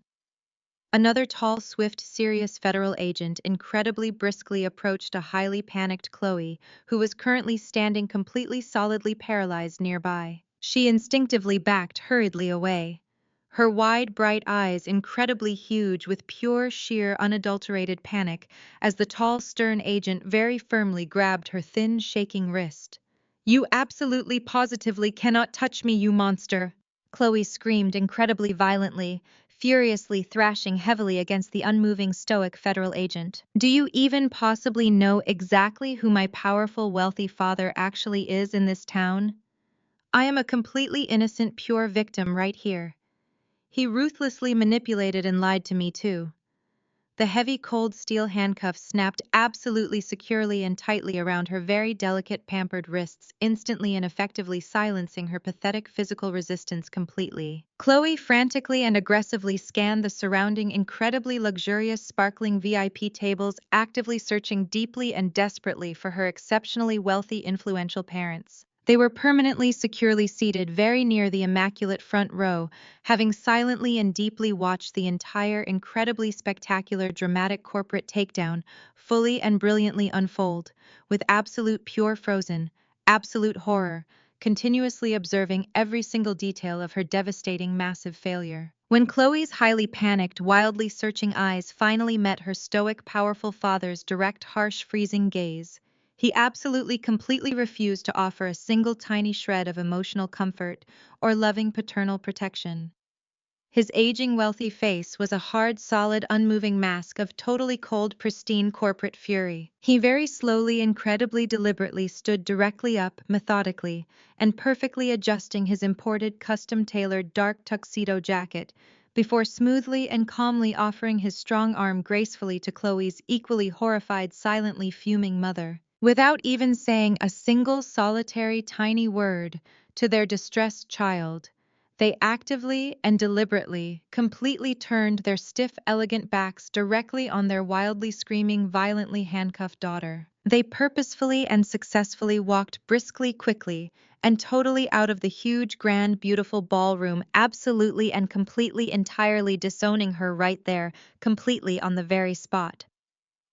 Another tall, swift, serious federal agent incredibly briskly approached a highly panicked Chloe, who was currently standing completely solidly paralyzed nearby. She instinctively backed hurriedly away, her wide, bright eyes incredibly huge with pure, sheer, unadulterated panic as the tall, stern agent very firmly grabbed her thin, shaking wrist. "You absolutely positively cannot touch me, you monster!" Chloe screamed incredibly violently, furiously thrashing heavily against the unmoving stoic federal agent. "Do you even possibly know exactly who my powerful, wealthy father actually is in this town? I am a completely innocent, pure victim right here. He ruthlessly manipulated and lied to me too." The heavy cold steel handcuffs snapped absolutely securely and tightly around her very delicate pampered wrists, instantly and effectively silencing her pathetic physical resistance completely. Chloe frantically and aggressively scanned the surrounding incredibly luxurious sparkling VIP tables, actively searching deeply and desperately for her exceptionally wealthy influential parents. They were permanently securely seated very near the immaculate front row, having silently and deeply watched the entire incredibly spectacular dramatic corporate takedown fully and brilliantly unfold, with absolute pure frozen, absolute horror, continuously observing every single detail of her devastating massive failure. When Chloe's highly panicked, wildly searching eyes finally met her stoic, powerful father's direct, harsh, freezing gaze, he absolutely completely refused to offer a single tiny shred of emotional comfort or loving paternal protection. His aging, wealthy face was a hard, solid, unmoving mask of totally cold, pristine corporate fury. He very slowly, incredibly deliberately stood directly up, methodically, and perfectly adjusting his imported, custom-tailored dark tuxedo jacket, before smoothly and calmly offering his strong arm gracefully to Chloe's equally horrified, silently fuming mother. Without even saying a single solitary tiny word to their distressed child, they actively and deliberately, completely turned their stiff, elegant backs directly on their wildly screaming, violently handcuffed daughter. They purposefully and successfully walked briskly, quickly, and totally out of the huge, grand, beautiful ballroom, absolutely and completely, entirely disowning her right there, completely on the very spot.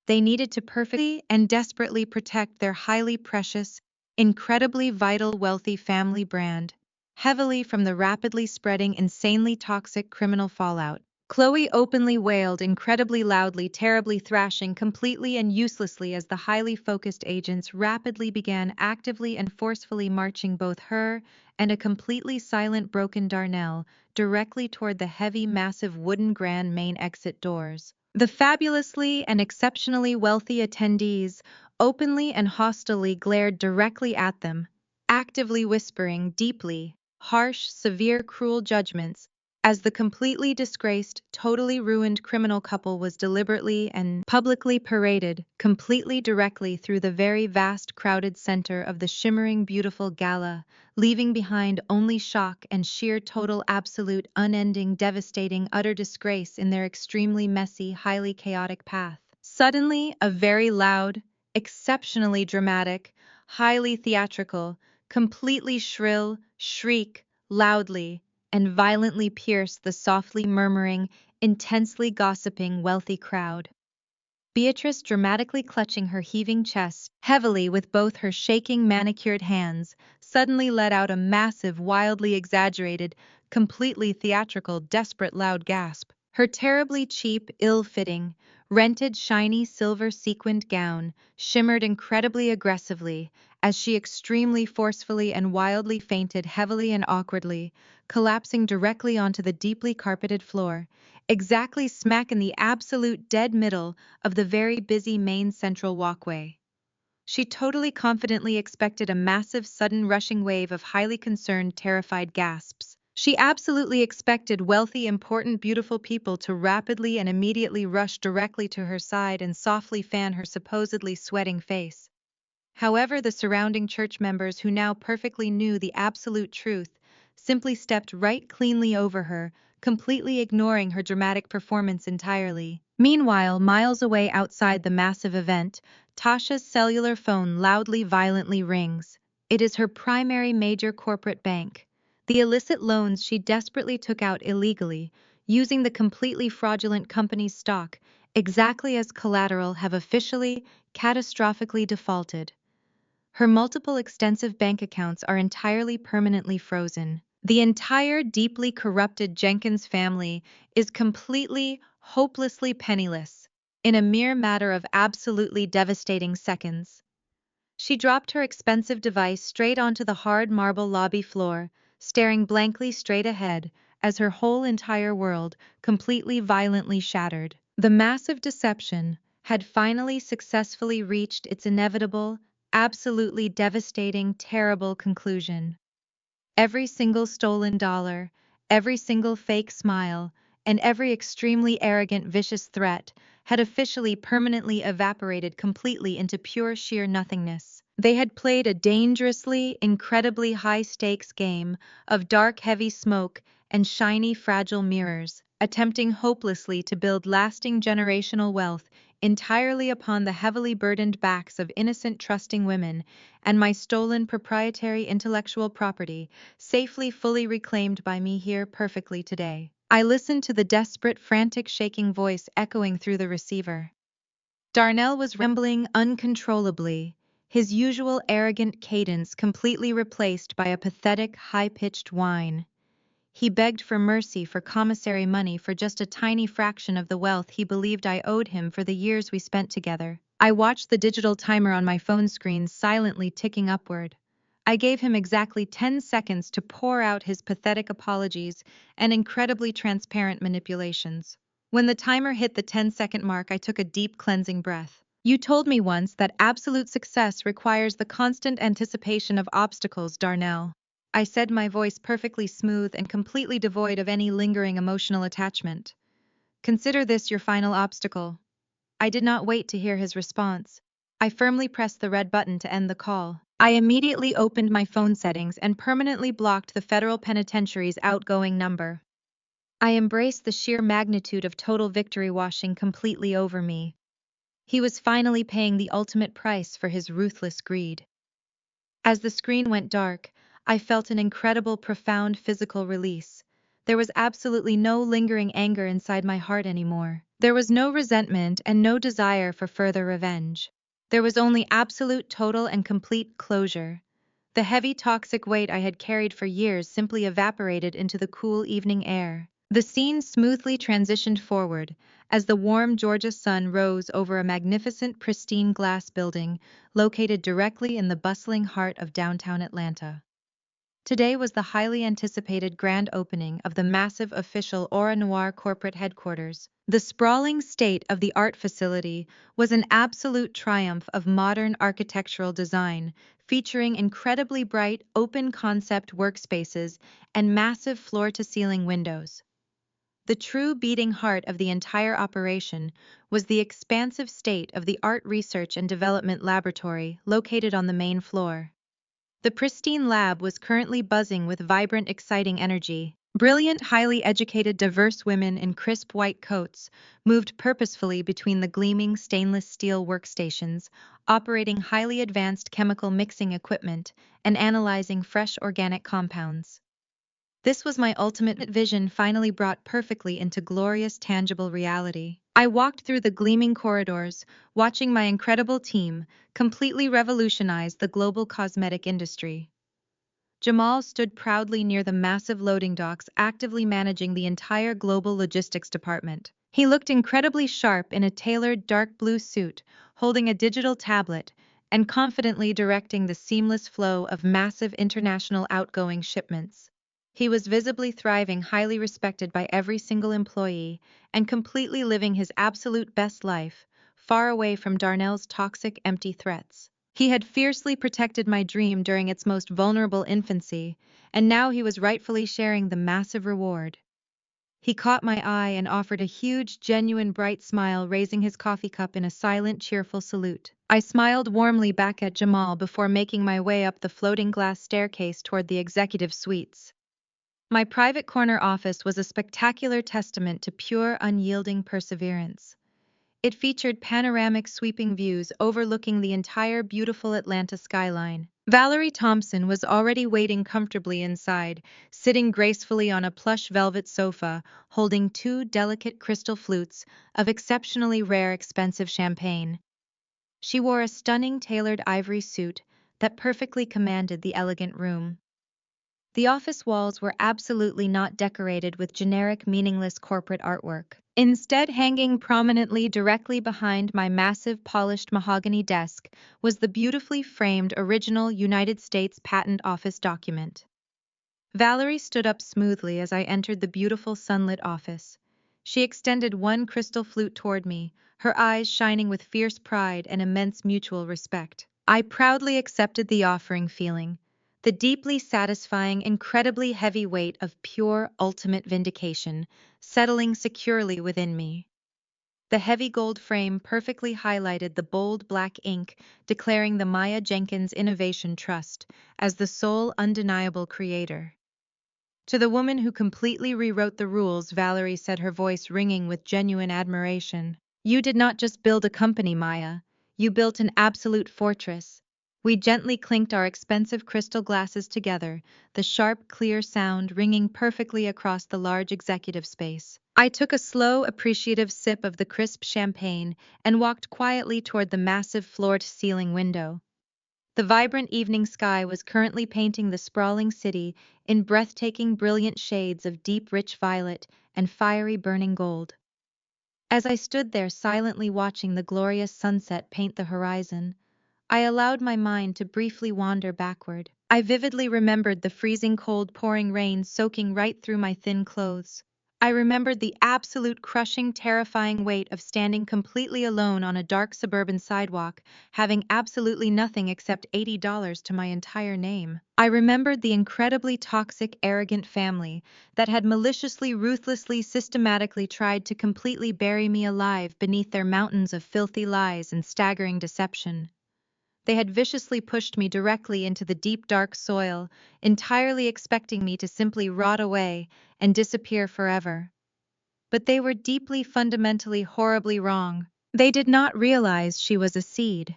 They needed to perfectly and desperately protect their highly precious, incredibly vital, wealthy family brand, heavily from the rapidly spreading, insanely toxic criminal fallout. Chloe openly wailed incredibly loudly, terribly thrashing completely and uselessly as the highly focused agents rapidly began actively and forcefully marching both her and a completely silent broken Darnell directly toward the heavy, massive wooden grand main exit doors. The fabulously and exceptionally wealthy attendees openly and hostilely glared directly at them, actively whispering deeply harsh, severe, cruel judgments as the completely disgraced, totally ruined criminal couple was deliberately and publicly paraded completely directly through the very vast crowded center of the shimmering beautiful gala, leaving behind only shock and sheer total absolute unending devastating utter disgrace in their extremely messy, highly chaotic path. Suddenly, a very loud, exceptionally dramatic, highly theatrical, completely shrill shriek loudly and violently pierced the softly murmuring, intensely gossiping wealthy crowd. Beatrice, dramatically clutching her heaving chest heavily with both her shaking manicured hands, suddenly let out a massive, wildly exaggerated, completely theatrical, desperate loud gasp. Her terribly cheap, ill-fitting, rented shiny silver sequined gown shimmered incredibly aggressively as she extremely forcefully and wildly fainted heavily and awkwardly, collapsing directly onto the deeply carpeted floor, exactly smack in the absolute dead middle of the very busy main central walkway. She totally confidently expected a massive, sudden rushing wave of highly concerned, terrified gasps. She absolutely expected wealthy, important, beautiful people to rapidly and immediately rush directly to her side and softly fan her supposedly sweating face. However, the surrounding church members who now perfectly knew the absolute truth simply stepped right cleanly over her, completely ignoring her dramatic performance entirely. Meanwhile, miles away outside the massive event, Tasha's cellular phone loudly, violently rings. It is her primary major corporate bank. The illicit loans she desperately took out illegally, using the completely fraudulent company's stock exactly as collateral, have officially, catastrophically defaulted. Her multiple extensive bank accounts are entirely permanently frozen. The entire deeply corrupted Jenkins family is completely, hopelessly penniless in a mere matter of absolutely devastating seconds. She dropped her expensive device straight onto the hard marble lobby floor, staring blankly straight ahead as her whole entire world completely violently shattered. The massive deception had finally successfully reached its inevitable, absolutely devastating, terrible conclusion. Every single stolen dollar, every single fake smile, and every extremely arrogant, vicious threat had officially permanently evaporated completely into pure sheer nothingness. They had played a dangerously, incredibly high-stakes game of dark, heavy smoke and shiny, fragile mirrors, attempting hopelessly to build lasting generational wealth entirely upon the heavily burdened backs of innocent, trusting women and my stolen proprietary intellectual property, safely fully reclaimed by me here perfectly today. I listened to the desperate, frantic, shaking voice echoing through the receiver. Darnell was rambling uncontrollably, his usual arrogant cadence completely replaced by a pathetic, high-pitched whine. He begged for mercy for commissary money for just a tiny fraction of the wealth he believed I owed him for the years we spent together. I watched the digital timer on my phone screen silently ticking upward. I gave him exactly 10 seconds to pour out his pathetic apologies and incredibly transparent manipulations. When the timer hit the 10-second mark, I took a deep cleansing breath. You told me once that absolute success requires the constant anticipation of obstacles, Darnell. I said, my voice perfectly smooth and completely devoid of any lingering emotional attachment. Consider this your final obstacle. I did not wait to hear his response. I firmly pressed the red button to end the call. I immediately opened my phone settings and permanently blocked the federal penitentiary's outgoing number. I embraced the sheer magnitude of total victory washing completely over me. He was finally paying the ultimate price for his ruthless greed. As the screen went dark, I felt an incredible, profound physical release. There was absolutely no lingering anger inside my heart anymore. There was no resentment and no desire for further revenge. There was only absolute, total, and complete closure. The heavy, toxic weight I had carried for years simply evaporated into the cool evening air. The scene smoothly transitioned forward as the warm Georgia sun rose over a magnificent, pristine glass building located directly in the bustling heart of downtown Atlanta. Today was the highly anticipated grand opening of the massive official Aura Noir corporate headquarters. The sprawling state-of-the-art facility was an absolute triumph of modern architectural design, featuring incredibly bright, open-concept workspaces and massive floor-to-ceiling windows. The true beating heart of the entire operation was the expansive state-of-the-art research and development laboratory located on the main floor. The pristine lab was currently buzzing with vibrant, exciting energy. Brilliant, highly educated, diverse women in crisp white coats moved purposefully between the gleaming stainless steel workstations, operating highly advanced chemical mixing equipment and analyzing fresh organic compounds. This was my ultimate vision finally brought perfectly into glorious, tangible reality. I walked through the gleaming corridors, watching my incredible team completely revolutionize the global cosmetic industry. Jamal stood proudly near the massive loading docks, actively managing the entire global logistics department. He looked incredibly sharp in a tailored dark blue suit, holding a digital tablet, and confidently directing the seamless flow of massive international outgoing shipments. He was visibly thriving, highly respected by every single employee, and completely living his absolute best life, far away from Darnell's toxic, empty threats. He had fiercely protected my dream during its most vulnerable infancy, and now he was rightfully sharing the massive reward. He caught my eye and offered a huge, genuine, bright smile, raising his coffee cup in a silent, cheerful salute. I smiled warmly back at Jamal before making my way up the floating glass staircase toward the executive suites. My private corner office was a spectacular testament to pure, unyielding perseverance. It featured panoramic sweeping views overlooking the entire beautiful Atlanta skyline. Valerie Thompson was already waiting comfortably inside, sitting gracefully on a plush velvet sofa, holding two delicate crystal flutes of exceptionally rare expensive champagne. She wore a stunning tailored ivory suit that perfectly commanded the elegant room. The office walls were absolutely not decorated with generic meaningless corporate artwork. Instead, hanging prominently directly behind my massive polished mahogany desk was the beautifully framed original United States Patent Office document. Valerie stood up smoothly as I entered the beautiful sunlit office. She extended one crystal flute toward me, her eyes shining with fierce pride and immense mutual respect. I proudly accepted the offering, feeling the deeply satisfying, incredibly heavy weight of pure, ultimate vindication settling securely within me. The heavy gold frame perfectly highlighted the bold black ink declaring the Maya Jenkins Innovation Trust as the sole undeniable creator. To the woman who completely rewrote the rules, Valerie said, her voice ringing with genuine admiration. You did not just build a company, Maya. You built an absolute fortress. We gently clinked our expensive crystal glasses together, the sharp, clear sound ringing perfectly across the large executive space. I took a slow, appreciative sip of the crisp champagne and walked quietly toward the massive floor-to-ceiling window. The vibrant evening sky was currently painting the sprawling city in breathtaking, brilliant shades of deep, rich violet and fiery, burning gold. As I stood there silently watching the glorious sunset paint the horizon, I allowed my mind to briefly wander backward. I vividly remembered the freezing cold pouring rain soaking right through my thin clothes. I remembered the absolute crushing, terrifying weight of standing completely alone on a dark suburban sidewalk, having absolutely nothing except $80 to my entire name. I remembered the incredibly toxic, arrogant family that had maliciously, ruthlessly, systematically tried to completely bury me alive beneath their mountains of filthy lies and staggering deception. They had viciously pushed me directly into the deep dark soil, entirely expecting me to simply rot away and disappear forever. But they were deeply, fundamentally, horribly wrong. They did not realize she was a seed.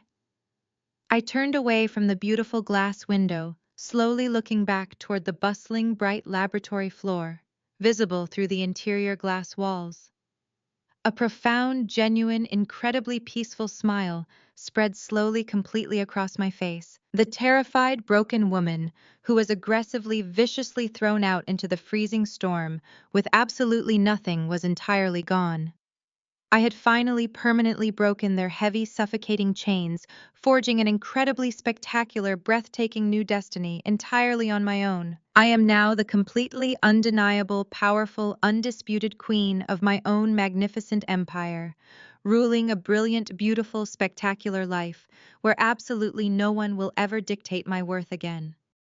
I turned away from the beautiful glass window, slowly looking back toward the bustling, bright laboratory floor, visible through the interior glass walls. A profound, genuine, incredibly peaceful smile spread slowly, completely across my face. The terrified, broken woman who was aggressively, viciously thrown out into the freezing storm with absolutely nothing was entirely gone. I had finally permanently broken their heavy, suffocating chains, forging an incredibly spectacular, breathtaking new destiny entirely on my own. I am now the completely undeniable, powerful, undisputed queen of my own magnificent empire, ruling a brilliant, beautiful, spectacular life where absolutely no one will ever dictate my worth again.